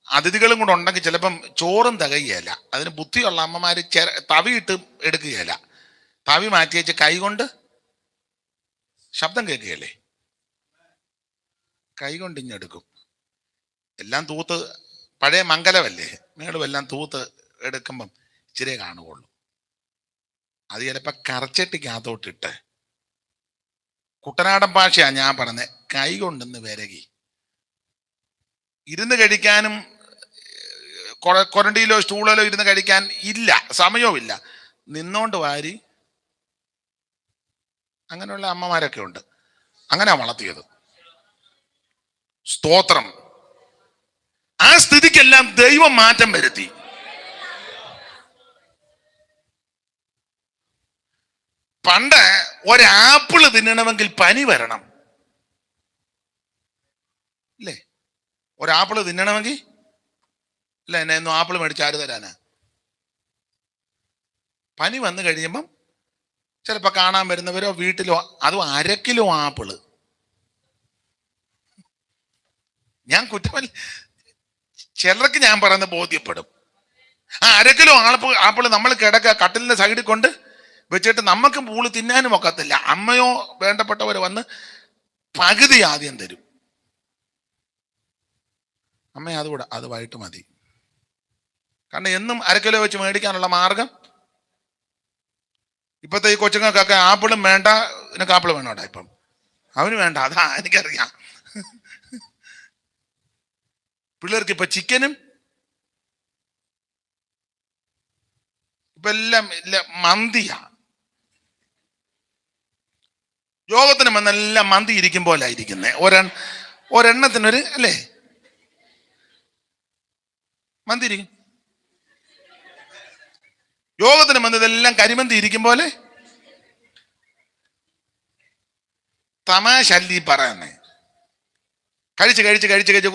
അതിഥികളും കൂടെ ഉണ്ടെങ്കിൽ ചിലപ്പം ചോറും തികയുകയില്ല. അതിന് ബുദ്ധിയുള്ള അമ്മമാര് തവിയിട്ട് എടുക്കുകയില്ല. തവി മാറ്റി വെച്ച് കൈകൊണ്ട് ശബ്ദം കേൾക്കുകയല്ലേ, കൈകൊണ്ട് ഇഞ്ഞെടുക്കും. എല്ലാം തൂത്ത് പഴയ മംഗലമല്ലേ, മേളും എല്ലാം തൂത്ത് എടുക്കുമ്പം ഇച്ചിരിയെ കാണുകയുള്ളൂ. അത് ചിലപ്പോൾ കറച്ചട്ടിക്കകത്തോട്ടിട്ട്, കുട്ടനാടൻ ഭാഷയാ ഞാൻ പറഞ്ഞത്, കൈ കൊണ്ടൊന്ന് വിരകി. ഇരുന്ന് കഴിക്കാനും കൊരണ്ടിയിലോ സ്റ്റൂളിലോ ഇരുന്ന് കഴിക്കാൻ ഇല്ല, സമയവും ഇല്ല. നിന്നോണ്ട് വാരി. അങ്ങനെയുള്ള അമ്മമാരൊക്കെ ഉണ്ട്. അങ്ങനെ വളർത്തിയത്. സ്തോത്രം. ആ സ്ഥിതിക്കെല്ലാം ദൈവം മാറ്റം വരുത്തി. പണ്ട് ഒരാപ്പിള് തിന്നണമെങ്കിൽ പനി വരണം അല്ലേ? ഒരാപ്പിള് തിന്നണമെങ്കിൽ അല്ല, എന്നെ ഒന്നും ആപ്പിള് മേടിച്ച് ആര് തരാനാ? പനി വന്നു കഴിയുമ്പം ചിലപ്പോൾ കാണാൻ വരുന്നവരോ വീട്ടിലോ, അതും 1/2 കിലോ ആപ്പിള്. ഞാൻ കുറ്റമല്ല, ചിലർക്ക് ഞാൻ പറയുന്ന ബോധ്യപ്പെടും. ആ 1/2 കിലോ ആപ്പിള് നമ്മൾ കട്ടിലിന്റെ സൈഡിൽ കൊണ്ട് വെച്ചിട്ട് നമുക്ക് പൂള് തിന്നാനും ഒക്കത്തില്ല. അമ്മയോ വേണ്ടപ്പെട്ടവർ വന്ന് പകുതി ആദ്യം തരും. അമ്മ അതുകൂടെ അത് വൈകിട്ട് മതി. കാരണം എന്നും അരക്കിലോ വെച്ച് മേടിക്കാനുള്ള മാർഗം. ഇപ്പോഴത്തെ ഈ കൊച്ചുങ്ങൾക്കൊക്കെ ആപ്പിളും വേണ്ട, നിനക്ക് ആപ്പിൾ വേണോടാ ഇപ്പം, അവന് വേണ്ട, അതാ എനിക്കറിയാം. പിള്ളേർക്ക് ഇപ്പൊ ചിക്കനും ഇപ്പൊ എല്ലാം മന്തിയാ. യോഗത്തിന് വന്നെല്ലാം മന്തി ഇരിക്കും പോലെ ഇരിക്കുന്നേ. ഒരെണ്ണത്തിനൊരു അല്ലേ മന്തി ഇരിക്കും. യോഗത്തിന് വന്നതെല്ലാം കരിമന്തി ഇരിക്കും പോലെ. തമാശല്ലി പറയുന്നേ. കഴിച്ച്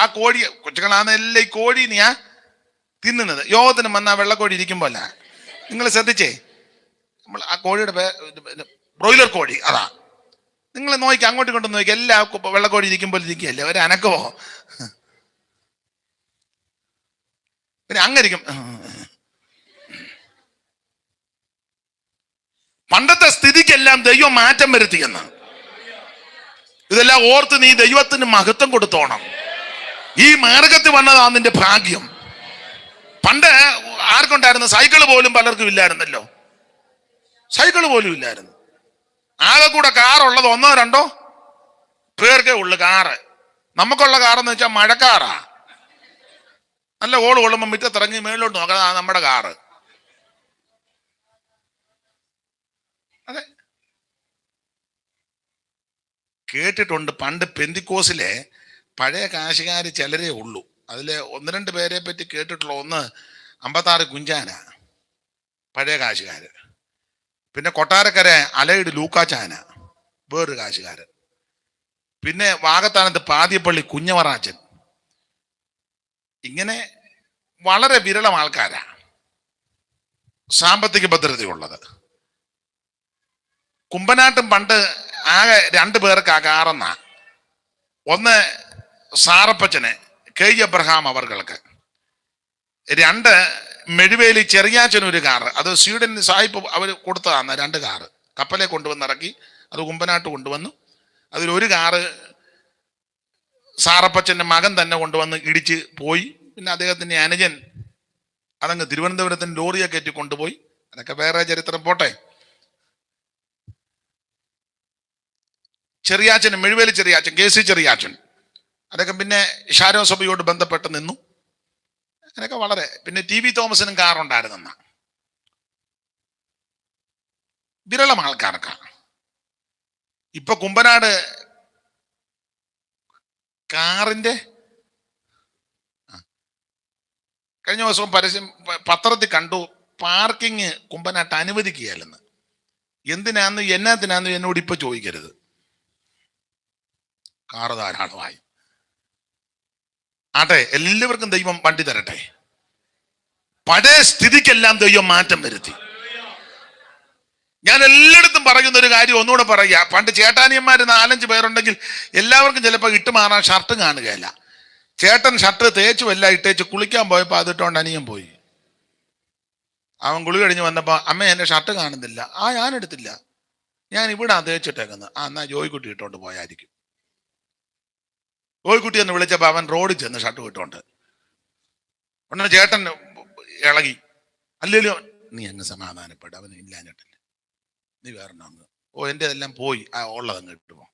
ആ കോഴി കൊച്ചുങ്ങളാണെല്ലാം ഈ കോഴി നീ തിന്നുന്നത്. യോഗത്തിന് വന്ന വെള്ളക്കോഴി ഇരിക്കുമ്പോല്ല. നിങ്ങൾ ശ്രദ്ധിച്ചേ, നമ്മൾ ആ കോഴിയുടെ ബ്രോയിലർ കോഴി അതാ. നിങ്ങൾ നോക്കി അങ്ങോട്ടും ഇങ്ങോട്ടും നോക്കി, എല്ലാ വെള്ളക്കോഴി ഇരിക്കുമ്പോൾ ഇരിക്കുകയല്ലേ, ഒരു അനക്കമോ. പിന്നെ അങ്ങനെ ഇരിക്കും. പണ്ടത്തെ സ്ഥിതിക്കെല്ലാം ദൈവം മാറ്റം വരുത്തിയെന്ന്. ഇതെല്ലാം ഓർത്ത് നീ ദൈവത്തിന് മഹത്വം കൊടുത്തോണം. ഈ മാർഗത്തിൽ വന്നതാ നിന്റെ ഭാഗ്യം. പണ്ട് ആർക്കുണ്ടായിരുന്നു? സൈക്കിള് പോലും പലർക്കും ഇല്ലായിരുന്നല്ലോ. സൈക്കിള് പോലും ഇല്ലായിരുന്നു. ആകെ കൂടെ കാറുള്ളത് 1 or 2 പേർക്കേ ഉള്ളു കാറ്. നമുക്കുള്ള കാറെന്ന് വെച്ചാൽ മഴക്കാറാ. നല്ല ഓള് കൊള്ളുമ്പോൾ മുറ്റത്തിറങ്ങി മേളിലോട്ട് നോക്കണം, നമ്മുടെ കാറ്. അതെ, കേട്ടിട്ടുണ്ട്. പണ്ട് പെന്തിക്കോസിലെ പഴയ കാശുകാർ ചിലരേ ഉള്ളൂ. അതിലെ 1-2 പേരെ പറ്റി കേട്ടിട്ടുള്ള ഒന്ന് 56 കുഞ്ചാന, പഴയ കാശുകാര്. പിന്നെ കൊട്ടാരക്കര അലൈഡ് ലൂക്കാച്ചാന, വേറൊരു കാശുകാരൻ. പിന്നെ വാകത്താനത്ത് പാതിയപ്പള്ളി കുഞ്ഞവറാച്ചൻ. ഇങ്ങനെ വളരെ വിരളം ആൾക്കാരാ സാമ്പത്തിക ഭദ്രതയുള്ളത്. കുമ്പനാട്ടും പണ്ട് ആകെ 2 പേർക്ക് ആ കാറെന്നാ. ഒന്ന് സാറപ്പച്ചന് കെ എബ്രഹാം അവർക്ക്, 2 മെഴുവേലി ചെറിയാച്ചനൊരു കാറ്. അത് സ്വീഡൻ സായിപ്പ് അവർ കൊടുത്തതാണ്. 2 കാറ് കപ്പലെ കൊണ്ടുവന്ന് ഇറക്കി, അത് കുമ്പനാട്ട് കൊണ്ടുവന്നു. അതിലൊരു കാറ് സാറപ്പച്ചൻ്റെ മകൻ തന്നെ കൊണ്ടുവന്ന് ഇടിച്ച് പോയി. പിന്നെ അദ്ദേഹത്തിൻ്റെ അനുജൻ അതങ്ങ് തിരുവനന്തപുരത്തിന് ലോറിയെ കയറ്റി കൊണ്ടുപോയി. അതൊക്കെ വേറെ ചരിത്രം, പോട്ടെ. ചെറിയാച്ചൻ, മെഴുവേലി ചെറിയാച്ചൻ, കെ സി ചെറിയാച്ചൻ, അതൊക്കെ പിന്നെ ഷാരോ സഭയോട് ബന്ധപ്പെട്ട് നിന്നു. അങ്ങനെയൊക്കെ വളരെ. പിന്നെ ടി വി തോമസിനും കാറുണ്ടായിരുന്നെന്ന. വിരളം ആൾക്കാർക്കാണ്. ഇപ്പൊ കുമ്പനാട് കാറിന്റെ കഴിഞ്ഞ ദിവസം പത്രത്തിൽ കണ്ടു, പാർക്കിങ് കുമ്പനാട്ട് അനുവദിക്കുകയല്ലെന്ന്. എന്നാത്തിനാന്ന് എന്നോട് ഇപ്പൊ ചോദിക്കരുത്. കാറ് ധാരാളമായി. ആട്ടെ, എല്ലാവർക്കും ദൈവം വണ്ടി തരട്ടെ. പഴയ സ്ഥിതിക്കെല്ലാം ദൈവം മാറ്റം വരുത്തി. ഞാൻ എല്ലായിടത്തും പറയുന്ന ഒരു കാര്യം ഒന്നുകൂടെ പറയുക. പണ്ട് ചേട്ടാനിയന്മാർ 4-5 പേരുണ്ടെങ്കിൽ എല്ലാവർക്കും ചിലപ്പോൾ ഇട്ടുമാറാൻ ഷർട്ട് കാണുകയല്ല. ചേട്ടൻ ഷർട്ട് തേച്ചുമല്ല ഇട്ടേച്ച് കുളിക്കാൻ പോയപ്പോൾ അതിട്ടോണ്ട് അനിയൻ പോയി. അവൻ കുളി കഴിഞ്ഞ് വന്നപ്പോൾ അമ്മ എൻ്റെ ഷർട്ട് കാണുന്നില്ല. ഞാൻ എടുത്തില്ല, ഞാൻ ഇവിടെ തേച്ചിട്ടേക്കുന്നത്. എന്നാ ജോയിക്കുട്ടി ഇട്ടോണ്ട് പോയായിരിക്കും. ജോയിക്കുട്ടി എന്ന് വിളിച്ചപ്പോൾ അവൻ റോഡിൽ ചെന്ന് ഷർട്ട് ഇട്ടോണ്ട്. ഉടനെ ചേട്ടൻ ഇളകി. അല്ലല്ലോ, നീ അങ്ങ് സമാധാനപ്പെട്ട, അവന് ഇല്ലാഞ്ഞിട്ടില്ല, നീ വേറെ അങ്ങ് എൻ്റെ എല്ലാം പോയി, ഉള്ളതങ്ങ് ഇട്ടുപോ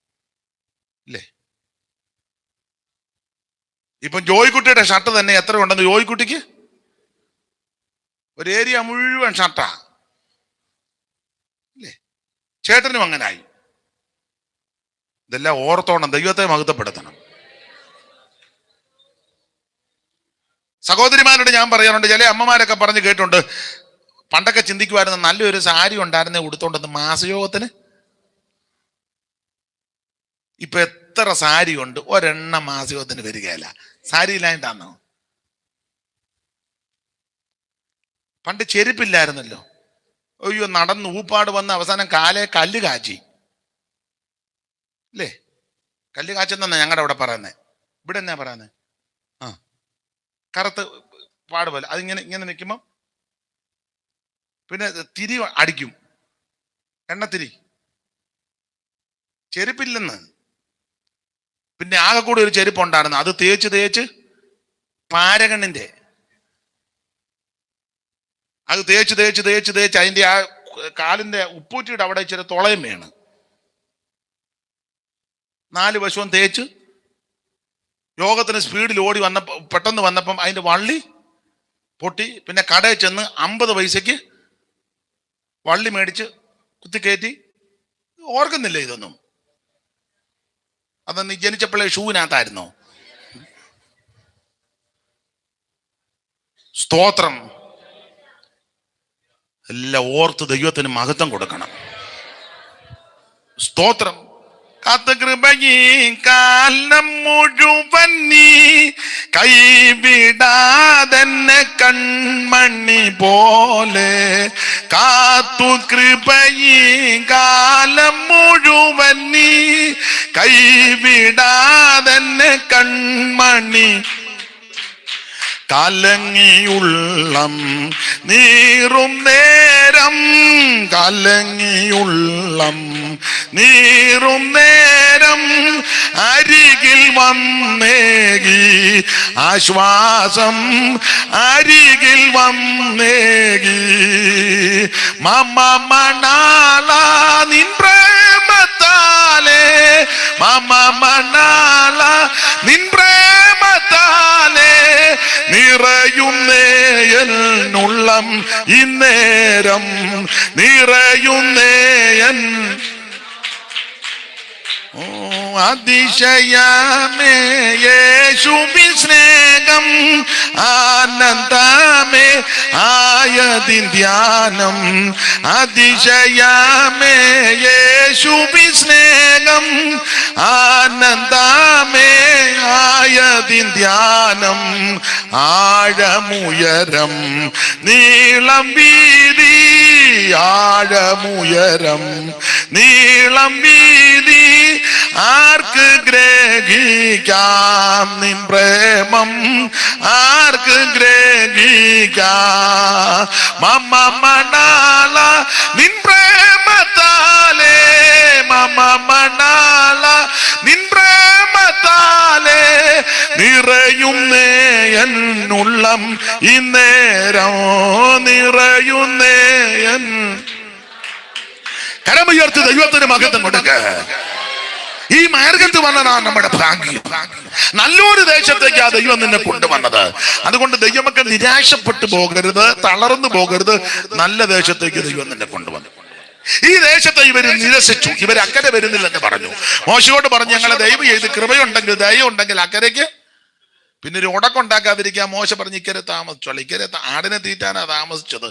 ഇല്ലേ. ഇപ്പം ജോയിക്കുട്ടിയുടെ ഷർട്ട് തന്നെ എത്ര ഉണ്ടെന്ന് ജോയിക്കുട്ടിക്ക് ഒരു ഏരിയ മുഴുവൻ ഷർട്ടാ ഇല്ലേ. ചേട്ടനും അങ്ങനായി. ഇതെല്ലാം ഓർത്തോണം, ദൈവത്തെ മഹത്വപ്പെടുത്തണം. സഹോദരിമാരോട് ഞാൻ പറയാറുണ്ട്, ചില അമ്മമാരൊക്കെ പറഞ്ഞ് കേട്ടുണ്ട്, പണ്ടൊക്കെ ചിന്തിക്കുമായിരുന്നു നല്ലൊരു സാരി ഉണ്ടായിരുന്നേ ഉടുത്തോണ്ടെന്ന് മാസയോഗത്തിന്. ഇപ്പൊ എത്ര സാരി ഉണ്ട്, ഒരെണ്ണം മാസയോഗത്തിന് വരികയല്ല. സാരി ഇല്ലായിട്ടാണോ? പണ്ട് ചെരുപ്പില്ലായിരുന്നല്ലോ. അയ്യോ, നടന്ന് ഊപ്പാട് വന്ന് അവസാനം കാലേ കല്ല് കാച്ചി അല്ലേ. കല്ല് കാച്ചെന്നാ ഞങ്ങളുടെ അവിടെ പറയുന്നത്. ഇവിടെ എന്നാ പറയുന്നത്? കറുത്ത് പാടുപോലെ അതിങ്ങനെ ഇങ്ങനെ നിൽക്കുമ്പം പിന്നെ തിരി അടിക്കും, എണ്ണത്തിരി. ചെരുപ്പില്ലെന്ന് പിന്നെ ആകെ കൂടി ഒരു ചെരുപ്പ് ഉണ്ടായിരുന്നു, അത് തേച്ച് പാരകണ്ണിന്റെ അത് തേച്ച് അതിന്റെ ആ കാലിന്റെ ഉപ്പൂറ്റിയുടെ അവിടെ ഇച്ചിരി തുളയും വീണ് 4 വശവും തേച്ച് യോഗത്തിന് സ്പീഡിൽ ഓടി പെട്ടെന്ന് വന്നപ്പം അതിന്റെ വള്ളി പൊട്ടി. പിന്നെ കടയിൽ ചെന്ന് 50 പൈസക്ക് വള്ളി മേടിച്ച് കുത്തിക്കയറ്റി. ഓർക്കുന്നില്ല ഇതൊന്നും? അതൊന്ന് ജനിച്ചപ്പോഴേ ഷൂവിനകത്തായിരുന്നോ? സ്തോത്രം. എല്ലാം ഓർത്ത് ദൈവത്തിന് മഹത്വം കൊടുക്കണം. സ്തോത്രം. കാത്തുകൃപയീ കാലം മുഴുവൻ നീ കൈവിടാതെന്നെ കൺമണി പോലെ കാത്തു. കൃപയീ കാലം മുഴുവൻ നീ കൈവിടാതെന്നെ കൺമണി. കലങ്ങിയുള്ളം നീറും നേരം, കലങ്ങിയുള്ളം നീറും നേരം അരികിൽ വന്നേകി ആശ്വാസം, അരികിൽ വന്നേകി. മമ മണാള നിൻ പ്രേമത്താലേ, മമ മണാള നിൻ പ്രേമത്താലേ നിറയുന്നേയനുള്ളം ഇന്നേരം, നിറയുന്നേയൻ. അതിശയമേ യേശുവിൻ സ്നേഹം, ആനന്ദമേ ആയതിൻ ധ്യാനം. അതിശയമേ യേശുവിൻ സ്നേഹം, ആനന്ദമേ ആയതിൻ ധ്യാനം. ആഴമുയരം നീളം വീതി, ആഴമുയരം നീളം വീതി ആർക്ക് ഗ്രഹിക്കാം നിൻ പ്രേമം, ആർക്ക് ഗ്രഹിക്കാം. മമ മണാള നിൻ പ്രേമത്താലേ, മമ മണാള നിൻ പ്രേമത്താലേ നിറയുന്നേയനുള്ളം ഇന്നേരം, നിറയുന്നേയൻ. കരമുയർത്തി ദൈവത്തിന് മഹത്വം കൊടുക്ക. ഈ മാർഗത്ത് വന്നതാണ് നമ്മുടെ ഭാഗ്യം. നല്ലൊരു ദേശത്തേക്ക് ആ ദൈവം നിന്നെ കൊണ്ടുവന്നത്. അതുകൊണ്ട് ദൈവമൊക്കെ നിരാശപ്പെട്ടു പോകരുത്, തളർന്നു പോകരുത്. നല്ല ദേശത്തേക്ക് ദൈവം നിന്നെ കൊണ്ടുവന്നു. ഈ ദേശത്തെ ഇവർ നിരസിച്ചു, ഇവർ അക്കരെ വരുന്നില്ലെന്ന് പറഞ്ഞു. മോശയോട് പറഞ്ഞു, ഞങ്ങളെ ദൈവം ചെയ്ത് കൃപയുണ്ടെങ്കിൽ ദയ ഉണ്ടെങ്കിൽ അക്കരയ്ക്ക്. പിന്നെ ഒരു ഉടക്കുണ്ടാക്കാതിരിക്കാൻ മോശ പറഞ്ഞ് ഇക്കരെ താമസിച്ചോളൂ. ഇക്കരെ ആടിനെ തീറ്റാനാ താമസിച്ചത്.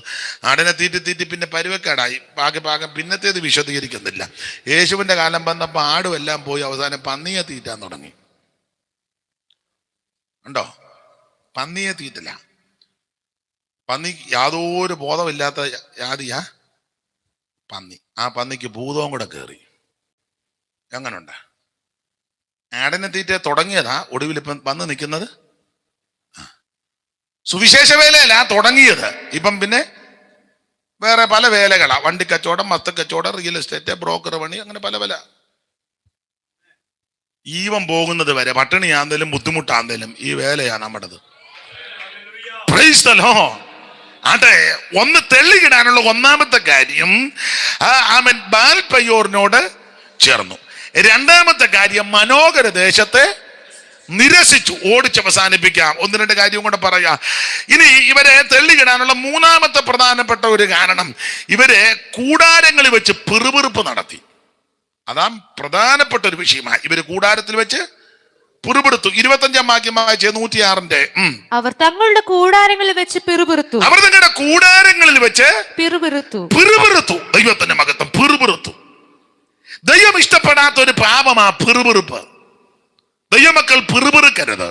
ആടിനെ തീറ്റി പിന്നെ പരുവക്കേടായി. പാകം പിന്നത്തേത് വിശദീകരിക്കുന്നില്ല. യേശുവിന്റെ കാലം വന്നപ്പോൾ ആടും എല്ലാം പോയി. അവസാനം പന്നിയെ തീറ്റാൻ തുടങ്ങി. ഉണ്ടോ? പന്നിയെ തീറ്റില്ല. പന്നി യാതൊരു ബോധമില്ലാത്ത ജാതിയാ പന്നി. ആ പന്നിക്ക് ഭൂതവും കൂടെ കയറി. എങ്ങനുണ്ട്? ആടിനെ തീറ്റ തുടങ്ങിയതാ, ഒടുവിൽ ഇപ്പം വന്ന് നിൽക്കുന്നത് സുവിശേഷ വേലയല്ല തുടങ്ങിയത്. ഇപ്പം പിന്നെ വേറെ പല വേലകളാ. വണ്ടി കച്ചവടം, മത്തക്കച്ചവടം, റിയൽ എസ്റ്റേറ്റ്, ബ്രോക്കർ പണി, അങ്ങനെ പല പല. ഈവൻ പോകുന്നത് വരെ പട്ടിണിയാന്തേലും ബുദ്ധിമുട്ടാന്തേലും ഈ വേലയാ നമ്മുടേത്. Praise the Lord. അതെ, ഒന്ന് തെള്ളിയിടാനുള്ള ഒന്നാമത്തെ കാര്യം ആമേൻ ബാൽപെയോറിനോട് ചേർന്നു. രണ്ടാമത്തെ കാര്യം മനോഹര ദേശത്തെ നിരസിച്ചു. ഓടിച്ചവസാനിപ്പിക്കാം. 1-2 കാര്യം കൂടെ പറയാം. ഇനി ഇവരെ തെള്ളിയിടാനുള്ള മൂന്നാമത്തെ പ്രധാനപ്പെട്ട ഒരു കാരണം, ഇവരെ കൂടാരങ്ങളിൽ വെച്ച് പിറുപിറുപ്പ് നടത്തി. അതാ പ്രധാനപ്പെട്ട ഒരു വിഷയമായി. ഇവര് കൂടാരത്തിൽ വെച്ച് പിറുപിറുത്തു. 25-ാം വാക്യം വായിച്ച 106-ന്റെ. അവർ തങ്ങളുടെ കൂടാരങ്ങളിൽ വെച്ച് പിറുപിറുത്തു. അവർ തങ്ങളുടെ കൂടാരങ്ങളിൽ വെച്ച് പിറുപിറുത്തു. ദൈവത്തിന്റെ മഹത്വം. പിറുപിറുത്തു. ദൈവം ഇഷ്ടപ്പെടാത്ത ഒരു പാപമാ പിറുപിറുപ്പ്. ദൈവമക്കൾ പിറുപിറുക്കരുത്.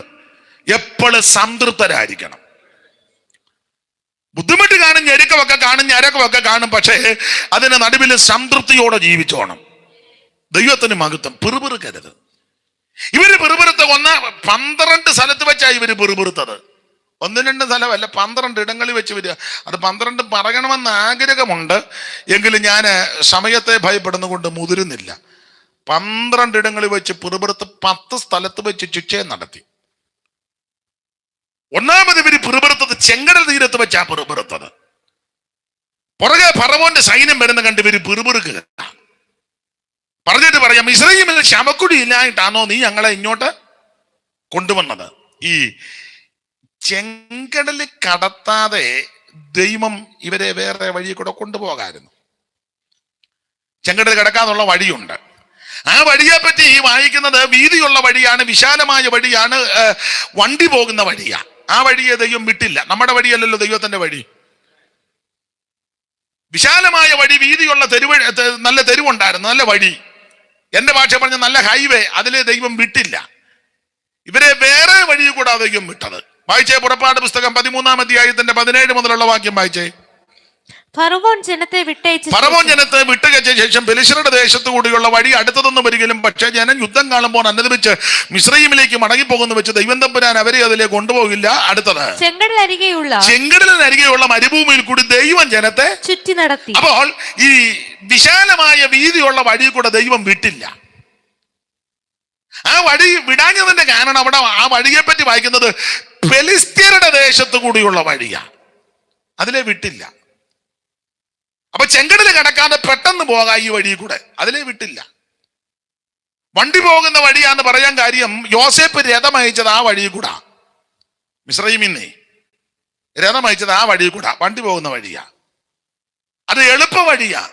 എപ്പോഴും സംതൃപ്തരായിരിക്കണം. ബുദ്ധിമുട്ട് കാണും, ഞെരുക്കമൊക്കെ കാണും, ഞരക്കമൊക്കെ കാണും. പക്ഷേ അതിന്റെ നടുവിൽ സംതൃപ്തിയോടെ ജീവിച്ചോണം. ദൈവത്തിന് മഹത്വം. പിറുപിറുക്കരുത്. ഇവര് പിറുപിറുത്ത 12 സ്ഥലത്ത് വെച്ചാണ് ഇവര് പിറുപിറുത്തത്. 1-2 സ്ഥലമല്ല, 12 ഇടങ്ങളിൽ വെച്ച് വരിക. അത് 12 പറയണമെന്ന് ആഗ്രഹമുണ്ട്, എങ്കിലും ഞാൻ സമയത്തെ ഭയപ്പെടുന്ന കൊണ്ട് മുതിരുന്നില്ല. 12 ഇടങ്ങളിൽ വെച്ച് പിറുപിറുത്ത് 10 സ്ഥലത്ത് വെച്ച് ശിക്ഷയം നടത്തി. ഒന്നാമത് ഇവര് പിറുപിറുത്തത് ചെങ്കടൽ തീരത്ത് വെച്ചാ പിറുപിറുത്തത്. പുറകെ ഫറവോന്റെ സൈന്യം വരുന്ന കണ്ട് ഇവര് പിറുപിറുക്കുക. പറഞ്ഞിട്ട് പറയാം, ഇസ്രായേലിൽ ശവക്കുടി ഇല്ലായിട്ടാണോ നീ ഞങ്ങളെ ഇങ്ങോട്ട് കൊണ്ടുവന്നത്? ഈ ചെങ്കടല് കടത്താതെ ദൈവം ഇവരെ വേറെ വഴി കൂടെ കൊണ്ടുപോകാമായിരുന്നു. ചെങ്കടൽ കടക്കാനുള്ള വഴിയുണ്ട്. ആ വഴിയെ പറ്റി വായിക്കുന്നത് വീതിയുള്ള വഴിയാണ്, വിശാലമായ വഴിയാണ്, വണ്ടി പോകുന്ന വഴിയാ. ആ വഴിയെ ദൈവം വിട്ടില്ല. നമ്മുടെ വഴിയല്ലല്ലോ ദൈവത്തിന്റെ വഴി. വിശാലമായ വഴി, വീതിയുള്ള നല്ല തെരുവുണ്ടായിരുന്നു, നല്ല വഴി, എന്റെ ഭാഷ പറഞ്ഞ നല്ല ഹൈവേ, അതിലെ ദൈവം വിട്ടില്ല. ഇവരെ വേറെ വഴി കൂടാ ദൈവം വിട്ടത്. വായിച്ചേ പുറപ്പാട് പുസ്തകം 13-ാം അധ്യായത്തിന്റെ 17 മുതലുള്ള വാക്യം വായിച്ചേ. ഫറവോൻ ജനത്തെ വിട്ടയച്ച ശേഷം ഫെലിസ്ത്യരുടെ ദേശത്തു കൂടിയുള്ള വഴി അടുത്തതൊന്നും വരികയും, പക്ഷേ ജനം യുദ്ധം കാണുമ്പോൾ അനുദപിച്ച് മിസ്രയീമിലേക്ക് മടങ്ങിപ്പോകുന്നു വെച്ച് ദൈവം തമ്പുരാൻ അവരെ അതിലേക്ക് കൊണ്ടുപോകില്ല. അടുത്തത് ചെങ്കടലിനരികെയുള്ള മരുഭൂമിയിൽ കൂടി ദൈവം ജനത്തെ ചുറ്റി നടത്തി. അപ്പോൾ ഈ വിശാലമായ വീതിയുള്ള വഴി കൂടെ ദൈവം വിട്ടില്ല. ആ വഴി വിടാഞ്ഞതിന്റെ കാരണം അവിടെ ആ വഴിയെ പറ്റി വായിക്കുന്നത് ഫെലിസ്ത്യരുടെ ദേശത്തു കൂടിയുള്ള വഴിയാ, അതിലെ വിട്ടില്ല. അപ്പൊ ചെങ്കടല് കടക്കാതെ പെട്ടെന്ന് പോകാം ഈ വഴി കൂടെ, അതിലെ വിട്ടില്ല. വണ്ടി പോകുന്ന വഴിയാന്ന് പറയാൻ കാര്യം, യോസേപ്പ് രഥം അയച്ചത് ആ വഴി കൂടാ. മിസ്രയീമിന്നേ രഥം അയച്ചത് ആ വഴി കൂടാ, വണ്ടി പോകുന്ന വഴിയാ, അത് എളുപ്പ വഴിയാ.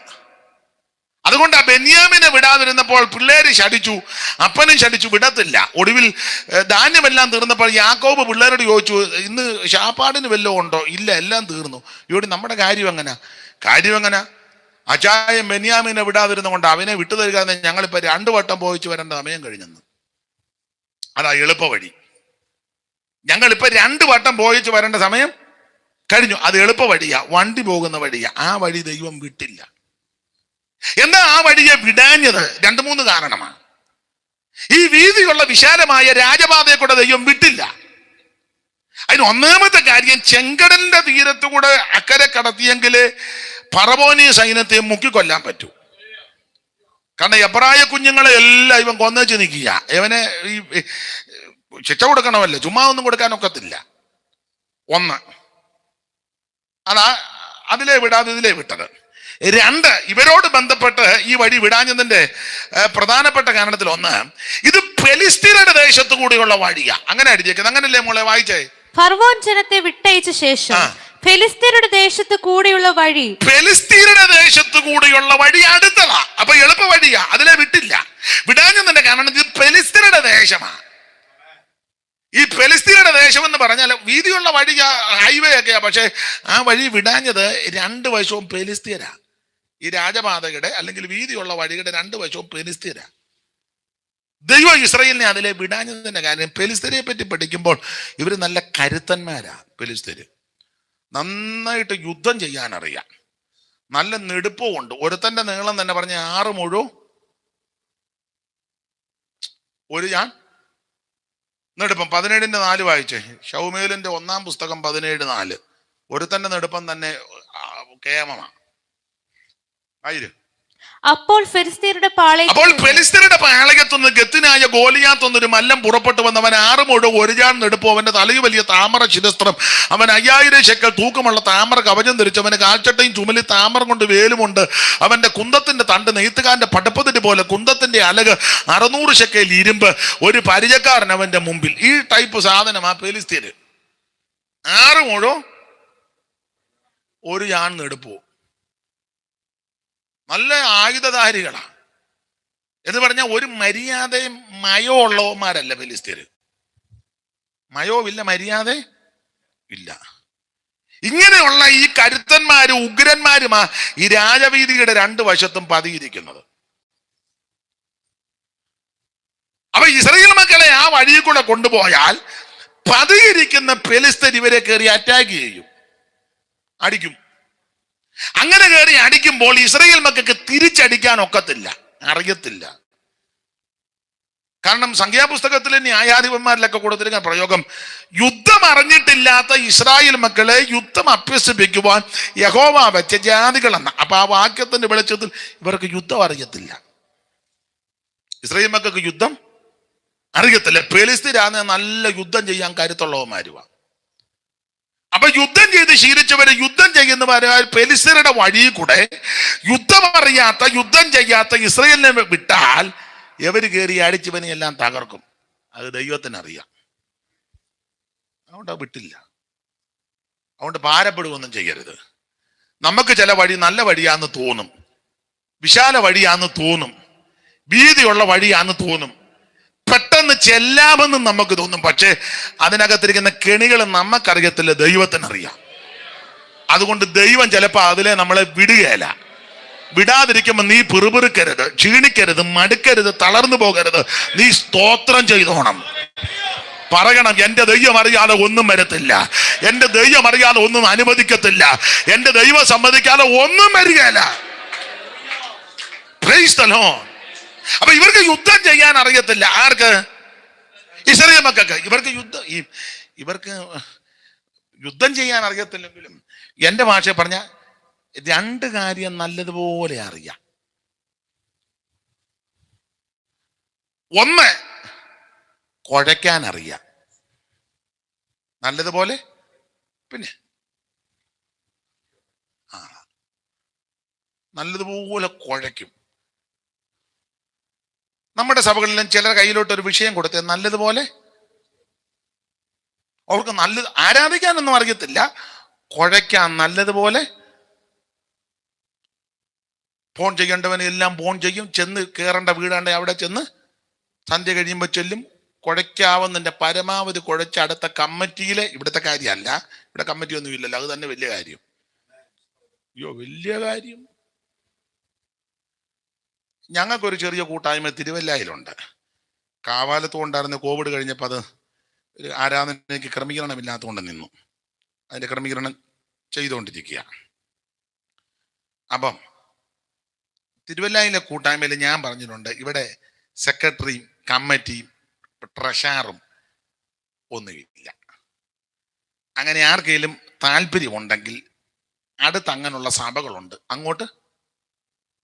അതുകൊണ്ട് ആ ബെന്യാമിനെ വിടാതിരുന്നപ്പോൾ പിള്ളേര് ശടിച്ചു, അപ്പനും ശടിച്ചു, വിടത്തില്ല. ഒടുവിൽ ധാന്യമെല്ലാം തീർന്നപ്പോൾ യാക്കോബ് പിള്ളേരോട് ചോദിച്ചു, ഇന്ന് ശാപ്പാടിന് വല്ലതും ഉണ്ടോ? ഇല്ല, എല്ലാം തീർന്നു. ഇവിടെ നമ്മുടെ കാര്യം എങ്ങനെ അച്ചായം ബെന്യാമിനെ വിടാതിരുന്ന കൊണ്ട് അവനെ വിട്ടു തരിക. ഞങ്ങളിപ്പോ 2 വട്ടം പോയിച്ചു വരേണ്ട സമയം കഴിഞ്ഞെന്ന്. അതാ എളുപ്പ വഴി. ഞങ്ങളിപ്പോ 2 വട്ടം പോയിച്ചു വരേണ്ട സമയം കഴിഞ്ഞു. അത് എളുപ്പ വഴിയാ, വണ്ടി പോകുന്ന വഴിയാ. ആ വഴി ദൈവം വിട്ടില്ല. എന്താ ആ വഴിയെ വിടാഞ്ഞത്? 2-3 കാരണമാണ്. ഈ വീതിയുള്ള വിശാലമായ രാജപാതയെ കൂടെ ദൈവം വിട്ടില്ല. അതിന് ഒന്നാമത്തെ കാര്യം, ചെങ്കടലിന്റെ തീരത്തുകൂടെ അക്കരെ കടത്തിയെങ്കില് ഫറവോനി സൈന്യത്തെ മുക്കിക്കൊല്ലാൻ പറ്റൂ. കാരണം എബ്രായ കുഞ്ഞുങ്ങളെ എല്ലാം ഇവൻ കൊന്നേച്ച് നിൽക്കുക. ഇവനെ ഈ ശിക്ഷ കൊടുക്കണമല്ലോ, ചുമ്മാ ഒന്നും കൊടുക്കാനൊക്കത്തില്ല. ഒന്ന് അതാ അതിലെ വിടാതെ ഇതിലെ വിട്ടത്. 2, ഇവരോട് ബന്ധപ്പെട്ട് ഈ വഴി വിടാഞ്ഞതിന്റെ പ്രധാനപ്പെട്ട കാരണത്തിൽ ഒന്ന്, ഇത് ഫെലിസ്ത്യരുടെ ദേശത്തു കൂടിയുള്ള വഴിയാ. അങ്ങനെ അടിച്ചേക്കുന്നത്. അങ്ങനല്ലേ മോളെ വായിച്ചേ? ഫറവോൻ ജനത്തെ വിട്ടയച്ച ശേഷം ഫെലിസ്ത്യരുടെ ദേശത്ത് കൂടിയുള്ള വഴി അടുത്തതാ. അപ്പൊ എളുപ്പ വഴിയാ, അതിലെ വിട്ടില്ല. വിടാഞ്ഞതിന്റെ കാരണം ഇത് ഫെലിസ്ത്യരുടെ ദേശമാ. ഈ ഫെലിസ്ത്യരുടെ ദേശം എന്ന് പറഞ്ഞാൽ വീതിയുള്ള വഴി, ഹൈവേ ഒക്കെയാ. പക്ഷെ ആ വഴി വിടാഞ്ഞത് 2 വശവും ഫെലിസ്ത്യരാ. ഈ രാജപാതയുടെ അല്ലെങ്കിൽ വീതിയുള്ള വഴിയുടെ 2 വശവും ഫെലിസ്ത്യരാ. ദൈവം ഇസ്രായേലിനെ അതിലെ വിടാഞ്ഞതിന്റെ കാര്യം, ഫെലിസ്ത്യരെ പറ്റി പഠിക്കുമ്പോൾ ഇവര് നല്ല കരുത്തന്മാരാ. ഫെലിസ്ത്യര് നന്നായിട്ട് യുദ്ധം ചെയ്യാൻ അറിയാം, നല്ല നെടുപ്പവും ഉണ്ട്. ഒരുത്തന്റെ നീളം തന്നെ പറഞ്ഞ 6 മുഴു ഒരു ഞാൻ നെടുപ്പം. 17:4 വായിച്ചേ. ശൗമേലിന്റെ 1-ാം പുസ്തകം 17:4. ഒരുത്തന്റെ നെടുപ്പം തന്നെ കേമമാണ്. അപ്പോൾ ഫെലിസ്ത്യരുടെ പാളയത്തുനിന്ന് ഗത്തിനായ ഗോലിയാത്തൊന്നൊരു മല്ലം പുറപ്പെട്ടു വന്നവൻ 6 മുഴ ഒരു ജാൺ നെടുപ്പോ, അവന്റെ തലയിൽ വലിയ താമര ശിരസ്ത്രം, അവൻ 5000 ശെക്കൽ തൂക്കമുള്ള താമര കവചം ധരിച്ചു, അവന് കാൽച്ചട്ടയും ചുമലി താമര കൊണ്ട് വേലുമുണ്ട്, അവന്റെ കുന്തത്തിന്റെ തണ്ട് നെയ്ത്തുകാരന്റെ പടപ്പത്തിന്റെ പോലെ, കുന്തത്തിന്റെ അലക് 600 ശെക്കൽ ഇരുമ്പ്, ഒരു പരിചക്കാരൻ അവന്റെ മുമ്പിൽ. ഈ ടൈപ്പ് സാധനം ആ ഫെലിസ്ത്യര്. 6 മുഴ ഒരു ജാൺ നെടുപ്പോ, നല്ല ആയുധധാരികളാ. എന്ന് പറഞ്ഞാൽ ഒരു മര്യാദയും മയോ ഉള്ളവന്മാരല്ല ഫെലിസ്ത്യര്. മയോ ഇല്ല, മര്യാദ ഇല്ല. ഇങ്ങനെയുള്ള ഈ കരുത്തന്മാരും ഉഗ്രന്മാരുമാ ഈ രാജവീതിയുടെ 2 വശത്തും പതിയിരിക്കുന്നത്. അപ്പൊ ഇസ്രായേൽ മക്കളെ ആ വഴിയിൽ കൂടെ കൊണ്ടുപോയാൽ പതിയിരിക്കുന്ന ഫെലിസ്ത്യർ ഇവരെ കയറി അറ്റാക്ക് ചെയ്യും, അടിക്കും. അങ്ങനെ കയറി അടിക്കുമ്പോൾ ഇസ്രായേൽ മക്കൾക്ക് തിരിച്ചടിക്കാൻ ഒക്കത്തില്ല, അറിയത്തില്ല. കാരണം സംഖ്യാപുസ്തകത്തിലെ ന്യായാധിപന്മാരിലൊക്കെ കൊടുത്തിരിക്കുന്ന പ്രയോഗം, യുദ്ധം അറിഞ്ഞിട്ടില്ലാത്ത ഇസ്രായേൽ മക്കളെ യുദ്ധം അഭ്യസിപ്പിക്കുവാൻ യഹോവ വെച്ച ജാതികളെന്ന. അപ്പൊ ആ വാക്യത്തിന്റെ വെളിച്ചത്തിൽ ഇവർക്ക് യുദ്ധം അറിയത്തില്ല. ഇസ്രായേൽ മക്കൾക്ക് യുദ്ധം അറിയത്തില്ല. ഫെലിസ്തീരാണ് നല്ല യുദ്ധം ചെയ്യാൻ കരുത്തുള്ളവന്മാരുവാ. അപ്പൊ യുദ്ധം ചെയ്ത് ശീലിച്ചവര് യുദ്ധം ചെയ്യുന്നവര് ഫെലിസ്തീനയുടെ വഴിയിൽ കൂടെ യുദ്ധം അറിയാത്ത യുദ്ധം ചെയ്യാത്ത ഇസ്രായേലിനെ വിട്ടാൽ എവര് കയറി അടിച്ചവനെ എല്ലാം തകർക്കും. അത് ദൈവത്തിന് അറിയാം. അതുകൊണ്ട് വിട്ടില്ല. അതുകൊണ്ട് ഭാരപ്പെടുകയൊന്നും ചെയ്യരുത്. നമുക്ക് ചില വഴി നല്ല വഴിയാന്ന് തോന്നും, വിശാല വഴിയാന്ന് തോന്നും, വീതിയുള്ള വഴിയാന്ന് തോന്നും, പെട്ടെന്ന് ചെല്ലാമെന്ന് നമുക്ക് തോന്നും. പക്ഷേ അതിനകത്തിരിക്കുന്ന കെണികൾ നമുക്കറിയത്തില്ല, ദൈവത്തിനറിയാം. അതുകൊണ്ട് ദൈവം ചിലപ്പോൾ അതിലെ നമ്മളെ വിടുകയില്ല. വിടാതിരിക്കുമ്പോൾ നീ പിറുപിറുക്കരുത്, ക്ഷീണിക്കരുത്, മടുക്കരുത്, തളർന്നു പോകരുത്. നീ സ്തോത്രം ചെയ്തോണം. പറയണം, എന്റെ ദൈവം അറിയാതെ ഒന്നും വരത്തില്ല, എന്റെ ദൈവം അറിയാതെ ഒന്നും അനുവദിക്കത്തില്ല, എന്റെ ദൈവം സമ്മതിക്കാതെ ഒന്നും വരികയില്ല. Price the Lord. അപ്പൊ ഇവർക്ക് യുദ്ധം ചെയ്യാൻ അറിയത്തില്ല. ആർക്ക്? ഇസ്രായേൽ മക്കൾക്ക്. ഇവർക്ക് യുദ്ധം ചെയ്യാൻ അറിയത്തില്ലെങ്കിലും എന്റെ ഭാഷ പറഞ്ഞ രണ്ട് കാര്യം നല്ലതുപോലെ അറിയാം. ഒന്ന്, കുഴയ്ക്കാൻ അറിയാം നല്ലതുപോലെ. പിന്നെ നല്ലതുപോലെ കുഴയ്ക്കും. നമ്മുടെ സഭകളിലും ചിലർ കയ്യിലോട്ട് ഒരു വിഷയം കൊടുത്തേ നല്ലതുപോലെ അവർക്ക് നല്ലത് ആരാധിക്കാനൊന്നും അറിയത്തില്ല, കുഴയ്ക്കാൻ നല്ലതുപോലെ. ഫോൺ ചെയ്യേണ്ടവന് എല്ലാം ഫോൺ ചെയ്യും, ചെന്ന് കയറേണ്ട വീടാണ്ട് അവിടെ ചെന്ന് സന്ധ്യ കഴിയുമ്പോൾ ചെല്ലും, കുഴയ്ക്കാവുന്നതിൻ്റെ പരമാവധി കുഴച്ച് അടുത്ത കമ്മിറ്റിയിലെ, ഇവിടുത്തെ കാര്യമല്ല, ഇവിടെ കമ്മിറ്റി ഒന്നും ഇല്ലല്ലോ, അത് തന്നെ വലിയ കാര്യം. അയ്യോ വലിയ കാര്യം. ഞങ്ങൾക്കൊരു ചെറിയ കൂട്ടായ്മ തിരുവല്ലയിലുണ്ട്. കാവാലത്ത് കൊണ്ടായിരുന്നു. കോവിഡ് കഴിഞ്ഞപ്പോൾ അത് ഒരു ആരാധനയ്ക്ക് ക്രമീകരണമില്ലാത്തതുകൊണ്ട് നിന്നു. അതിൻ്റെ ക്രമീകരണം ചെയ്തുകൊണ്ടിരിക്കുക. അപ്പം തിരുവല്ലയിലെ കൂട്ടായ്മയിൽ ഞാൻ പറഞ്ഞിട്ടുണ്ട്, ഇവിടെ സെക്രട്ടറിയും കമ്മിറ്റിയും ട്രഷറും ഒന്നുമില്ല. അങ്ങനെ ആർക്കെങ്കിലും താല്പര്യമുണ്ടെങ്കിൽ അടുത്ത് അങ്ങനെയുള്ള സഭകളുണ്ട്, അങ്ങോട്ട്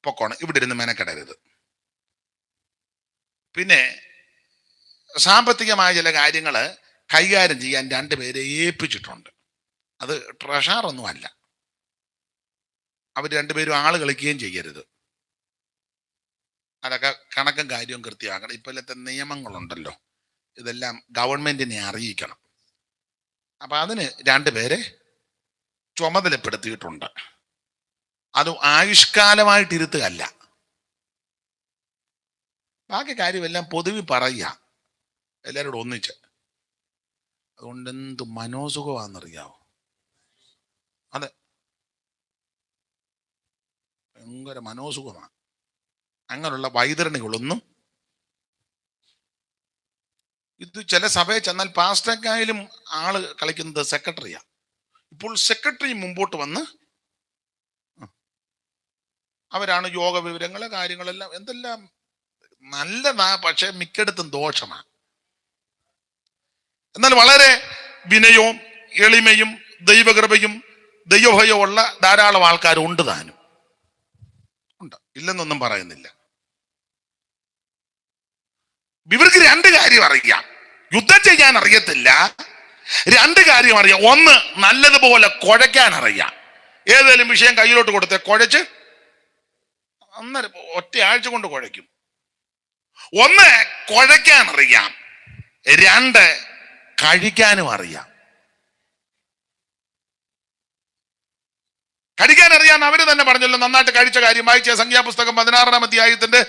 പൊക്കോണം, ഇവിടെ ഇരുന്ന് മെനക്കെടരുത്. പിന്നെ സാമ്പത്തികമായ ചില കാര്യങ്ങൾ കൈകാര്യം ചെയ്യാൻ രണ്ടുപേരെ ഏൽപ്പിച്ചിട്ടുണ്ട്. അത് ട്രഷറൊന്നും അല്ല. അവർ രണ്ടുപേരും ആള് കളിക്കുകയും ചെയ്യരുത്. അതൊക്കെ കണക്കും കാര്യവും കൃത്യമാക്കണം. ഇപ്പോഴത്തെ നിയമങ്ങളുണ്ടല്ലോ, ഇതെല്ലാം ഗവൺമെന്റിനെ അറിയിക്കണം. അപ്പൊ അതിന് രണ്ടുപേരെ ചുമതലപ്പെടുത്തിയിട്ടുണ്ട്. അത് ആയുഷ്കാലമായിട്ട് ഇരുത്തുകയല്ല. ബാക്കി കാര്യമെല്ലാം പൊതുവെ പറയുക എല്ലാവരോടും ഒന്നിച്ച്. അതുകൊണ്ട് എന്ത് മനോസുഖമാണെന്നറിയാവോ? അതെ, ഭയങ്കര മനോസുഖമാണ്. അങ്ങനെയുള്ള വൈതരണികളൊന്നും ഇത് ചില സഭയിൽ ചെന്നാൽ പാസ്റ്റർക്കായാലും ആള് കളിക്കുന്നത് സെക്രട്ടറിയാ. ഇപ്പോൾ സെക്രട്ടറി മുമ്പോട്ട് വന്ന് അവരാണ് യോഗ വിവരങ്ങള് കാര്യങ്ങളെല്ലാം എന്തെല്ലാം നല്ലതാ, പക്ഷെ മിക്കയിടത്തും ദോഷമാണ്. എന്നാൽ വളരെ വിനയവും എളിമയും ദൈവകൃപയും ദൈവഭയവും ഉള്ള ധാരാളം ആൾക്കാരുണ്ട് താനും ഉണ്ട്, ഇല്ലെന്നൊന്നും പറയുന്നില്ല. ഇവർക്ക് രണ്ട് കാര്യം അറിയാം, യുദ്ധം ചെയ്യാൻ അറിയത്തില്ല. രണ്ട് കാര്യം അറിയാം. ഒന്ന്, നല്ലതുപോലെ കുഴയ്ക്കാൻ അറിയാം. ഏതെങ്കിലും വിഷയം കയ്യിലോട്ട് കൊടുത്ത് കുഴച്ച് അന്നേരം ഒറ്റയാഴ്ച കൊണ്ട് കുഴയ്ക്കും. ഒന്ന്, കുഴയ്ക്കാൻ അറിയാം. രണ്ട്, കഴിക്കാനും അറിയാം. കഴിക്കാൻ അറിയാൻ അവര് തന്നെ പറഞ്ഞല്ലോ. നന്നായിട്ട് കഴിച്ച കാര്യം വായിച്ച സംഖ്യാപുസ്തകം 16-ാം അധ്യായത്തിന്റെ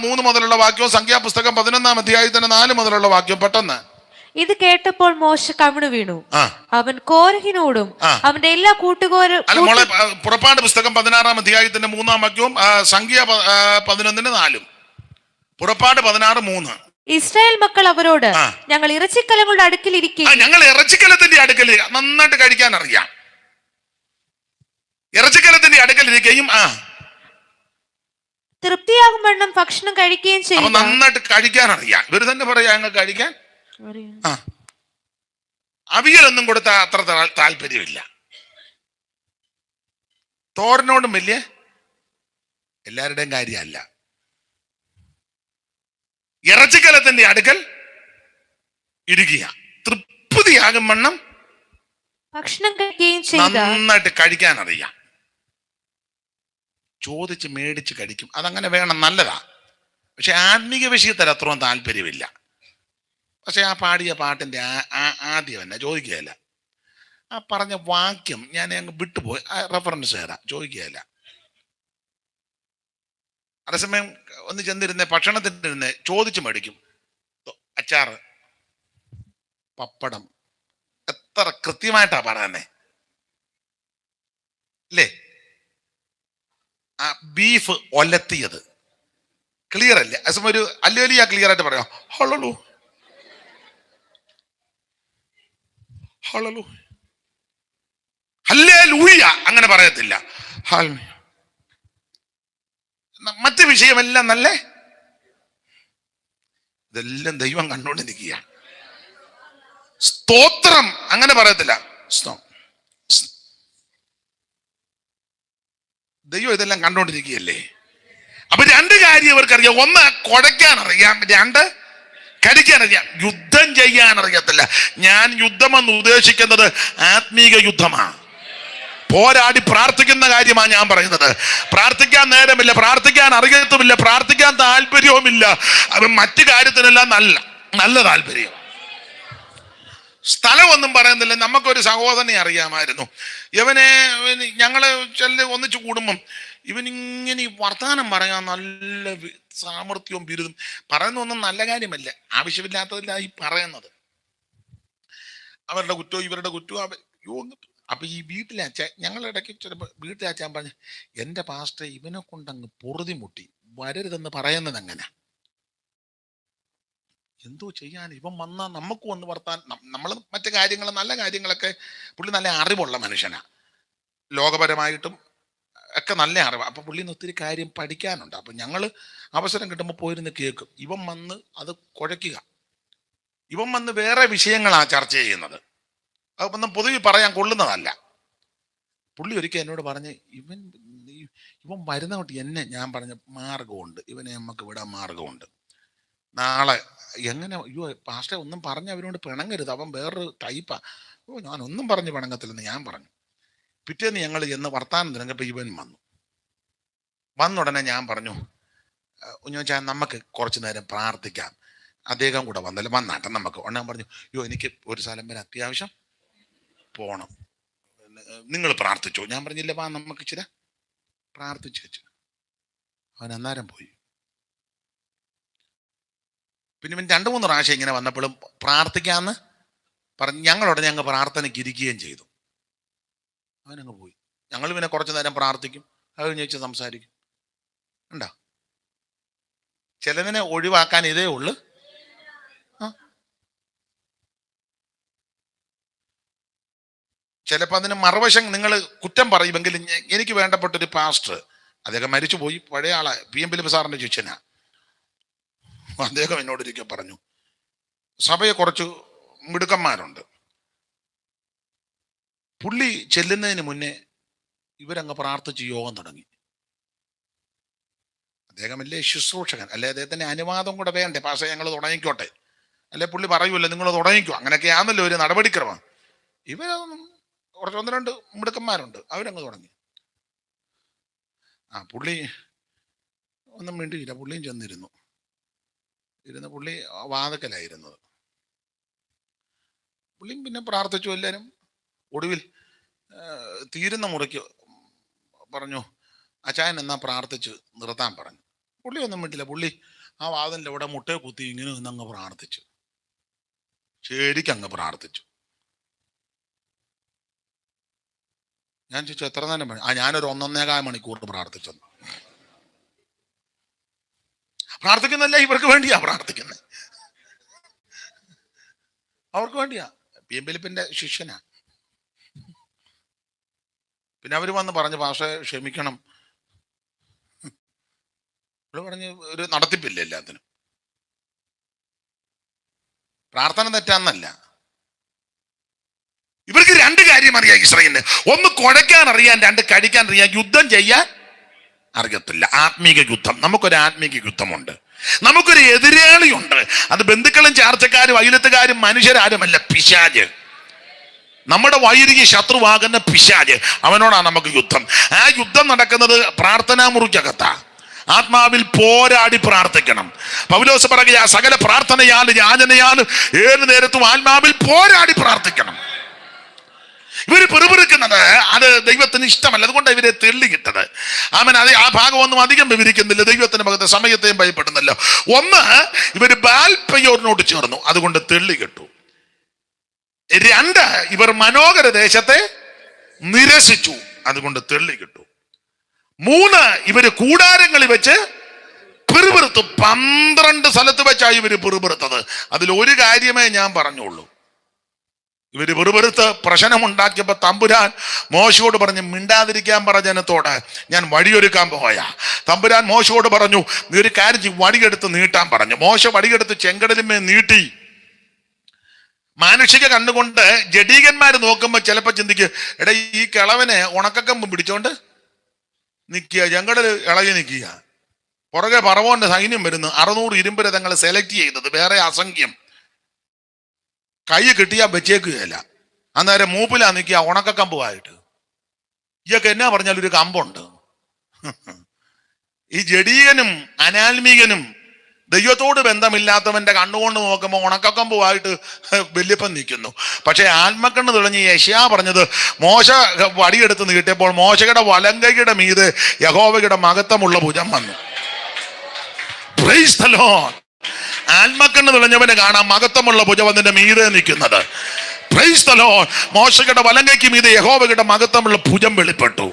3 മുതലുള്ള വാക്യവും സംഖ്യാപുസ്തകം 11-ാം അധ്യായത്തിന്റെ 4 മുതലുള്ള വാക്യവും. പെട്ടെന്ന് ഇത് കേട്ടപ്പോൾ മോശ കവിണു വീണു. അവൻ കോരഹിനോടും അവന്റെ എല്ലാ കൂട്ടുകാരും പുറപ്പാട് പുസ്തകം 16-ാം അധ്യായത്തിന്റെ 3-ാം വാക്യവും സംഖ്യ 11-ന്റെ 4. പുറപ്പാട് 16:3. ഇസ്രായേൽ മക്കൾ അവരോട്, ഞങ്ങൾ ഇറച്ചിക്കലങ്ങളുടെ അടുക്കൽ ഇരിക്കും. ഞങ്ങൾ ഇറച്ചിക്കലത്തിന്റെ അടുക്കൽ നന്നായിട്ട് കഴിക്കാൻ അറിയാം. ഇറച്ചിക്കലത്തിന്റെ അടുക്കൽ ഇരിക്കുകയും തൃപ്തിയാകും വണ്ണം ഭക്ഷണം കഴിക്കുകയും ചെയ്യും. നന്നായിട്ട് കഴിക്കാൻ അറിയാം. ഇവര് തന്നെ പറയാ ഞങ്ങൾ കഴിക്കാൻ. അവിയലൊന്നും കൊടുത്താൽ അത്ര താല്പര്യമില്ല. തോരനോടും വലിയ എല്ലാവരുടെയും കാര്യമല്ല. ഇറച്ചിക്കലത്തിന്റെ അടുക്കൽ ഇരിക്കുക, തൃപ്തിയാകും വണ്ണം ഭക്ഷണം കഴിക്കുകയും ചെയ്ത നന്നായിട്ട് കഴിക്കാൻ അറിയാം. ചോദിച്ച് മേടിച്ച് കഴിക്കും, അതങ്ങനെ വേണം, നല്ലതാ. പക്ഷെ ആത്മീക വിഷയത്തിൽ അത്രയും താല്പര്യമില്ല. പക്ഷെ ആ പാടിയ പാട്ടിന്റെ ആദ്യം തന്നെ ചോദിക്കുകയല്ല, ആ പറഞ്ഞ വാക്യം ഞാൻ അങ്ങ് വിട്ടുപോയി, റെഫറൻസ് തരാം, ചോദിക്കുകയല്ല. അതേസമയം ഒന്ന് ചെന്നിരുന്നേ, ഭക്ഷണത്തിനിരുന്നേ ചോദിച്ചു മേടിക്കും. അച്ചാറ്, പപ്പടം, എത്ര കൃത്യമായിട്ടാ പറയുന്നേ അല്ലേ? ആ ബീഫ് ഒലത്തിയത് ക്ലിയർ അല്ലേ? അതേസമയം ഒരു അല്ലേലിയ ക്ലിയർ ആയിട്ട് പറയാം, ഹളലു ഹളലു ഹല്ലേലൂയ അങ്ങനെ പറയത്തില്ല. മറ്റ് വിഷയമെല്ലാം നല്ല, ഇതെല്ലാം ദൈവം കണ്ടുകൊണ്ടിരിക്കുക. സ്തോത്രം അങ്ങനെ പറയത്തില്ല, ദൈവം ഇതെല്ലാം കണ്ടുകൊണ്ടിരിക്കുകയല്ലേ. അപ്പൊ രണ്ട് കാര്യം ഇവർക്കറിയാം, ഒന്ന് കുഴയ്ക്കാൻ അറിയാം, രണ്ട് കടിക്കാൻ അറിയാം. യുദ്ധം ചെയ്യാൻ അറിയത്തില്ല. ഞാൻ യുദ്ധമെന്ന് ഉദ്ദേശിക്കുന്നത് ആത്മീക യുദ്ധമാണ്. പോരാടി പ്രാർത്ഥിക്കുന്ന കാര്യമാണ് ഞാൻ പറയുന്നത്. പ്രാർത്ഥിക്കാൻ നേരമില്ല, പ്രാർത്ഥിക്കാൻ അറിയത്തുമില്ല, പ്രാർത്ഥിക്കാൻ താല്പര്യവുമില്ല. അത് മറ്റു കാര്യത്തിനെല്ലാം നല്ല താല്പര്യം. സ്ഥലമൊന്നും പറയുന്നില്ല. നമുക്കൊരു സഹോദരനെ അറിയാമായിരുന്നു. ഞങ്ങള് ഒന്നിച്ചു കൂടുമ്പം ഇവനിങ്ങനെ ഈ വർത്തമാനം പറയാൻ നല്ല സാമർത്ഥ്യവും ബിരുദം. പറയുന്നൊന്നും നല്ല കാര്യമല്ല, ആവശ്യമില്ലാത്തതില്ല ഈ പറയുന്നത്. അവരുടെ കുറ്റവും ഇവരുടെ കുറ്റവും. അപ്പൊ ഈ വീട്ടിലെ അച്ഛൻ, ഞങ്ങളുടെ ഇടയ്ക്ക് ചിലപ്പോൾ വീട്ടിലെ അച്ഛൻ പറഞ്ഞു, എൻ്റെ പാസ്റ്റർ ഇവനെ കൊണ്ടങ്ങ് പൊറുതി മുട്ടി, വരരുതെന്ന് പറയുന്നത് എങ്ങനെ? എന്തോ ചെയ്യാൻ, ഇവൻ വന്നാൽ നമുക്ക് വന്ന് വർത്താൻ, നമ്മൾ മറ്റു കാര്യങ്ങൾ നല്ല കാര്യങ്ങളൊക്കെ, പുള്ളി നല്ല അറിവുള്ള മനുഷ്യനാ, ലോകപരമായിട്ടും ഒക്കെ നല്ല അറിവ്. അപ്പൊ പുള്ളിന്ന് ഒത്തിരി കാര്യം പഠിക്കാനുണ്ട്. അപ്പൊ ഞങ്ങൾ അവസരം കിട്ടുമ്പോൾ പോയിരുന്ന് കേൾക്കും. ഇവൻ വന്ന് അത് കുഴയ്ക്കുക, ഇവൻ വന്ന് വേറെ വിഷയങ്ങളാണ് ചർച്ച ചെയ്യുന്നത്, അതൊന്നും പൊതുവെ പറയാൻ കൊള്ളുന്നതല്ല. പുള്ളി ഒരിക്കൽ എന്നോട് പറഞ്ഞ്, ഇവൻ വരുന്നോട്ട് എന്നെ, ഞാൻ പറഞ്ഞ മാർഗമുണ്ട്, ഇവനെ നമുക്ക് വിടാൻ മാർഗമുണ്ട്. നാളെ എങ്ങനെ, അയ്യോ പാസ്റ്റർ ഒന്നും പറഞ്ഞ് അവരോട് പിണങ്ങരുത്, അവൻ വേറൊരു ടൈപ്പാ. ഞാനൊന്നും പറഞ്ഞ് പിണങ്ങത്തില്ലെന്ന് ഞാൻ പറഞ്ഞു. പിറ്റേന്ന് ഞങ്ങൾ എന്ന് വർത്താനം തുടങ്ങിയപ്പോൾ ഇവൻ വന്നുടനെ ഞാൻ പറഞ്ഞു, കുഞ്ഞോച്ചാൻ നമുക്ക് കുറച്ചു നേരം പ്രാർത്ഥിക്കാം. അദ്ദേഹം കൂടെ വന്നല്ലോ, വന്നാട്ടെ നമുക്ക്. ഉടനെ പറഞ്ഞു, അയ്യോ എനിക്ക് ഒരു സ്ഥലം വരെ അത്യാവശ്യം പോണം, നിങ്ങൾ പ്രാർത്ഥിച്ചോ. ഞാൻ പറഞ്ഞില്ല, വാ നമുക്ക് ഇച്ചിരി പ്രാർത്ഥിച്ചു വെച്ചു. അവൻ അന്നേരം പോയി. പിന്നെ ഇവൻ 2-3 പ്രാവശ്യം ഇങ്ങനെ വന്നപ്പോഴും പ്രാർത്ഥിക്കാന്ന് പറഞ്ഞ് ഞങ്ങളോട് പ്രാർത്ഥനയ്ക്ക് ഇരിക്കുകയും ചെയ്തു. അവനങ്ങ് പോയി. ഞങ്ങൾ പിന്നെ കുറച്ചു നേരം പ്രാർത്ഥിക്കും, അത് കഴിഞ്ഞ് സംസാരിക്കും. ഉണ്ടോ? ചിലതിനെ ഒഴിവാക്കാൻ ഇതേ ഉള്ളു. ചിലപ്പോൾ അതിന് മറുവശം നിങ്ങൾ കുറ്റം പറയുമെങ്കിലും, എനിക്ക് വേണ്ടപ്പെട്ടൊരു പാസ്റ്റർ, അദ്ദേഹം മരിച്ചുപോയി, പഴയ ആളെ, PM ഫിലിപ്പ് സാറിന്റെ ശിഷ്യനാ. അദ്ദേഹം എന്നോടൊരിക്കൽ പറഞ്ഞു, സഭയെ കുറച്ച് മിടുക്കന്മാരുണ്ട്, പുള്ളി ചെല്ലുന്നതിന് മുന്നേ ഇവരങ്ങ് പ്രാർത്ഥിച്ച് യോഗം തുടങ്ങി. അദ്ദേഹമല്ലേ ശുശ്രൂഷകൻ, അല്ലെ അദ്ദേഹത്തിന്റെ അനുവാദം കൂടെ വേണ്ടേ, പാസ്റ്റർ ഞങ്ങൾ തുടങ്ങിക്കോട്ടെ, അല്ലെ പുള്ളി പറയുമല്ലോ നിങ്ങൾ തുടങ്ങിക്കോ, അങ്ങനെയൊക്കെ ആണല്ലോ ഒരു നടപടിക്രമം. ഇവരൊന്നും കുറച്ച് 1-2 മിടുക്കന്മാരുണ്ട്, അവരങ്ങ് തുടങ്ങി. പുള്ളി ഒന്നും മിണ്ടിയില്ല, പുള്ളിയും ചെന്നിരുന്നു. പുള്ളി വാതക്കലായിരുന്നത്. പുള്ളിയും പിന്നെ പ്രാർത്ഥിച്ചു. എല്ലാവരും ഒടുവിൽ തീരുന്ന മുറയ്ക്ക് പറഞ്ഞു, അച്ചായൻ എന്നാ പ്രാർത്ഥിച്ച് നിർത്താൻ പറഞ്ഞു. പുള്ളി ഒന്നും മിണ്ടില്ല. പുള്ളി ആ വാതിലിൻ്റെ അവിടെ മുട്ടയെ കുത്തി ഇങ്ങനെ നിന്നങ്ങ് പ്രാർത്ഥിച്ചു, ശരിക്കങ്ങ് പ്രാർത്ഥിച്ചു. ഞാൻ ചോദിച്ചു, എത്ര നേരം? ഞാനൊരു 1.25 മണിക്കൂർ പ്രാർത്ഥിച്ചെന്ന്. പ്രാർത്ഥിക്കുന്നല്ല, ഇവർക്ക് വേണ്ടിയാ പ്രാർത്ഥിക്കുന്നത്, അവർക്ക് വേണ്ടിയാ. PM ഫിലിപ്പിന്റെ ശിഷ്യനാ. പിന്നെ അവര് വന്ന് പറഞ്ഞു, പാസ്റ്റർ ക്ഷമിക്കണം. പറഞ്ഞ് ഒരു നടത്തിപ്പില്ല എല്ലാത്തിനും. പ്രാർത്ഥന തെറ്റാന്നല്ല, ഇവർക്ക് 2 കാര്യം അറിയാം ഇസ്രായേലിന്. ഒന്ന് കുഴയ്ക്കാൻ അറിയാൻ, 2 കടിക്കാൻ അറിയാൻ. യുദ്ധം ചെയ്യാൻ അറിയത്തില്ല. ആത്മീക യുദ്ധം, നമുക്കൊരു ആത്മീക യുദ്ധമുണ്ട്. നമുക്കൊരു എതിരാളിയുണ്ട്. അത് ബന്ധുക്കളും ചാർച്ചക്കാരും അയലത്തുകാരും മനുഷ്യരാരുമല്ല, പിശാച്. നമ്മുടെ വൈരിക ശത്രുവാകുന്ന പിശാച്, അവനോടാണ് നമുക്ക് യുദ്ധം. ആ യുദ്ധം നടക്കുന്നത് പ്രാർത്ഥനാ മുറിക്കകത്താ. ആത്മാവിൽ പോരാടി പ്രാർത്ഥിക്കണം. പൗലോസ് പറയുക, സകല പ്രാർത്ഥനയാലും യാചനയാലും ഏത് നേരത്തും ആത്മാവിൽ പോരാടി പ്രാർത്ഥിക്കണം. ഇവര് പിറുപിറുക്കുന്നത് അത് ദൈവത്തിന് ഇഷ്ടമല്ല, അതുകൊണ്ട് ഇവരെ തെള്ളിക്കിട്ടത്. അത് ആ ഭാഗമൊന്നും അധികം വിവരിക്കുന്നില്ല, ദൈവത്തിന്റെ ഭാഗത്തെ സമയത്തെയും ഭയപ്പെടുന്നല്ലോ. ഒന്ന്, ഇവര് ബാൽപെയോറിനോട് ചേർന്നു, അതുകൊണ്ട് തെള്ളിക്കിട്ടു. രണ്ട്, ഇവർ മനോഹര ദേശത്തെ നിരസിച്ചു, അതുകൊണ്ട് തെള്ളിക്കിട്ടു. മൂന്ന്, ഇവര് കൂടാരങ്ങളിൽ വെച്ച് പിറുപിറുത്തു. 12 സ്ഥലത്ത് വെച്ചായി ഇവര് പിറുപിറുത്തത്. അതിൽ ഒരു കാര്യമേ ഞാൻ പറഞ്ഞുള്ളൂ. ഇവര് പിറുപിറുത്ത് പ്രശ്നമുണ്ടാക്കിയപ്പോ തമ്പുരാൻ മോശയോട് പറഞ്ഞു, മിണ്ടാതിരിക്കാൻ പറ ജനത്തോട്, ഞാൻ വഴിയൊരുക്കാൻ പോയാ. തമ്പുരാൻ മോശയോട് പറഞ്ഞു, നീ ഒരു കാര്യം വടിയെടുത്ത് നീട്ടാൻ പറഞ്ഞു. മോശ വടിയെടുത്ത് ചെങ്കടലിന്മേൽ നീട്ടി. മാനുഷിക കണ്ണുകൊണ്ട് ജഡീകന്മാര് നോക്കുമ്പോ ചിലപ്പോ ചിന്തിക്കുക, എടാ ഈ കിളവനെ ഉണക്കക്കമ്പ് പിടിച്ചോണ്ട് നിൽക്കുക, ചെങ്കടല് ഇളകി നിൽക്കുക, പുറകെ പറവോന്റെ സൈന്യം വരുന്നു, 600 ഇരുമ്പ് രഥങ്ങൾ സെലക്ട് ചെയ്തത്, വേറെ അസംഖ്യം, കൈ കിട്ടിയാൽ വെച്ചേക്കുകയല്ല. അന്നേരം മൂപ്പിലാ നിൽക്കുക ഉണക്കക്കമ്പുമായിട്ട്. ഇയൊക്കെ എന്നാ പറഞ്ഞാൽ ഒരു കമ്പുണ്ട്. ഈ ജഡീകനും അനാത്മീകനും ദൈവത്തോട് ബന്ധമില്ലാത്തവന്റെ കണ്ണുകൊണ്ട് നോക്കുമ്പോൾ ഉണക്കക്കമ്പുമായിട്ട് വല്യപ്പൻ നിൽക്കുന്നു. പക്ഷെ ആത്മക്കണ്ണ് തെളിഞ്ഞ് യെശയ്യാ പറഞ്ഞത്, മോശ വടിയെടുത്ത് നീട്ടിയപ്പോൾ മോശയുടെ വലങ്കയുടെ മീതെ യഹോവയുടെ മഹത്വമുള്ള ഭുജം വന്നു. Praise the Lord. ആത്മക്കണ്ണ് തെളിഞ്ഞവനെ കാണാം മഹത്വമുള്ള ഭുജം അതിന്റെ മീതെ നിൽക്കുന്നത്. Praise the Lord. മോശയുടെ വലങ്കയ്ക്ക് മീതെ യഹോവയുടെ മഹത്വമുള്ള ഭുജം വെളിപ്പെട്ടു.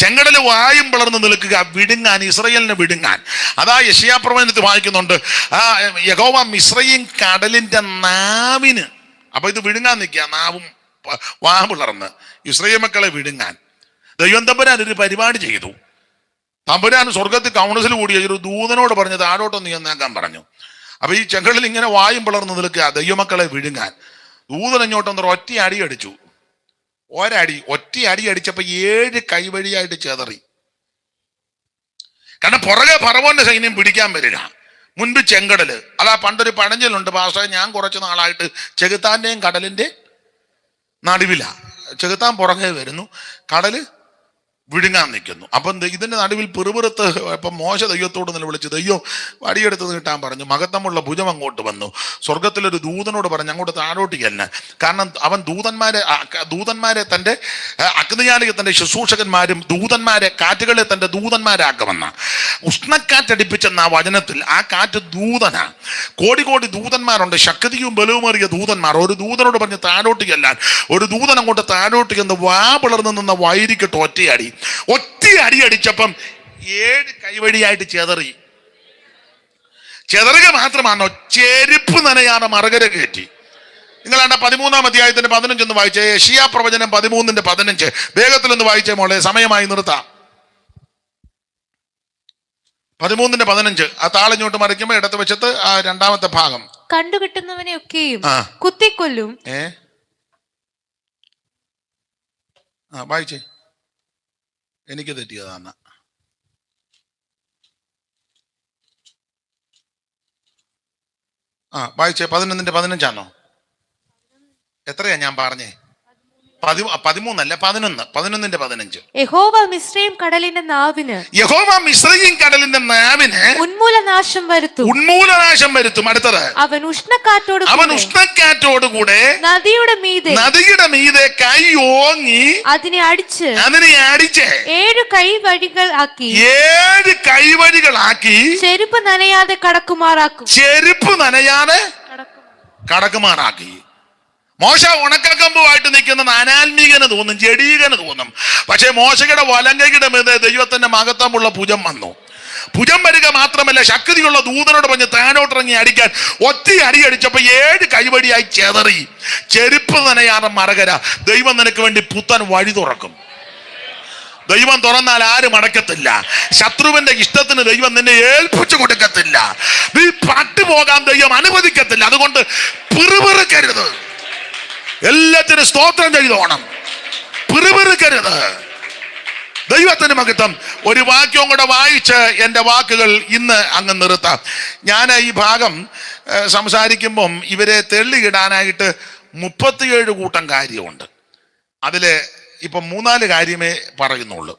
ചെങ്കടല് വായും പിളർന്ന് നിൽക്കുക, വിടുങ്ങാൻ, ഇസ്രയേലിനെ വിടുങ്ങാൻ. അതാ യെശയ്യാ പ്രവചനത്തിൽ വായിക്കുന്നുണ്ട്, ആ യഹോവ മിസ്രയീം കടലിന്റെ നാവിന്, അപ്പൊ ഇത് വിഴുങ്ങാൻ നിൽക്കുക, നാവും വാ പിളർന്ന് ഇസ്രയേൽ മക്കളെ വിടുങ്ങാൻ. ദൈവം തമ്പുരാൻ ഒരു പരിപാടി ചെയ്തു. തമ്പുരാൻ സ്വർഗത്തിൽ കൗൺസിൽ കൂടി ഒരു ദൂതനോട് പറഞ്ഞു, താഴോട്ടൊന്ന് ചെന്നേക്കാൻ പറഞ്ഞു. അപ്പൊ ഈ ചെങ്കടലിൽ ഇങ്ങനെ വായും പിളർന്ന് നിൽക്കുക, ദൈവമക്കളെ വിഴുങ്ങാൻ. ദൂതൻ ഇങ്ങോട്ടൊന്നൊരു ഒറ്റ അടി അടിച്ചു. ഒറ്റ അടി അടിച്ചപ്പോ 7 കൈവഴിയായിട്ട് ചെതറി. കാരണം പുറകെ ഫറവോന്റെ സൈന്യം പിടിക്കാൻ വരിക, മുൻപ് ചെങ്കടല്. അതാ പണ്ടൊരു പഴഞ്ചൊല്ലുണ്ട് പാസ്റ്റർ, ഞാൻ കുറച്ച് നാളായിട്ട് ചെകുത്താന്റെയും കടലിന്റെ നടുവിലാ. ചെകുത്താൻ പുറകെ വരുന്നു, കടല് വിഴുങ്ങാൻ നിൽക്കുന്നു. അപ്പം ഇതിന്റെ നടുവിൽ പിറുപിറുത്ത് ഇപ്പം മോശ ദൈവത്തോട് നിലവിളിച്ച്, ദൈവം വടിയെടുത്ത് നീട്ടാൻ പറഞ്ഞു. മഹത്വമുള്ള ഭുജം അങ്ങോട്ട് വന്നു. സ്വർഗത്തിലൊരു ദൂതനോട് പറഞ്ഞു, അങ്ങോട്ട് താഴോട്ടിക്കല്ല. കാരണം അവൻ ദൂതന്മാരെ തൻ്റെ അഗ്നിയാലയത്തിൻ്റെ ശുശ്രൂഷകന്മാരും ദൂതന്മാരെ കാറ്റുകളെ തൻ്റെ ദൂതന്മാരാക്കുമെന്ന ഉഷ്ണക്കാറ്റടിപ്പിച്ചെന്ന ആ വചനത്തിൽ ആ കാറ്റ് ദൂതനാ. കോടി ദൂതന്മാരുണ്ട്, ശക്തിയും ബലവുമേറിയ ദൂതന്മാർ. ഒരു ദൂതനോട് പറഞ്ഞ് താഴോട്ടിക്കല്ലാൻ, ഒരു ദൂതൻ അങ്ങോട്ട് താഴോട്ട് എന്ന് വാ പിളർന്നു നിന്ന വൈരിക്കിട്ട് ഒറ്റയടി അടിച്ചപ്പം 7 കൈവഴിയായിട്ട് ചെതറുക മാത്രമാണോ, ചെരുപ്പ് നനയാണ് മറുകര കയറ്റി. നിങ്ങളാണ്ട 13-ാം അധ്യായത്തിന്റെ 15 വായിച്ചേ. യെശയ്യാ പ്രവചനം 13:15 വേഗത്തിലൊന്ന് വായിച്ചേ മോളെ, സമയമായി നിർത്താം. 13:15 ആ താളിഞ്ഞോട്ട് മറിക്കുമ്പോ ഇടത്ത് വെച്ചത്ത് ആ 2-ാമത്തെ ഭാഗം. കണ്ടുകിട്ടുന്നവനെയൊക്കെയും കുത്തിക്കൊല്ലും. വായിച്ചേ, എനിക്ക് തെറ്റിയതാണ്. വായിച്ചേ. 11:15 എത്രയാ ഞാൻ പറഞ്ഞേ? 13 അല്ല, 11:15. യഹോവ മിസ്രയീം കടലിന്റെ നാവിന് ഉന്മൂലനാശം വരുത്തും. അടുത്തത്, അവൻ ഉഷ്ണക്കാറ്റോടുകൂടെ നദിയുടെ മീതെ കൈ ഓങ്ങി അതിനെ അടിച്ച് 7 കൈവഴികളാക്കി ചെരുപ്പ് നനയാതെ കടക്കുമാറാക്കി. മോശ ഉണക്കക്കമ്പുമായിട്ട് നിൽക്കുന്നത് അനാത്മീകന് തോന്നും, ജഡീകന് തോന്നും. പക്ഷെ മോശയുടെ വലങ്കയുടെ മീതെ ദൈവത്തിന്റെ മഹത്വമുള്ള ഭുജം വന്നു. ഭുജം വരിക മാത്രമല്ല, ശക്തിയുള്ള ദൂതനോട് പറഞ്ഞ് താനോട്ടിറങ്ങി അടിക്കാൻ ഒറ്റ അടി അടിച്ചപ്പോ 7 കൈവടിയായി ചെതറി. ചെരുപ്പ് നനയാണ് മറകര. ദൈവം നിനക്ക് വേണ്ടി പുത്തൻ വഴി തുറക്കും. ദൈവം തുറന്നാൽ ആരും അടക്കത്തില്ല. ശത്രുവിന്റെ ഇഷ്ടത്തിന് ദൈവം നിന്നെ ഏൽപ്പിച്ചു കൊടുക്കത്തില്ല. നീ പട്ടുപോകാൻ ദൈവം അനുവദിക്കത്തില്ല. അതുകൊണ്ട് പിറുപിറുക്കരുത്. എല്ലാത്തിനും സ്തോത്രം ചെയ്തോണം. പിറുപിറുക്കരുത്. ദൈവത്തിന് മഹത്വം. ഒരു വാക്യവും കൂടെ വായിച്ച് എൻ്റെ വാക്കുകൾ ഇന്ന് അങ്ങ് നിർത്താം. ഞാൻ ഈ ഭാഗം സംസാരിക്കുമ്പം ഇവരെ തെള്ളിയിടാനായിട്ട് 37 കൂട്ടം കാര്യമുണ്ട്. അതിൽ ഇപ്പം 3-4 കാര്യമേ പറയുന്നുള്ളൂ.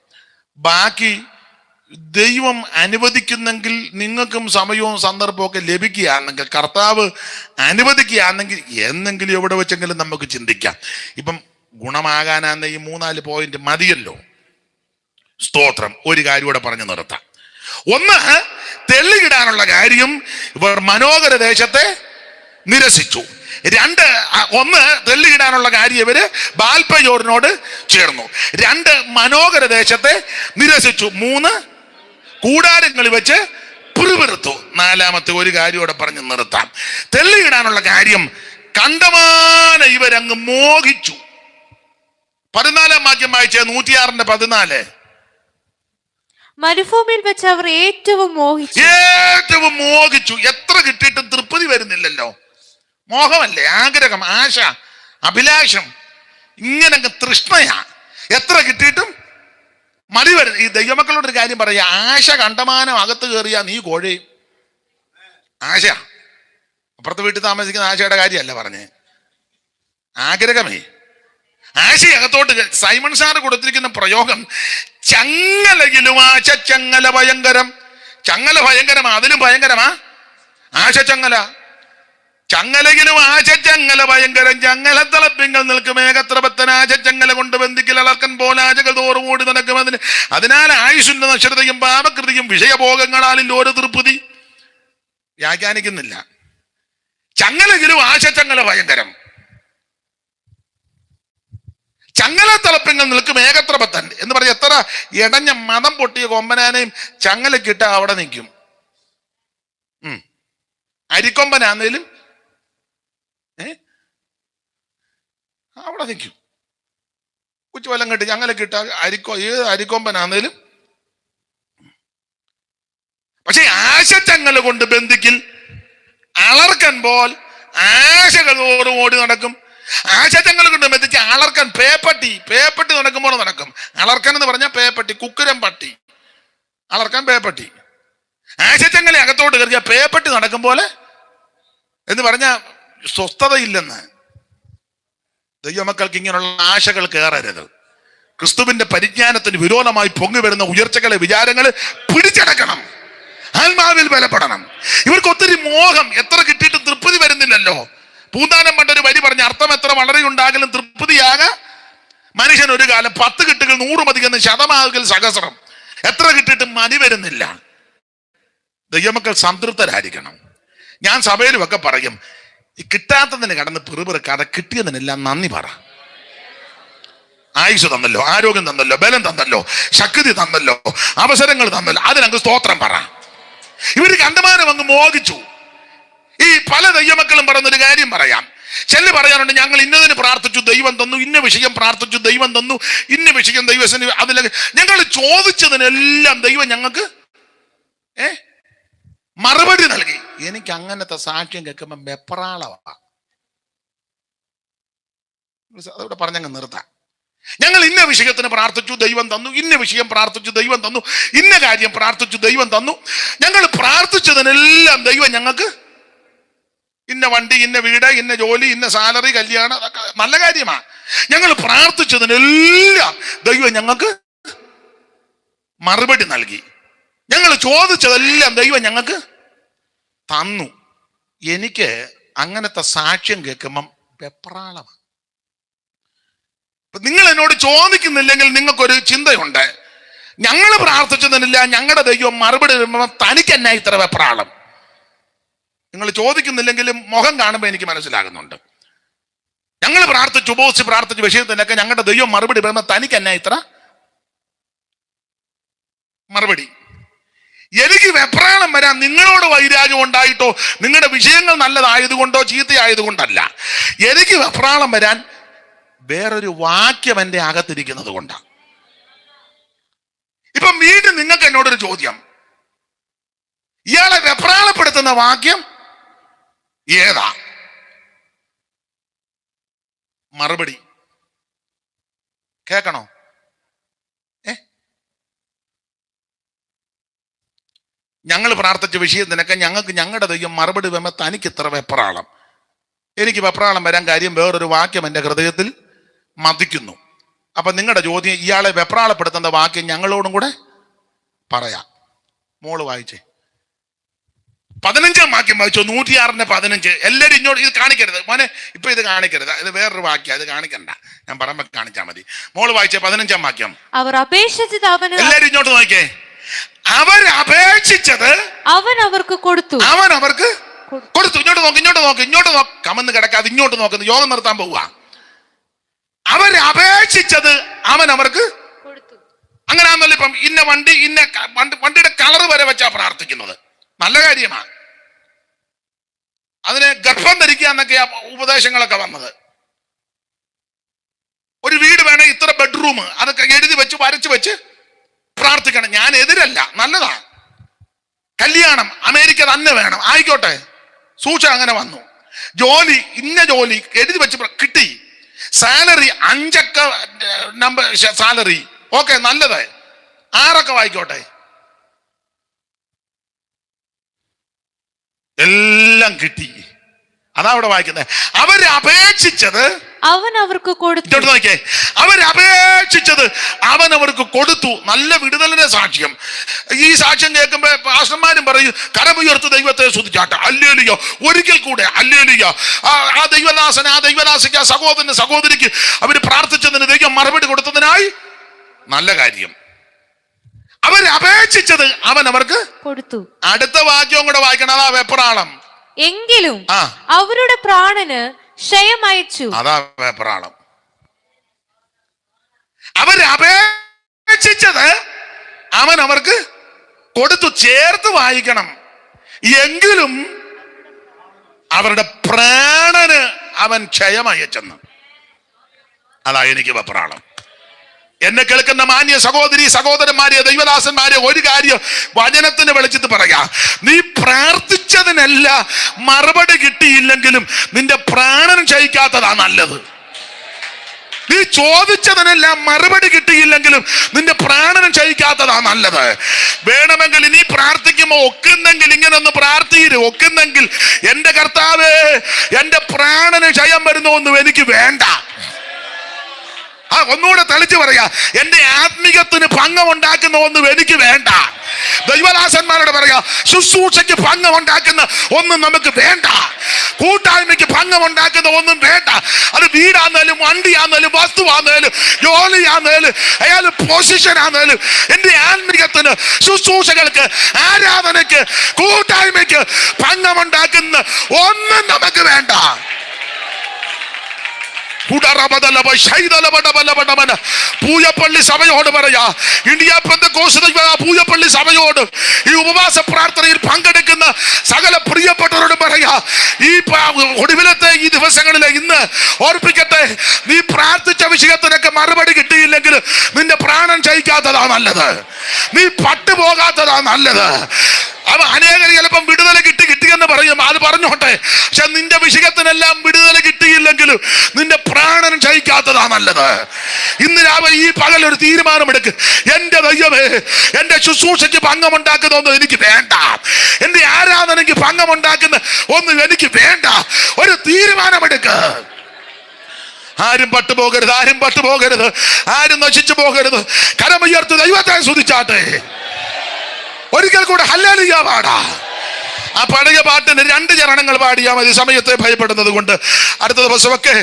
ബാക്കി ദൈവം അനുവദിക്കുന്നെങ്കിൽ, നിങ്ങൾക്കും സമയവും സന്ദർഭവും ഒക്കെ ലഭിക്കുകയാണെങ്കിൽ, കർത്താവ് അനുവദിക്കുകയാണെങ്കിൽ എന്നെങ്കിലും എവിടെ വെച്ചെങ്കിലും നമുക്ക് ചിന്തിക്കാം. ഇപ്പം ഗുണമാകാനാന്ന് ഈ 3-4 പോയിന്റ് മതിയല്ലോ. സ്തോത്രം. ഒരു കാര്യം കൂടെ പറഞ്ഞു നിർത്താം. ഒന്ന്, തെള്ളിയിടാനുള്ള കാര്യം, ഇവർ മനോഹര ദേശത്തെ നിരസിച്ചു. ഒന്ന്, തെള്ളിയിടാനുള്ള കാര്യം ഇവര് ബാൽപയോറിനോട് ചേർന്നു. 2, മനോഹര ദേശത്തെ നിരസിച്ചു. 3, കൂടാരങ്ങളിൽ വെച്ച് പിറുപിറുത്തു. 4-മത്തെ ഒരു കാര്യം കൂടെ പറഞ്ഞു നിർത്താം. തെള്ളിയിടാനുള്ള കാര്യം, കണ്ടമാന ഇവരങ്ങ് മോഹിച്ചു. 14-ാം വാക്യം വായിച്ച 106-14. മരുഭൂമിയിൽ വെച്ച് അവർ ഏറ്റവും മോഹിച്ചു. എത്ര കിട്ടിയിട്ടും തൃപ്തി വരുന്നില്ലല്ലോ. മോഹമല്ലേ, ആഗ്രഹം, ആശ, അഭിലാഷം, ഇങ്ങനെ തൃഷ്ണയാ. എത്ര കിട്ടിയിട്ടും മടി വരുന്നു. ഈ ദൈവമക്കളോടൊരു കാര്യം പറയാ, ആശ കണ്ടമാനം അകത്ത് കയറിയാ നീ കോഴയും. ആശ, അപ്പുറത്ത് വീട്ടിൽ താമസിക്കുന്ന ആശയുടെ കാര്യമല്ല പറഞ്ഞേ, ആഗ്രഹമേ. ആശ അകത്തോട്ട്. സൈമൺ സാറ് കൊടുത്തിരിക്കുന്ന പ്രയോഗം, ചങ്ങലയിലും ആശ ചങ്ങല ഭയങ്കരം. ചങ്ങല ഭയങ്കരമാ, അതിലും ഭയങ്കരമാ ആശ ചങ്ങല. ചങ്ങലയിലും ആശ ചങ്ങല ഭയങ്കരം. ചങ്ങലത്തളപ്പിങ്കൽ നിൽക്കും ഏകത്രപത്തൻ ആശ ചങ്ങല കൊണ്ട് ബന്ധിക്കൽ അളർക്കൻ പോലാശകൾ തോറും ഓടി നടക്കും. അതിനാൽ ആയുഷിന്റെ നശ്വരതയും പാപകൃതിയും വിഷയഭോഗങ്ങളാലിൽ ഒരു തൃപ്തി. വ്യാഖ്യാനിക്കുന്നില്ല. ചങ്ങലയിലും ആശ ചങ്ങല ഭയങ്കരം. ചങ്ങലത്തളപ്പിങ്കൽ നിൽക്കും ഏകത്രപത്തൻ എന്ന് പറഞ്ഞ എത്ര ഇടഞ്ഞ മതം പൊട്ടിയ കൊമ്പനാനെയും ചങ്ങലക്കിട്ട അവിടെ നിൽക്കും. അരിക്കൊമ്പനാന്നേലും അവിടെ നിൽക്കും. ഉച്ചവെല്ലം കെട്ടി ചങ്ങലക്കിട്ട ഏത് അരിക്കൊമ്പനാന്നേലും. പക്ഷെ ആശച്ചങ്ങല കൊണ്ട് ബന്ധിക്കിൽ അളർക്കൻ പോൽ ആശകൾ തോറും ഓടി നടക്കും. ആശച്ചങ്ങല കൊണ്ട് ബന്ധിച്ച് അളർക്കൻ പേപ്പട്ടി നടക്കുമ്പോൾ നടക്കും. അളർക്കൻ എന്ന് പറഞ്ഞാൽ പേപ്പട്ടി, കുക്കുരം പട്ടി. അളർക്കൻ പേപ്പട്ടി. ആശച്ചങ്ങല അകത്തോട്ട് കയറിയ പേപ്പട്ടി നടക്കും പോലെ എന്ന് പറഞ്ഞ സ്വസ്ഥതയില്ലെന്ന്. ദൈവമക്കൾക്ക് ഇങ്ങനെയുള്ള ആശകൾ കയറരുത്. ക്രിസ്തുവിന്റെ പരിജ്ഞാനത്തിന് വിരോധമായി പൊങ്ങി വരുന്ന ഉയർച്ചകളെ, വിചാരങ്ങള് പിടിച്ചടക്കണം. ആത്മാവിൽ ബലപ്പെടണം. ഇവർക്ക് ഒത്തിരി മോഹം. എത്ര കിട്ടിയിട്ട് തൃപ്തി വരുന്നില്ലല്ലോ. പൂന്താനം പണ്ടൊരു വരി പറഞ്ഞ അർത്ഥം, എത്ര വളരെയുണ്ടാകലും തൃപ്തിയാകാം മനുഷ്യൻ ഒരു കാലം. 10 കിട്ടുകൾ 100 മതിയെന്ന്, ശതമാകുകൾ സഹസ്രം. എത്ര കിട്ടിയിട്ടും മതി വരുന്നില്ല. ദൈവമക്കൾ സംതൃപ്തരായിരിക്കണം. ഞാൻ സഭയിലുമൊക്കെ പറയും, ഈ കിട്ടാത്തതിന് കടന്ന് പിറുപിറുക്കാതെ കിട്ടിയതിനെല്ലാം നന്ദി പറ. ആയുസ് തന്നല്ലോ, ആരോഗ്യം തന്നല്ലോ, ബലം തന്നല്ലോ, ശക്തി തന്നല്ലോ, അവസരങ്ങൾ തന്നല്ലോ, അതിനങ്ങ് സ്തോത്രം പറ. ഇവര് കണ്ടമാനം അങ്ങ് മോഹിച്ചു. ഈ പല ദൈവമക്കളും പറയുന്നൊരു കാര്യം പറയാം. ചെല്ല് പറയാനുണ്ട്, ഞങ്ങൾ ഇന്നതിന് പ്രാർത്ഥിച്ചു ദൈവം തന്നു, ഇന്ന വിഷയം പ്രാർത്ഥിച്ചു ദൈവം തന്നു, ഇന്ന വിഷയം ദൈവത്തിന്, അതിലൊക്കെ ഞങ്ങൾ ചോദിച്ചതിനെല്ലാം ദൈവം ഞങ്ങൾക്ക് മറുപടി നൽകി. എനിക്ക് അങ്ങനത്തെ സാക്ഷ്യം കേൾക്കുമ്പോൾ വെപ്രാളവാ. അതോടെ പറഞ്ഞങ്ങ് നിർത്താം. ഞങ്ങൾ ഇന്ന വിഷയത്തിന് പ്രാർത്ഥിച്ചു ദൈവം തന്നു, ഇന്ന വിഷയം പ്രാർത്ഥിച്ചു ദൈവം തന്നു, ഇന്ന കാര്യം പ്രാർത്ഥിച്ചു ദൈവം തന്നു. ഞങ്ങൾ പ്രാർത്ഥിച്ചതിനെല്ലാം ദൈവം ഞങ്ങൾക്ക് ഇന്ന വണ്ടി, ഇന്ന വീട്, ഇന്ന ജോലി, ഇന്ന സാലറി, കല്യാണം, അതൊക്കെ നല്ല കാര്യമാണ്. ഞങ്ങൾ പ്രാർത്ഥിച്ചതിനെല്ലാം ദൈവം ഞങ്ങൾക്ക് മറുപടി നൽകി. ഞങ്ങൾ ചോദിച്ചതെല്ലാം ദൈവം ഞങ്ങൾക്ക് തന്നു. എനിക്ക് അങ്ങനത്തെ സാക്ഷ്യം കേൾക്കുമ്പം വെപ്രാളമാണ്. നിങ്ങൾ എന്നോട് ചോദിക്കുന്നില്ലെങ്കിൽ നിങ്ങൾക്കൊരു ചിന്തയുണ്ട്, ഞങ്ങൾ പ്രാർത്ഥിച്ചതിനില്ല ഞങ്ങളുടെ ദൈവം മറുപടി തരുമ്പോൾ തനിക്ക് എന്നാ ഇത്ര വെപ്രാളം. നിങ്ങൾ ചോദിക്കുന്നില്ലെങ്കിലും മുഖം കാണുമ്പോൾ എനിക്ക് മനസ്സിലാകുന്നുണ്ട്. ഞങ്ങൾ പ്രാർത്ഥിച്ചു, ഉപവസിച്ച് പ്രാർത്ഥിച്ച വിഷയത്തിനൊക്കെ ഞങ്ങളുടെ ദൈവം മറുപടി പറയുമ്പോൾ തനിക്ക് എന്നാ ഇത്ര മറുപടി. എനിക്ക് വെപ്രാളം വരാൻ നിങ്ങളോട് വൈരാഗ്യം ഉണ്ടായിട്ടോ നിങ്ങളുടെ വിഷയങ്ങൾ നല്ലതായതുകൊണ്ടോ ചീത്തയായതുകൊണ്ടല്ല. എനിക്ക് വെപ്രാളം വരാൻ വേറൊരു വാക്യം എൻ്റെ അകത്തിരിക്കുന്നത് കൊണ്ടാണ്. ഇപ്പം വീണ്ടും നിങ്ങൾക്ക് എന്നോടൊരു ചോദ്യം, ഇയാളെ വെപ്രാളപ്പെടുത്തുന്ന വാക്യം ഏതാ? മറുപടി കേൾക്കണോ? ഞങ്ങൾ പ്രാർത്ഥിച്ച വിഷയത്തിനൊക്കെ ഞങ്ങൾക്ക് ഞങ്ങളുടെ ദൈവം മറുപടി വരുമ്പോൾ തനിക്ക് ഇത്ര വെപ്രാളം. എനിക്ക് വെപ്രാളം വരാൻ കാര്യം വേറൊരു വാക്യം എൻ്റെ ഹൃദയത്തിൽ മതിക്കുന്നു. അപ്പൊ നിങ്ങളുടെ ചോദ്യം, ഇയാളെ വെപ്രാളപ്പെടുത്തുന്ന വാക്യം ഞങ്ങളോടും കൂടെ പറയാം. മോള് വായിച്ചേ 15-ാം വാക്യം വായിച്ചോ. 106-15. എല്ലാവരും ഇങ്ങോട്ട് ഇത് കാണിക്കരുത് മോനെ, ഇപ്പൊ ഇത് കാണിക്കരുത്, ഇത് വേറൊരു വാക്യം, അത് കാണിക്കണ്ട, ഞാൻ പറയുമ്പോ കാണിച്ചാൽ മതി. മോള് വായിച്ചേ 15-ാം വാക്യം. അവർ അപേക്ഷിച്ചത് അവന്, എല്ലാവരും ഇങ്ങോട്ട് നോക്കിയേ, അവരപേക്ഷിച്ചത് അവൻ അവർക്ക് കൊടുത്തു. അവൻ അവർക്ക് കൊടുത്തു. ഇങ്ങോട്ട് നോക്ക്, ഇങ്ങോട്ട് നോക്ക്, ഇങ്ങോട്ട് നോക്ക്, കമന്ന് കിടക്കാതെ ഇങ്ങോട്ട് നോക്കുന്നു. യോഗം നിർത്താൻ പോവുക. അവരപേക്ഷിച്ചത് അവൻ അവർക്ക് കൊടുത്തു. അങ്ങനെയാണല്ലോ ഇപ്പം ഇന്ന വണ്ടി, ഇന്ന വണ്ടിയുടെ കളർ വരെ വെച്ചാ പ്രാർത്ഥിക്കുന്നത്. നല്ല കാര്യമാണ്. അതിന് ഗർഭം ധരിക്കുക എന്നൊക്കെയാ ഉപദേശങ്ങളൊക്കെ വന്നത്. ഒരു വീട് വേണേ ഇത്ര ബെഡ്റൂം, അതൊക്കെ എഴുതി വെച്ച് വരച്ച് വെച്ച് പ്രാർത്ഥിക്കണം. ഞാൻ എതിരല്ല, നല്ലതാ. കല്യാണം അമേരിക്ക തന്നെ വേണം, ആയിക്കോട്ടെ, സൂക്ഷിച്ച് അങ്ങനെ വന്നു. ജോലി ഇന്ന ജോലി എഴുതി വെച്ച് കിട്ടി. സാലറി 5 അക്ക നമ്പർ സാലറി, ഓക്കെ, നല്ലത്. 6 അക്ക വായിക്കോട്ടെ, എല്ലാം കിട്ടി. അതാ അവിടെ വായിക്കുന്നത്. അവരപേക്ഷിച്ചത് അവൻ അവർക്ക് കൊടുത്തു. നോക്കിയേ, അവരപേക്ഷിച്ചത് അവൻ അവർക്ക് കൊടുത്തു. നല്ല വിടുതലിന്റെ സാക്ഷ്യം. ഈ സാക്ഷ്യം കേൾക്കുമ്പോ പാസ്റ്റർമാരും പറയും, കരമുയർത്ത് ദൈവത്തെ സ്തുതിച്ചാട്ടെ, ഹല്ലേലൂയ, ഒരിക്കൽ കൂടെ ഹല്ലേലൂയ. ആ ദൈവദാസന്, ആ ദൈവദാസിക്ക്, ആ സഹോദരന്, സഹോദരിക്ക് അവർ പ്രാർത്ഥിച്ചതിന് ദൈവം മറുപടി കൊടുത്തതിനായി നല്ല കാര്യം. അവരപേക്ഷിച്ചത് അവൻ അവർക്ക് കൊടുത്തു. അടുത്ത വാക്യവും കൂടെ വായിക്കണം, അതാ വെപ്രാളം. എങ്കിലും അവരുടെ പ്രാണന് ക്ഷയം അയച്ചു. അതാ വെപ്രാളം. അവരപേക്ഷിച്ചത് അവൻ അവർക്ക് കൊടുത്തു. ചേർത്ത് വായിക്കണം. എങ്കിലും അവരുടെ പ്രാണന് അവൻ ക്ഷയം അയച്ചെന്ന്. അതാ എനിക്ക് വെപ്രാളം. എന്നെ കേൾക്കുന്ന മാന്യ സഹോദരി സഹോദരന്മാരെ, ദൈവദാസന്മാരെ, ഒരു കാര്യം വചനത്തിന് വിളിച്ചിട്ട് പറയാ, നീ പ്രാർത്ഥിച്ചതിനല്ല മറുപടി കിട്ടിയില്ലെങ്കിലും നിന്റെ പ്രാണൻ ക്ഷയിക്കാത്തതാ നല്ലത്. നീ ചോദിച്ചതിനെല്ലാം മറുപടി കിട്ടിയില്ലെങ്കിലും നിന്റെ പ്രാണനം ക്ഷയിക്കാത്തതാ നല്ലത്. വേണമെങ്കിൽ നീ പ്രാർത്ഥിക്കുമ്പോ ഒക്കുന്നെങ്കിൽ ഇങ്ങനെ ഒന്ന് പ്രാർത്ഥിയിര്. ഒക്കുന്നെങ്കിൽ എന്റെ കർത്താവേ, എന്റെ പ്രാണന് ക്ഷയം വരുന്നൊന്നും എനിക്ക് വേണ്ട. ഒന്നുകൂടെ തെളിച്ചു പറയാ, എന്റെ ആത്മീകത്തിന് ഭംഗം ഉണ്ടാക്കുന്ന ഒന്നും എനിക്ക് വേണ്ട. ദൈവദാസന്മാരോട് പറയാ, ശുശ്രൂഷയ്ക്ക് ഭംഗം ഉണ്ടാക്കുന്ന ഒന്നും നമുക്ക് വേണ്ട. കൂട്ടായ്മയ്ക്ക് ഭംഗം ഉണ്ടാക്കുന്ന ഒന്നും വേണ്ട. അത് വീടാന്നേലും, വണ്ടിയാന്നേലും, വസ്തുവാന്നേലും, ജോലിയാന്നേലും, അയാൾ പൊസിഷൻ ആന്നേലും, എന്റെ ആത്മീകത്തിന്, ശുശ്രൂഷകൾക്ക്, ആരാധനയ്ക്ക്, കൂട്ടായ്മയ്ക്ക് ഭംഗം ഉണ്ടാക്കുന്ന ഒന്നും നമുക്ക് വേണ്ട. പൂയപ്പള്ളി സഭയോട് പറയാ, ഇന്ത്യ പെന്തക്കോസ്ത് പൂയപ്പള്ളി സഭയോട്, ഈ ഉപവാസ പ്രാർത്ഥനയിൽ പങ്കെടുക്കുന്ന സകല പ്രിയപ്പെട്ടവരോട് പറയാ, ഈ ഒടുവിലത്തെ ഈ ദിവസങ്ങളിലെ ഇന്ന് ഓർപ്പിക്കട്ടെ, നീ പ്രാർത്ഥിച്ച വിഷയത്തിനൊക്കെ മറുപടി കിട്ടിയില്ലെങ്കിൽ നിന്റെ പ്രാണൻ ക്ഷയിക്കാത്തതാ നല്ലത്. നീ പട്ടുപോകാത്തതാ നല്ലത്. അവ അനേകർ ചിലപ്പം വിടുതല കിട്ടിയെന്ന് പറയും, അത് പറഞ്ഞോട്ടെ. പക്ഷെ നിന്റെ വിഷയത്തിനെല്ലാം വിടുതല കിട്ടിയില്ലെങ്കിലും നിന്റെ പ്രാണൻ ക്ഷയിക്കാത്തതാ നല്ലത്. ഇന്ന് രാവിലെ ഈ പകൽ ഒരു തീരുമാനമെടുക്ക്. എന്റെ ദൈവമേ, എന്റെ ശുശ്രൂഷയ്ക്ക് ഭംഗമുണ്ടാക്കുന്ന ഒന്നും എനിക്ക് വേണ്ട. എന്റെ ആരാധനയ്ക്ക് ഭംഗമുണ്ടാക്കുന്ന ഒന്നും എനിക്ക് വേണ്ട. ഒരു തീരുമാനമെടുക്ക്. ആരും പട്ടുപോകരുത്, ആരും പട്ടുപോകരുത്, ആരും നശിച്ചു പോകരുത്. കരമുയർത്ത് ദൈവത്തെ സ്തുതിച്ചാട്ടെ. ഒരിക്കൽ കൂടെ ഹല്ലേലൂയ പാടാ. ആ പഴയ പാട്ടിന് 2 ചരണങ്ങൾ പാടിയാൽ മതി, സമയത്തെ ഭയപ്പെടുന്നത് കൊണ്ട്. അടുത്ത ദിവസമൊക്കെ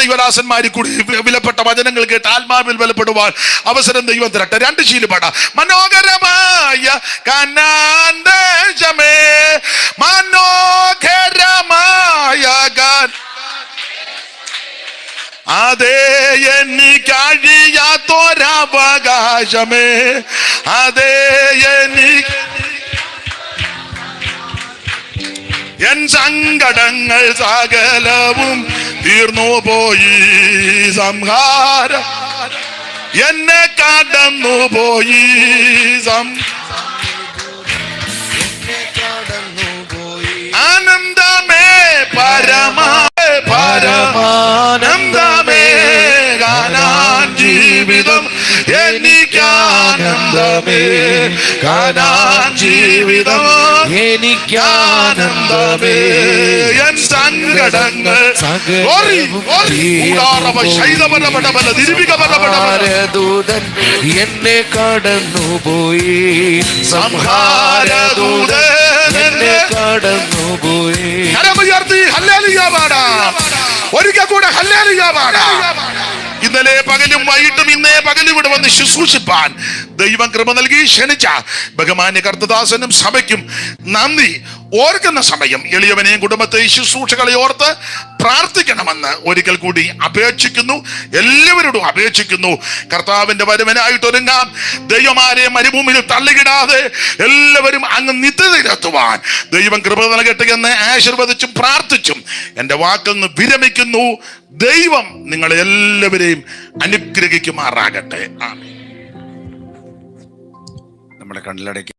ദൈവദാസന്മാരിൽ കൂടി വിലപ്പെട്ട വചനങ്ങൾ കേട്ട് ആത്മാവിൽ ബലപ്പെടുവാൻ അവസരം ദൈവം തരട്ടെ. 2 ശീലം പാടാം. മനോഹരമായ കനാൻ ദേശമേ, മനോഹരമായ അതേ എനിക്കഴിയാത്തൊരവകാശമേ, അതേ എനിക്ക് എൻ സങ്കടങ്ങൾ സകലവും തീർന്നു പോയി, സംഹാരം എന്നെ കടന്നു പോയി, ആനന്ദമേ പരമാനന്ദമേ, കാണാൻ ജീവിതം എനിക്കാനന്ദ ആനന്ദമേ കാനാൻ ജീവിതം എനിക്കാനന്ദമേ എൻ സങ്കടങ്ങൾ സംഹാരദൂതൻ എന്നെ കടന്നുപോയി, സംഹാരദൂതൻ എന്നെ കടന്നുപോയി. കരമുയർത്തി ഹല്ലേലൂയ പാടാം. ഒരിക്കൽ കൂടെ ഹല്ലേലൂയ പാടാം. ഇന്നലെ പകലും വൈകിട്ടും ഇന്നേ പകലും ഇവിടെ വന്ന് ശുശ്രൂഷിപ്പാൻ ദൈവം കൃപ നൽകി ക്ഷണിച്ച ബഹുമാന്യ കർത്തദാസനും സഭയ്ക്കും നന്ദി. ഓർക്കുന്ന സമയം എളിയവനെയും കുടുംബത്തെയും ശുശ്രൂഷകളെ ഓർത്ത് പ്രാർത്ഥിക്കണമെന്ന് ഒരിക്കൽ കൂടി അപേക്ഷിക്കുന്നു. എല്ലാവരോടും അപേക്ഷിക്കുന്നു. കർത്താവിന്റെ വരുവനായിട്ട് ഒരുങ്ങാം. ദൈവമാരെ മരുഭൂമിയിൽ തള്ളിയിടാതെ എല്ലാവരും അങ്ങ് നിത്യതയിലെത്തുവാൻ ദൈവം കൃപ നൽകട്ടെ എന്ന് ആശീർവദിച്ചും പ്രാർത്ഥിച്ചും എൻ്റെ വാക്കങ്ങ് വിരമിക്കുന്നു. ദൈവം നിങ്ങളെ എല്ലാവരെയും അനുഗ്രഹിക്കുമാറാകട്ടെ. ആമേൻ. നമ്മുടെ കണ്ണിലടയ്ക്ക്